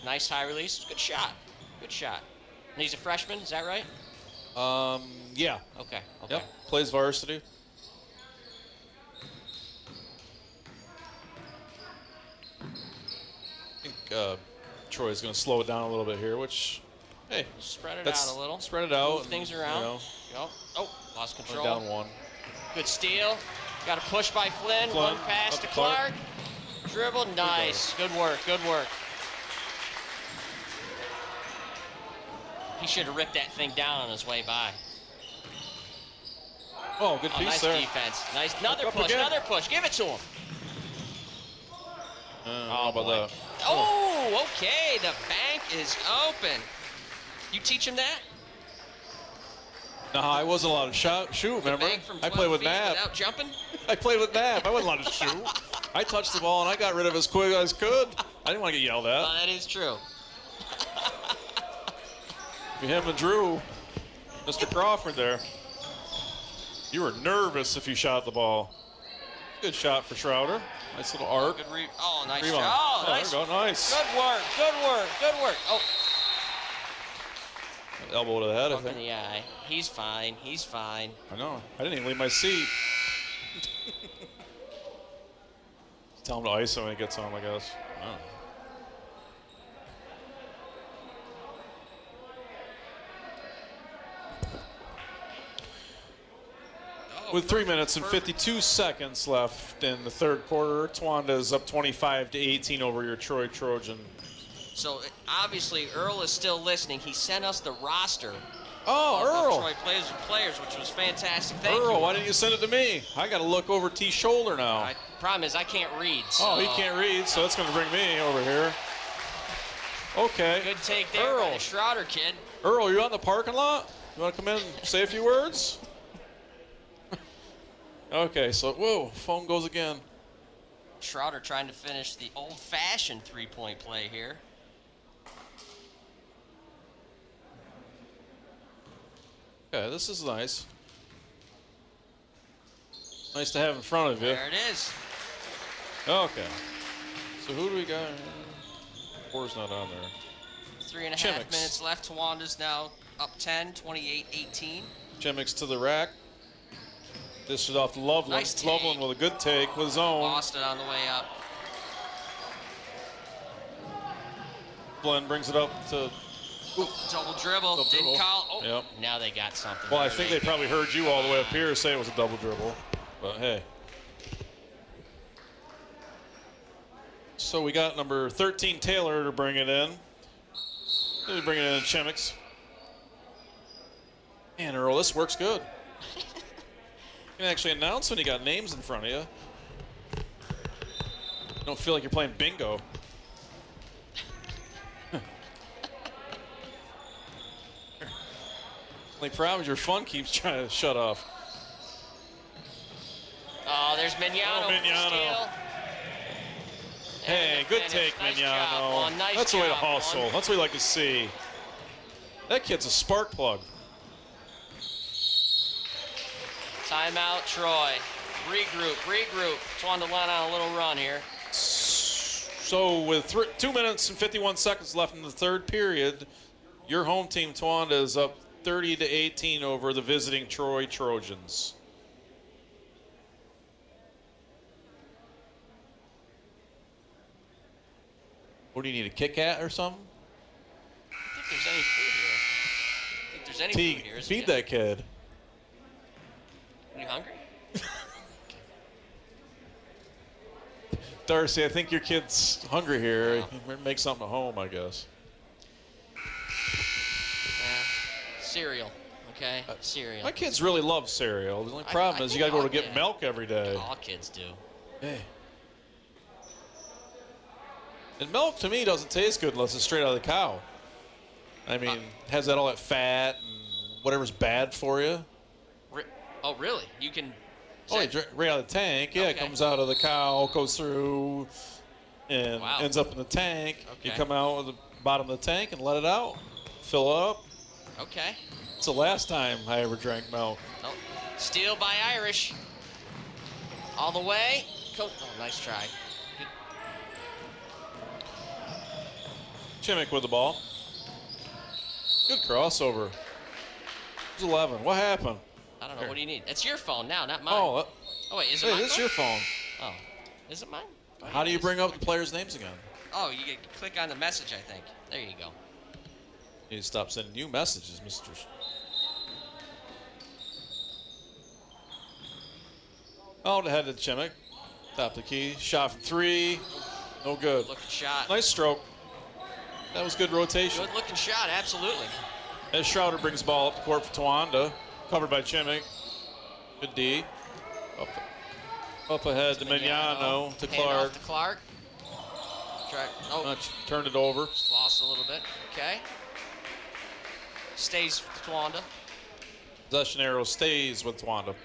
Nice high release. Good shot. Good shot. And he's a freshman, is that right? Yeah. Okay. Yep. Plays varsity. I think Troy's going to slow it down a little bit here, which, hey. Spread it out a little. Spread it out. Move things around. You know, yep. Oh, lost control. Down one. Good steal. Got a push by Flynn. One pass to Clark. Dribble. Nice. Good work. Good work. He should have ripped that thing down on his way by. Oh, good piece nice there. Nice defense. Nice. Another push. Again. Another push. Give it to him. How about that? Oh, okay. The bank is open. You teach him that? No, I wasn't allowed to shoot, remember? I played with Matt. Without jumping? I played with Matt. I wasn't allowed to shoot. I touched the ball, and I got rid of it as quick as I could. I didn't want to get yelled at. Well, that is true. Him and Drew, Mr. Crawford there. You were nervous if you shot the ball. Good shot for Schroeder. Nice little arc. Nice rebound. shot. Oh, nice. There we go. Nice. Good work. Good work. Good work. Oh. Elbow to the head, I Up think. in the eye. He's fine. He's fine. I know. I didn't even leave my seat. Tell him to ice him when he gets home, I guess. Oh. With 3 minutes and 52 seconds left in the third quarter, Towanda is up 25-18 over your Troy Trojan. So obviously Earl is still listening. He sent us the roster Oh, Earl. Troy players, which was fantastic. Thank Earl, you. why didn't you send it to me? I got to look over T's shoulder now. Problem is, I can't read. So. Oh, he can't read, so that's going to bring me over here. Okay. Good take there by the Schroeder kid. Earl, you on the parking lot? You want to come in and say a few words? Okay, so, whoa, phone goes again. Schroeder trying to finish the old-fashioned three-point play here. Okay, this is nice. Nice to have in front of you. There it is. Okay. So who do we got? Four's not on there. 3.5 minutes left. Tawanda's now up 10, 28-18. Chemix to the rack. This is off to Loveland. Nice Loveland with a good take with his own. Lost it on the way up. Glenn brings it up to. Double dribble. Didn't call. Oh, yep. Now they got something. Well, I think they probably heard you all the way up here say it was a double dribble. But hey. So we got number 13 Taylor to bring it in. He'll bring it in Chemix. Man, Earl, this works good. You can actually announce when you got names in front of you. Don't feel like you're playing bingo. Only problem is your phone keeps trying to shut off. Oh, there's Mignano. Oh, Mignano. Hey, good take, nice Mignano. Nice That's the way to job, hustle. That's what we like to see. That kid's a spark plug. Timeout, Troy. Regroup. Tawanda line on a little run here. So with 2 minutes and 51 seconds left in the third period, your home team, Tawanda, is up 30-18 over the visiting Troy Trojans. What do you need, a Kit Kat or something? I don't think there's any food here. I think there's any food here. Feed that kid. Are you hungry? Darcy, I think your kid's hungry here. Make something at home, I guess. Cereal, okay? Cereal. My kids really love cereal. The only problem is you got to go to get milk every day. All kids do. Hey. And milk, to me, doesn't taste good unless it's straight out of the cow. I mean, it has all that fat and whatever's bad for you. Oh, really? You can... Oh, you drink right out of the tank. Yeah, okay. It comes out of the cow, goes through, and ends up in the tank. Okay. You come out with the bottom of the tank and let it out. Fill it up. Okay. It's the last time I ever drank milk. Oh. Steal by Irish. All the way. Oh, nice try. Chimmick with the ball. Good crossover. It was 11. What happened? I don't know. What do you need? It's your phone now, not mine. Oh, wait, is it mine? This is your phone. Oh, is it mine? How do you bring up the players' names again? Oh, you click on the message, I think. There you go. You need to stop sending you messages, Mr. Oh, ahead to Chimmick. Top the key. Shot from 3. No good. Looking shot. Nice stroke. That was good rotation. Good looking shot, absolutely. As Schroeder brings the ball up the court for Tawanda. Covered by Chimmick. Good D. Up ahead to Mignano. To Clark. Off to Clark. Turned it over. Just lost a little bit. Okay. Stays with Tawanda. Possession arrow stays with Tawanda.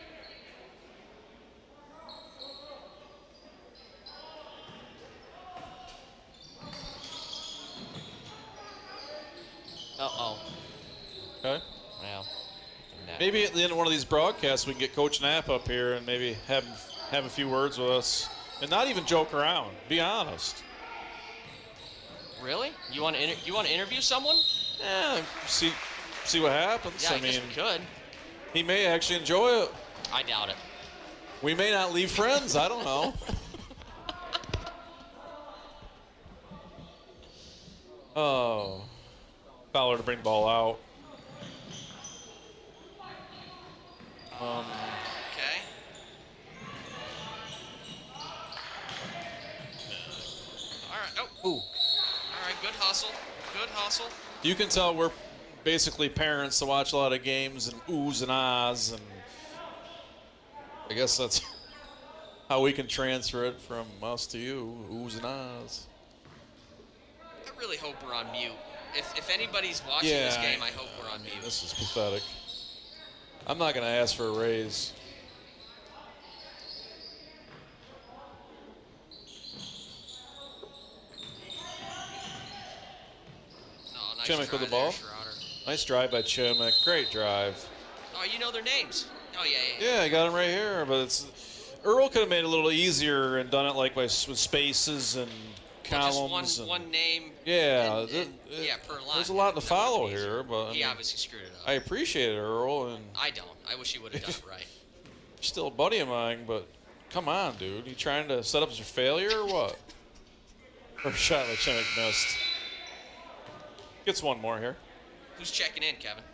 Uh-oh. Okay. Well, maybe at the end of one of these broadcasts, we can get Coach Knapp up here and maybe have a few words with us, and not even joke around. Be honest. Really? You want to interview someone? Yeah. See what happens. Yeah, I guess we could. He may actually enjoy it. I doubt it. We may not leave friends. I don't know. Oh. Fowler to bring the ball out. Okay. All right. Oh. Ooh. All right. Good hustle. Good hustle. You can tell we're basically parents to watch a lot of games and oohs and ahs, and I guess that's how we can transfer it from us to you, oohs and ahs. I really hope we're on mute. If anybody's watching this game, I hope we're on mute. This is pathetic. I'm not going to ask for a raise. Oh, nice Chimmick try with the ball. there, Schroeder. Nice drive by Chimmick. Great drive. Oh, you know their names. Oh, yeah. Yeah, I got him right here, but it's Earl could have made it a little easier and done it like with spaces and columns. Just one name. Yeah, per line. There's a lot to follow here, but He obviously screwed it up. I appreciate it, Earl, and I don't. I wish he would have done it right. you're still a buddy of mine, but come on, dude. You trying to set up as a failure or what? First shot that Chimmick missed. Gets one more here. Who's checking in, Kevin?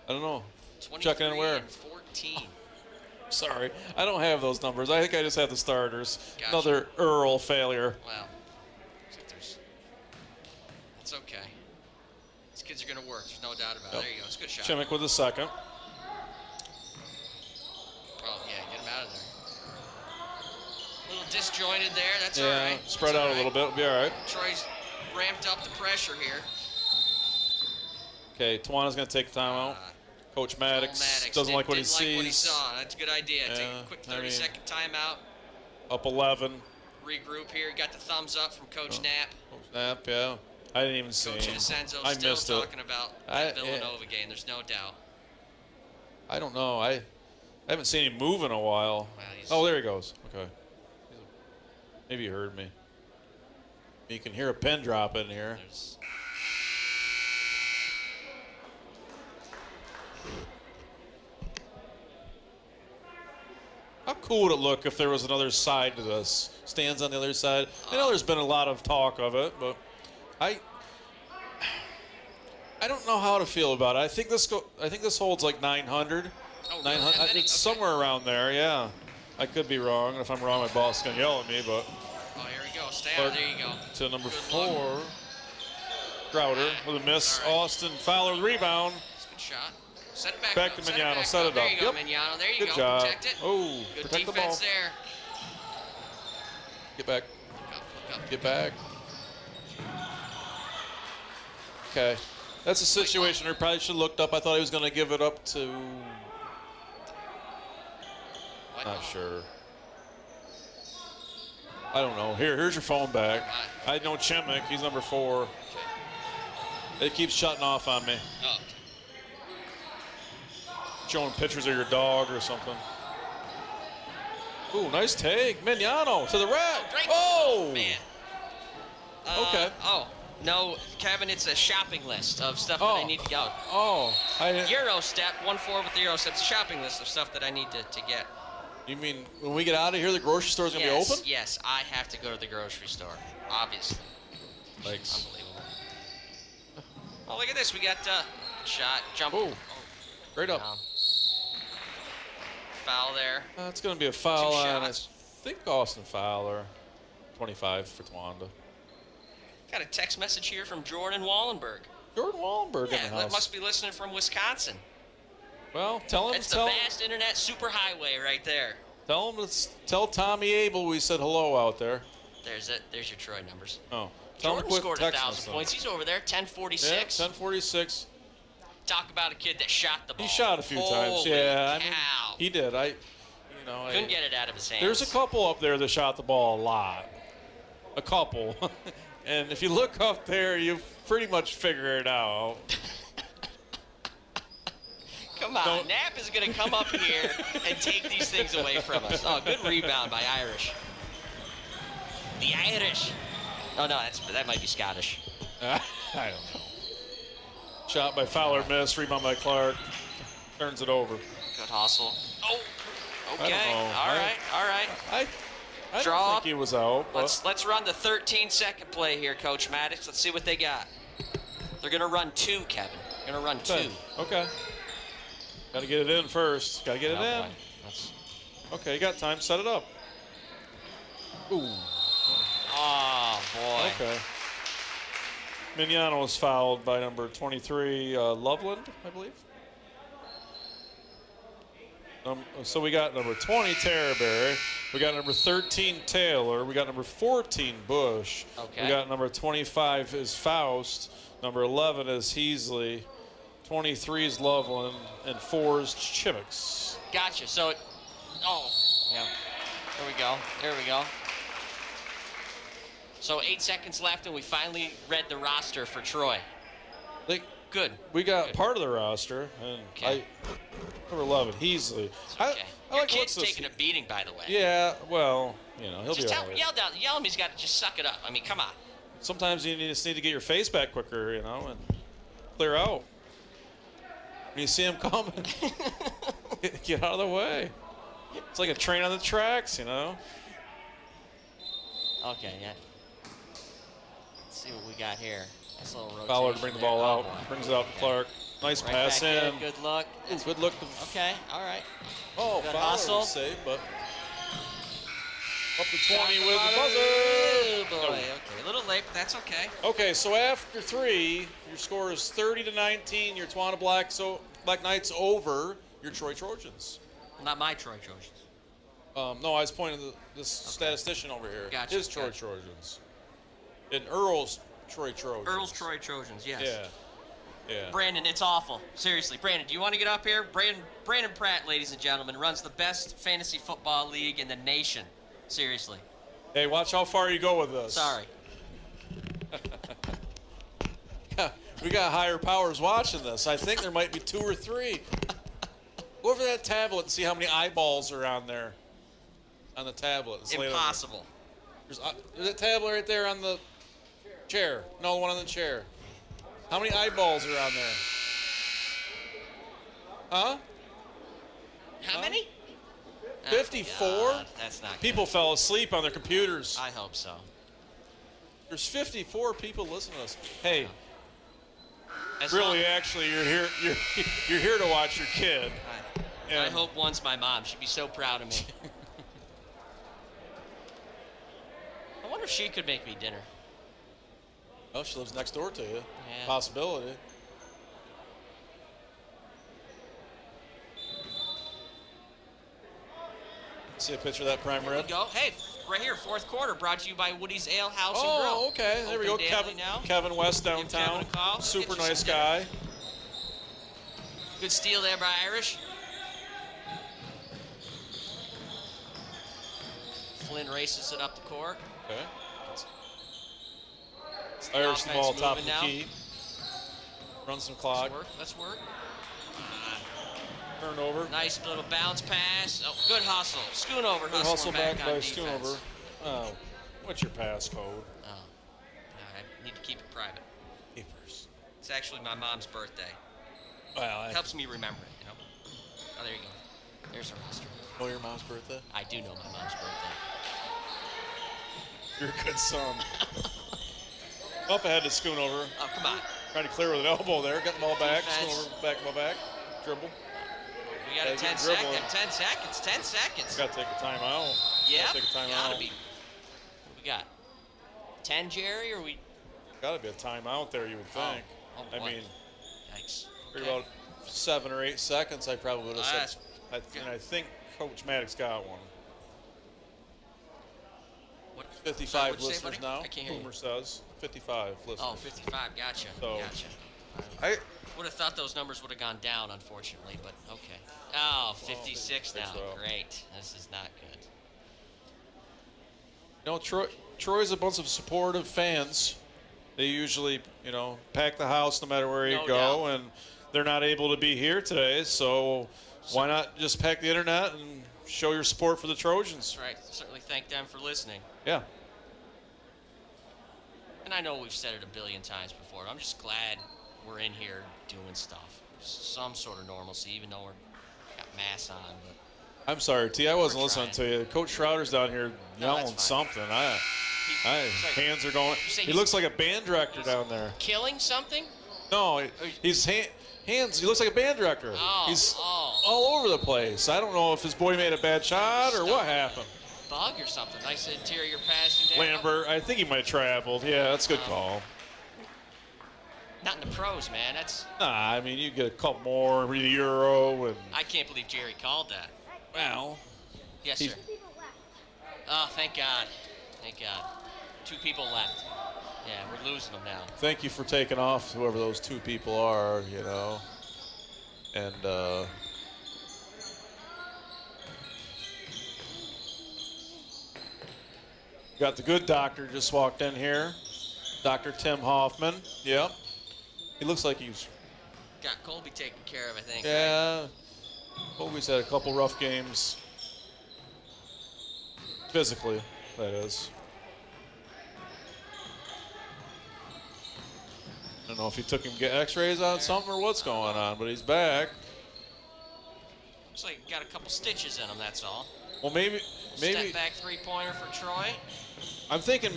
I don't know. 23 Checking in where? and 14. Sorry, I don't have those numbers. I think I just have the starters. Gotcha. Another Earl failure. Well, it's okay. These kids are going to work. There's no doubt about it. There you go. It's a good shot. Chimmick with the second. Oh, yeah, get him out of there. A little disjointed there. That's all right. Spread That's out all a little bit. It'll be all right. Troy's ramped up the pressure here. Okay, Tawana's going to take the timeout. Coach Maddox doesn't like what he sees. Didn't like what he saw. That's a good idea. Take a quick 30-second timeout. Up 11. Regroup here. Got the thumbs up from Coach Knapp. Coach Knapp, yeah. I didn't even see Coach him. Inocenzo I still missed talking about that Villanova game. There's no doubt. I don't know. I haven't seen him move in a while. Well, there he goes. Okay. Maybe you heard me. You can hear a pin drop in here. How cool would it look if there was another side to this? Stands on the other side. I know there's been a lot of talk of it, but I don't know how to feel about it. I think this holds like 900. Oh, 900. It's somewhere around there. Yeah, I could be wrong. If I'm wrong, my boss is gonna yell at me. But oh, here we go. Stay out. There you go. To number Good 4, look. Crowder with a miss. All right. Austin Fowler It's rebound. a good shot. Set it back. Back up. to Set Mignano. back Set up. it up. There you go, Yep. Mignano. There you Good go. job. Protect it. Oh, Good protect the ball. defense there. Get back. Look up. Get back. Okay. That's a situation where he probably should have looked up. I thought he was going to give it up to... What? Not sure. I don't know. Here's your phone back. I know Chimmick. He's number 4. Okay. It keeps shutting off on me. Oh. Showing pictures of your dog or something. Ooh, nice take. Mignano to the rack. Great. Oh! Man. Okay. Oh. No, Kevin, it's a shopping list of stuff that I need to go. Oh. Euro step, 1-4 with the Euro step. It's a shopping list of stuff that I need to get. You mean when we get out of here, the grocery store's going to be open? Yes, I have to go to the grocery store, obviously. Thanks. Unbelievable. Oh, look at this. We got shot, jump. Oh, great up. Foul there. It's going to be a foul 2 on, I shots. think, Austin Fowler. 25 for Tawanda. Got a text message here from Jordan Wallenberg. Jordan Wallenberg in the Yeah, house. that must be listening from Wisconsin. Well, tell him. It's the vast internet superhighway right there. Tell Tommy Abel we said hello out there. There's it. There's your Troy numbers. Oh, tell him Jordan to quit scored texting 1,000 us. points. He's over there, 1046. Yeah, 1046. Talk about a kid that shot the ball. He shot a few times. Holy Yeah, cow. I mean, he did. Couldn't get it out of his hands. There's a couple up there that shot the ball a lot. A couple. And if you look up there, you pretty much figure it out. Come on, Knapp is going to come up here and take these things away from us. Oh, good rebound by Irish. The Irish. Oh, no, that might be Scottish. I don't know. Shot by Fowler, miss. Rebound by Clark. Turns it over. Good hustle. Oh, okay. I don't know. All right. I Draw don't up. think he was out. But Let's run the 13-second play here, Coach Maddox. Let's see what they got. They're going to run 2, Kevin. They're going to run 2. Okay. Got to get it in first. Got to get it in. Boy. Okay, you got time. Set it up. Ooh. Oh, boy. Okay. Mignano was fouled by number 23, Loveland, I believe. So we got number 20, Terraberry. We got number 13, Taylor. We got number 14, Bush. Okay. We got number 25 is Faust. Number 11 is Heasley. 23 is Loveland. And 4 is Chimmicks. Gotcha. So, yeah. There we go. There we go. So 8 seconds left, and we finally read the roster for Troy. Good. We got part of the roster, and number 11, Heasley. Okay. Your like kid's taking a beating, by the way. Yeah, well, you know, he'll just be all right. Yell him. He's got to just suck it up. I mean, come on. Sometimes you just need to get your face back quicker, you know, and clear out. When you see him coming, get out of the way. It's like a train on the tracks, you know. Okay, yeah. Let's see what we got here. Nice little rotation. Fowler to bring the ball out. Boy. Brings it out to Clark. Nice Right pass back in. Good look. Good look. Okay, all right. Oh, Good Fowler hustle. was safe, but up to 20 with the Oh, buzzer. boy. No. Okay, a little late, but that's okay. Okay, so after 3, your score is 30-19. Your Tawana Black Knights over your Troy Trojans. Not my Troy Trojans. No, I was pointing to this statistician over here. Gotcha, His Troy Trojans. And Earl's Troy Trojans. Earl's Troy Trojans, yes. Yeah. Yeah. Brandon, it's awful. Seriously. Brandon, do you want to get up here? Brandon Pratt, ladies and gentlemen, runs the best fantasy football league in the nation. Seriously. Hey, watch how far you go with this. Sorry. We got higher powers watching this. I think there might be 2 or 3. Go over that tablet and see how many eyeballs are on there. On the tablet. It's Impossible. There's that tablet right there on the chair. No, the one on the chair. How many eyeballs are on there? Huh? How many? 54? God, that's not good. People fell asleep on their computers. I hope so. There's 54 people listening to us. Hey, As really, long- actually, you're here. You're here to watch your kid. I hope one's my mom. She'd be so proud of me. I wonder if she could make me dinner. Oh, she lives next door to you. Yeah. Possibility. See a picture of that prime There we rib? go. Hey, right here, 4th quarter, brought to you by Woody's Ale House and Grill. Oh, okay. There we go. Open daily now. Kevin West Give downtown. Kevin a call. Super Get you nice some guy. Good steal there by Irish. Flynn races it up the court. Okay. The Irish the offense ball top of moving the now. key. Run some clock. Let's work. Turnover. Nice little bounce pass. Oh, good hustle. Schoonover Good hustle hustle back on by defense. Schoonover. Oh, what's your pass code? Oh, I need to keep it private. Papers. It's actually my mom's birthday. Well, It helps me remember it, you know. Oh, there you go. There's a roster. know your mom's birthday? I do know my mom's birthday. You're a good son. Up ahead to Schoonover. Oh, come on. Trying to clear with an elbow there. Got the ball back. Defense. Schoonover back, ball back. Dribble. We got a Gotta get 10 second. dribbling. 10 seconds. 10 seconds. Got to take a timeout. Yeah. Gotta take a timeout. Gotta be. What we got? 10, Jerry, or we? Got to be a timeout there, you would think. Oh, I boy. mean, Yikes. for Okay. about 7 or 8 seconds, I probably would have said. That's And I think Coach Maddox got one. What, 55 what'd you say, listeners buddy? now. I can't hear you. Boomer says 55 listeners. Oh, 55. Gotcha. So- Gotcha. I Would have thought those numbers would have gone down, unfortunately, but okay. Oh, 56 now. so. Great. This is not good. You know, Troy's a bunch of supportive fans. They usually, you know, pack the house no matter where you No go, doubt. and they're not able to be here today. So why not just pack the internet and show your support for the Trojans? That's right. Certainly thank them for listening. Yeah. And I know we've said it a billion times before. I'm just glad we're in here doing stuff. Some sort of normalcy, even though we're got masks on. But I'm sorry, T. I wasn't We're listening trying. to you. Coach Schroeder's down here No, yelling that's fine. something. Sorry. Hands are going. say He he's- looks like a band director down there. killing something? No, he's hands. He looks like a band director. Oh, He's oh. all over the place. I don't know if his boy made a bad shot or what happened. Bug or something. Nice interior passing down. Lambert, I think he might have traveled. Yeah, that's a good call. Not in the pros, man. That's. Nah, I mean, you get a couple more in the Euro. And I can't believe Jerry called that. well. Yes, sir. Oh, thank God. Thank God. 2 people left. Yeah, we're losing them now. Thank you for taking off, whoever those 2 people are, you know. And, got the good doctor just walked in here. Dr. Tim Hoffman. Yep. He looks like he's... Got Colby taken care of, I think. Yeah. Colby's had a couple rough games. Physically, that is. I don't know if he took him to get x-rays on something or what's going on, but he's back. Looks like he got a couple stitches in him, that's all. Well, maybe. Step back 3-pointer for Troy. I'm thinking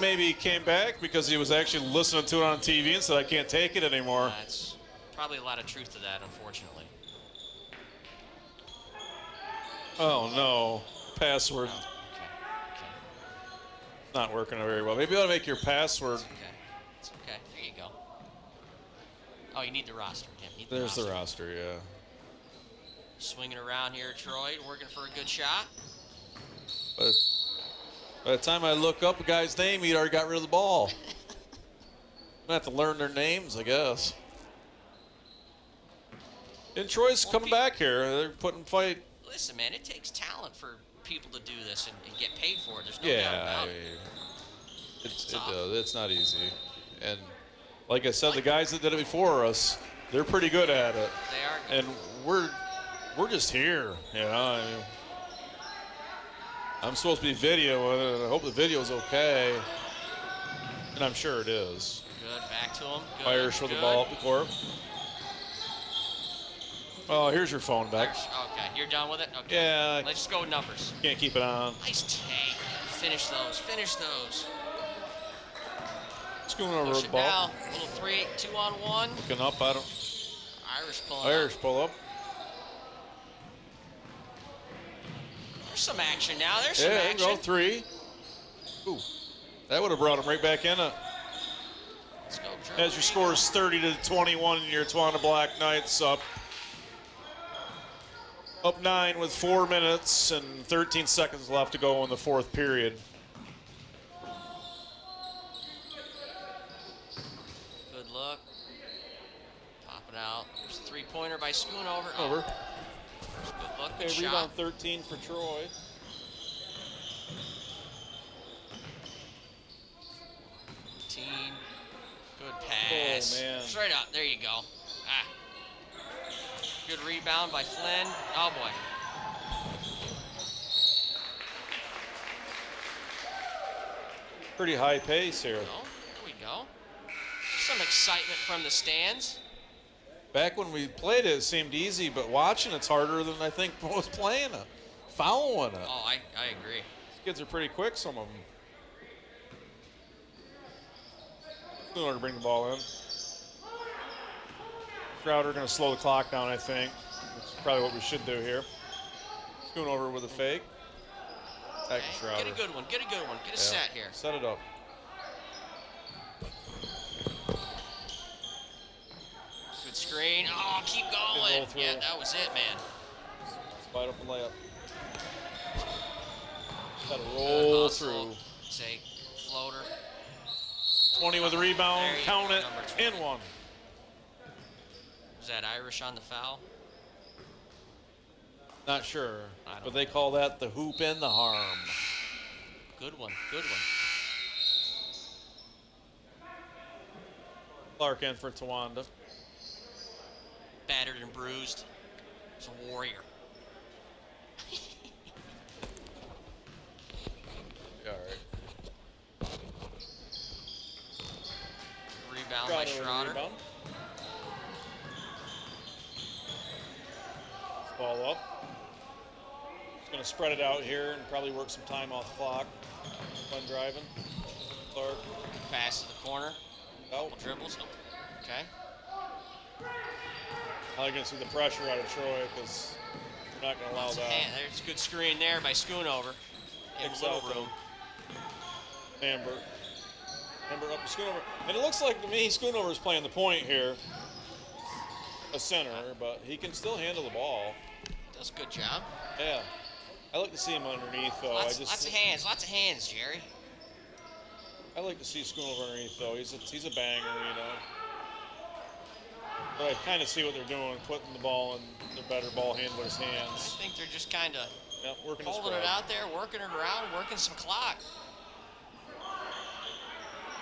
maybe he came back because he was actually listening to it on TV and said, I can't take it anymore. That's probably a lot of truth to that, unfortunately. Oh, no. Password. Oh, okay. Not working very well. Maybe you ought to make your password. It's okay. There you go. Oh, you need the roster. Yeah, you need There's the roster, yeah. Swinging around here, Troy, working for a good shot. But by the time I look up a guy's name, he'd already got rid of the ball. I have to learn their names, I guess. And Troy's coming back here. They're putting fight. Listen, man, it takes talent for people to do this and get paid for it. There's no doubt about it. It's not easy. And like I said, the guys that did it before us, they're pretty good at it. They are. And we're just here, you know. I mean, I'm supposed to be video. I hope the video's okay. And I'm sure it is. Good, back to him. Good, Irish with the ball up the court. Oh, here's your phone back. Okay, you're done with it? Okay. Yeah. Let's just go with numbers. Can't keep it on. Nice take. Finish those. Finish those. Scoon over Push the it ball. now. Little 3, 2-on-1. Looking up, I don't. Irish pulling Irish up. pull up. There's some action now. There's some Yeah, action. go 3. Ooh, that would have brought him right back in. Let's go, Drew. As your score is 30-21, and your Tawana Black Knights up 9 with 4 minutes and 13 seconds left to go in the 4th period. Good look. Popping out. There's a 3-pointer by Schoonover. Over. Good look. Good Okay, shot. rebound 13 for Troy. Good pass. Oh, man. Straight up. There you go. Ah. Good rebound by Flynn. Oh, boy. Pretty high pace here. There we go. Some excitement from the stands. Back when we played it, it seemed easy, but watching it's harder than I think was playing it. Following it. Oh, I agree. These kids are pretty quick, some of them. In order to bring the ball in. Crowder going to slow the clock down, I think. That's probably what we should do here. Schoonover with a fake. Back to Crowder. Get a good one. Get a good one. Get a set here. Set it up. Good screen. Oh, keep going. Yeah, that was it, man. Slide up and layup. Got to roll through. Take floater. 20 with a rebound. Count it. Number In one. Was that Irish on the foul? Not sure. don't But they call that the hoop in the harm. Good one. Good one. Clark in for Tawanda. Battered and bruised. He's a warrior. All right. Rebound by Schroeder. Rebound. Ball up. He's going to spread it out here and probably work some time off the clock. Fun driving. Clark. Pass to the corner. Out. Dribbles. Nope. Okay. Now you're going to see the pressure out of Troy because we're not going to allow that. There's a good screen there by Schoonover. In a Picks little out room. Amber. Remember up to Schoonover. And it looks like to me Schoonover's playing the point here. A center, but he can still handle the ball. Does a good job. Yeah. I like to see him underneath, though. Lots of hands, Jerry. I like to see Schoonover underneath, though. He's a banger, you know. But I kind of see what they're doing, putting the ball in the better ball handlers' hands. I think they're just kind of working holding it out there, working it around, working some clock.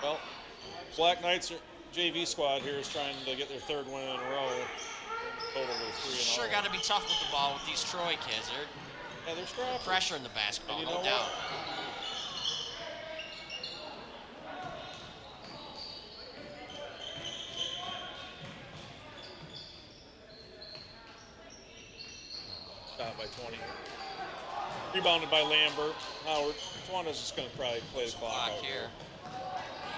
Well, Black Knights JV squad here is trying to get their third win in a row. Total of 3-0. Sure got to be tough with the ball with these Troy kids. They're scrappy. Pressure in the basketball, no doubt. What? Shot by 20. Rebounded by Lambert. Howard. Tawanda's just going to probably play the clock out here.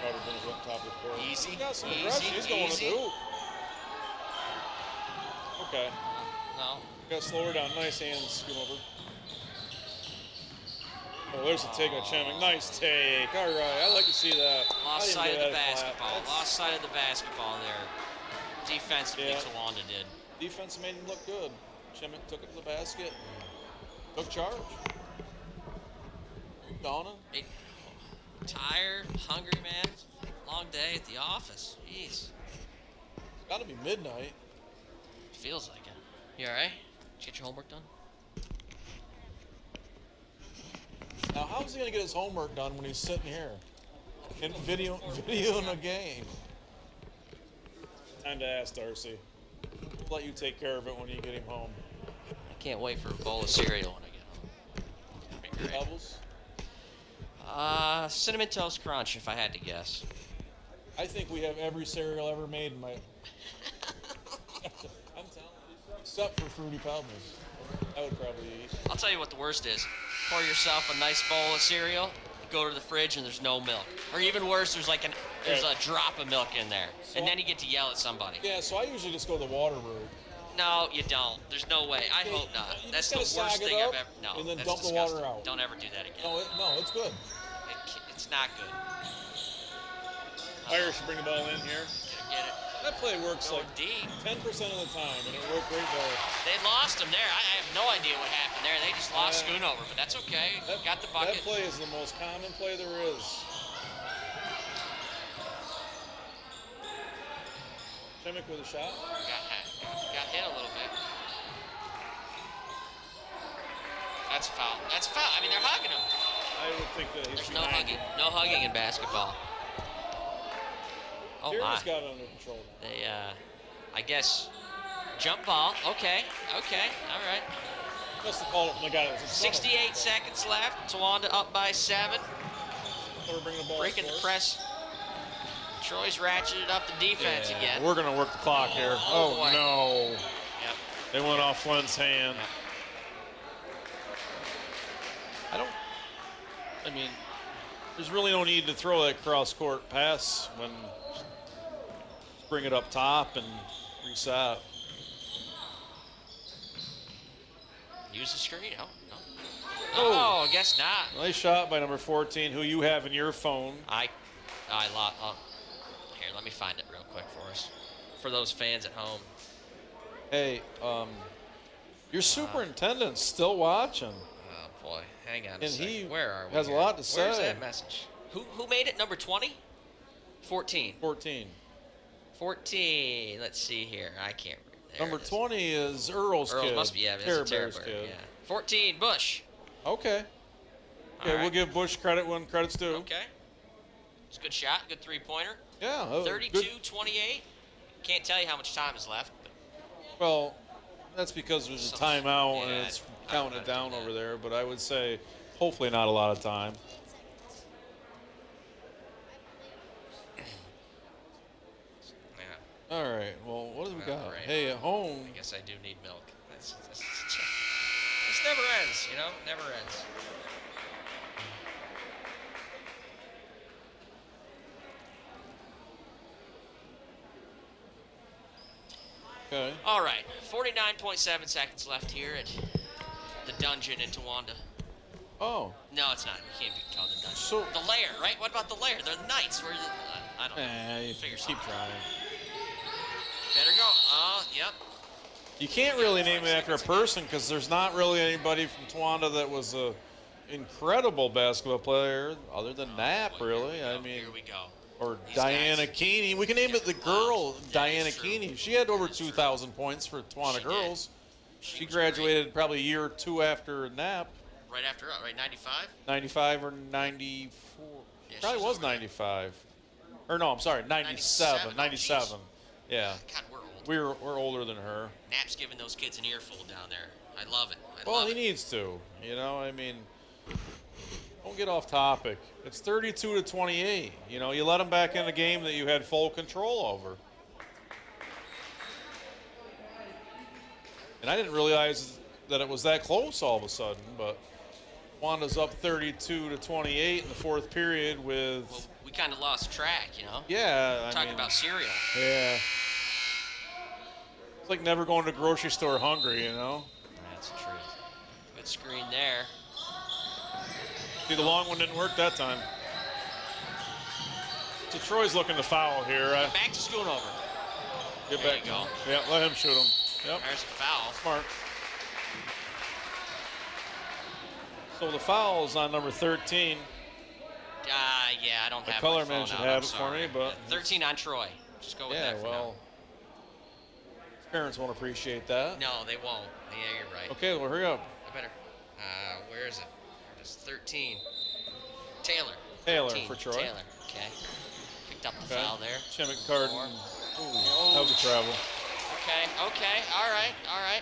Crowder brings it up top of the court. Easy. He's got some aggression. He's going to the hoop. Okay. No. Got to slow her down. Nice hands. Come over. Oh, there's a take on Chemick. Nice take. All right. I like to see that. Lost sight of the basketball. Lost sight of the basketball there. Defensively, Tawanda did. Defense made him look good. Chemick took it to the basket. Took charge. Donna. Tired, hungry, man. Long day at the office. Jeez. It's got to be midnight. Feels like it. You all right? Did you get your homework done? Now, how's he going to get his homework done when he's sitting here and videoing a game? Time to ask Darcy. We'll let you take care of it when you get him home. I can't wait for a bowl of cereal when I get home. Doubles? Cinnamon Toast Crunch, if I had to guess. I think we have every cereal ever made in my... I'm telling you. Except for Fruity Pebbles. I would probably eat. I'll tell you what the worst is. Pour yourself a nice bowl of cereal, go to the fridge, and there's no milk. Or even worse, there's a drop of milk in there. And then you get to yell at somebody. Yeah, so I usually just go the water route. No, you don't. There's no way. I hope not. That's the worst thing I've ever... No, and then that's dump disgusting. the water out. Don't ever do that again. No, it's good. It's not good. Irish should bring the ball in here. Get it. That play works like deep. 10% of the time, and it worked great there. They lost him there. I have no idea what happened there. They just lost Schoonover, but that's okay. Got the bucket. That play is the most common play there is. Chemick with a shot. Got hit a little bit. That's a foul. That's a foul. I mean, they're hugging him. I would think that he's There's no hugging. No hugging in basketball. Oh Jerry's my. got it under control. They, I guess, jump ball. Okay. All right. Must have called it from the guy that was 68 seconds left. Tawanda up by 7. Breaking the press. Troy's ratcheted up the defense again. We're going to work the clock here. Oh no. Yep. They went off Flynn's hand. Yep. I mean, there's really no need to throw that cross-court pass when bring it up top and reset. Use the screen. Oh, I guess not. Nice shot by number 14, who you have in your phone. I lost. Here, let me find it real quick for us. For those fans at home. Hey, your superintendent's still watching. Oh boy, hang on a and second. he Where are we? Has here? a lot to say. Where's that message? Who made it? Number 20? 14. 14. Let's see here. I can't remember. Number 20 is Earl's kid. Must be, that's a Terror kid. Yeah. 14, Bush. Okay. Okay, right. We'll give Bush credit when credit's due. Okay. It's a good shot, good three-pointer. Yeah. 32-28. Can't tell you how much time is left. But well, that's because there's a timeout and it's counting it down over there. But I would say hopefully not a lot of time. All right. Well, what do we got? Right. Hey, at home. I guess I do need milk. This never ends, you know? Never ends. Okay. All right. 49.7 seconds left here at the dungeon in Tawanda. Oh. No, it's not. You can't be called the Dutch. So the layer, right? What about the layer? They're the Knights. Where I don't know. you Figure keep trying. Better go. Oh, yep. You can't really name it after a person because there's not really anybody from Towanda that was a incredible basketball player other than Knapp, really. I mean, here we go. Or These Diana guys. Keeney. We can name it the girl, That Diana is true. Keeney. She had over 2,000 points for Towanda She girls. did. She was graduated probably a year or two after Knapp. Right after, right? 95. 95 or 94. Yeah, Probably she's was over there. 95. Or no, I'm sorry, 97. 97. 97. Yeah. God, we're old. We're older than her. Knapp's giving those kids an earful down there. I love it. Well, he needs to. You know, I mean, don't get off topic. It's 32-28. You know, you let them back in a game that you had full control over. And I didn't realize that it was that close all of a sudden, but Wanda's up 32-28 in the fourth period with. Well, we kind of lost track, you know. Yeah, Talking about cereal. Yeah. It's like never going to the grocery store hungry, you know. That's the truth. Good screen there. See, the long one didn't work that time. So Troy's looking to foul here. Back to Schoonover. Get There back. you go. Yeah, let him shoot him. Yep. There's a foul. Smart. So the foul is on number 13. Yeah, I don't The have color my phone man should out, have I'm it for sorry. me, but 13 on Troy. Just go with yeah, that for well, his parents won't appreciate that. now. No, they won't. Yeah, you're right. Okay, well, hurry up. I better. Where is it? It's 13. Taylor. Taylor 13. for Troy. Taylor. Okay. Picked up the Okay. foul there. Chimmick Carden. Four. Ooh, how's the travel? Okay. All right.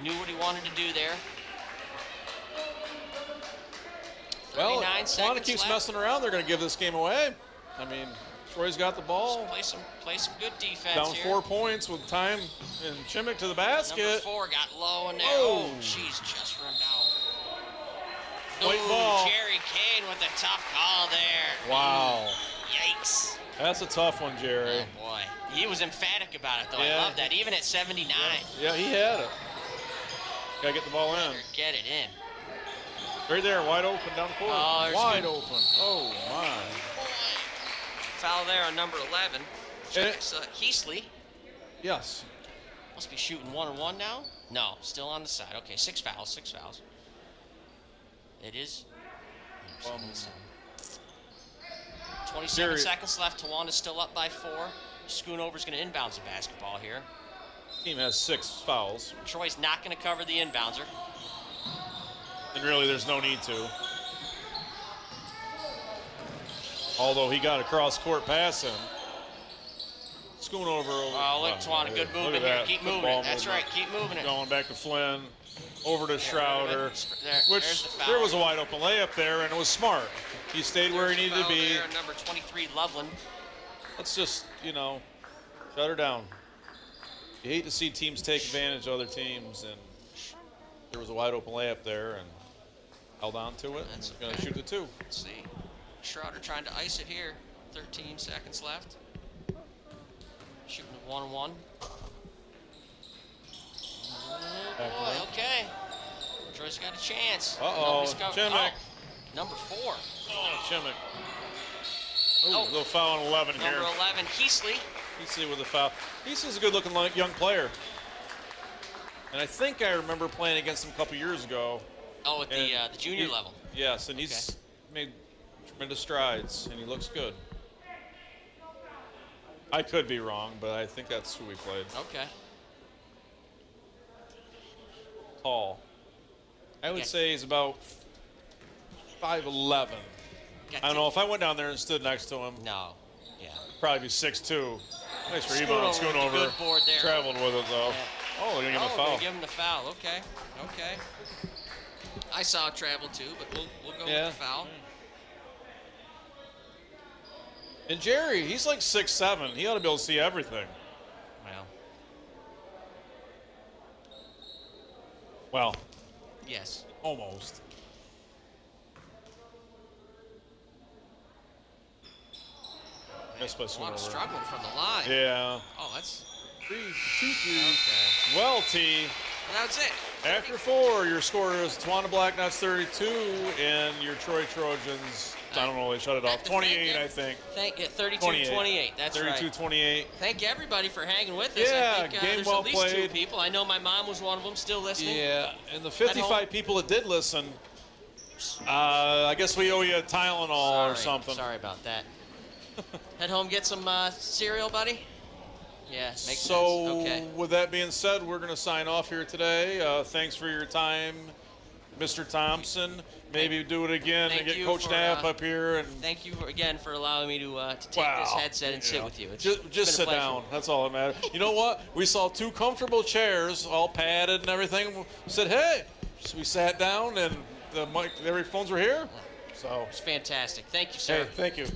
Knew what he wanted to do there. Well, 39 Wanda seconds keeps left. messing around. They're going to give this game away. I mean, Troy's got the ball. Play some good defense Down here. 4 points with time, and Chimmick to the basket. Number 4 got low in there. Oh. Oh, jeez, just run out. White Ooh, ball. Jerry Kane with a tough call there. Wow. Yikes. That's a tough one, Jerry. Oh, boy. He was emphatic about it, though. Yeah. I love that. Even at 79. Yeah, he had it. Got to get the ball in. Better get it in. Right there, wide open down the court. Oh, there's wide good. open. Oh, my. Foul there on number 11. Eh. It's Heasley. Yes. Must be shooting 1-on-1 now? No, still on the side. Okay, 6 fouls. It is. 27 Jerry. seconds left. Tawanda's still up by 4. Schoonover's going to inbounds the basketball here. Team has 6 fouls, Troy's not going to cover the inbouncer. and really there's no need to. Although he got a cross-court pass in. Schoonover over. Oh, look, Tawana, good Look movement at here. that. Keep Good moving ball it. That's movement. right. Keep moving it. Going back to Flynn, over to Schroeder, There's which the foul. there was a wide open layup there, and it was smart. He stayed where he There's the needed to foul be. there, number 23, Loveland. Let's just, shut her down. You hate to see teams take advantage of other teams, and there was a wide open layup there, and held on to it. That's Going to okay. shoot the 2. Let's see. Schroeder trying to ice it here. 13 seconds left. Shooting a 1-on-1. Back Boy, right. okay. Troy's got a chance. Uh-oh, Nobody's got- Chimmick. Oh, number 4. Oh, Chimmick. Ooh, Oh. little foul on 11 here. Number 11, Heasley. Heasley with a foul. Heasley's a good-looking young player. And I think I remember playing against him a couple years ago. Oh, at And the junior level. Yes, and he's made tremendous strides, and he looks good. I could be wrong, but I think that's who we played. Okay. Tall. I would Yeah. say he's about 5'11". Got I don't know, if I went down there and stood next to him, No. Yeah. probably be 6'2". Nice Schoonover rebound, with a Schoonover. good board there. Traveled with it, though. Yeah. Oh, they're going to give him a Oh, foul. they give him the foul. Okay. I saw it travel too, but we'll go Yeah. with the foul. And Jerry, he's like 6'7". He ought to be able to see everything. Well, Yes. almost. Missed by Tawana Schoonover. struggling from the line. Yeah. Oh, that's 2-3. okay. Welty That's it. After 4, your score is Tawana Black Knights 32 and your Troy Trojans, I don't know, they shut it off. 28, I think. 32-28. That's 32-28. Thank everybody for hanging with us. Yeah, I think, game there's well at least played. 2 people. I know my mom was one of them still listening. Yeah, and the 55 people that did listen, I guess we owe you a Tylenol or something. Sorry about that. Head home, get some cereal, buddy. Yeah, makes sense. So, Okay. with that being said, we're going to sign off here today. Thanks for your time, Mr. Thompson. Maybe do it again and get Coach Knapp up here. And thank you again for allowing me to take this headset and sit with you. It's just sit down. That's all that matters. You know what? We saw 2 comfortable chairs, all padded and everything. We said, hey. So we sat down and the microphones were here. So it's fantastic. Thank you, sir. Hey, thank you.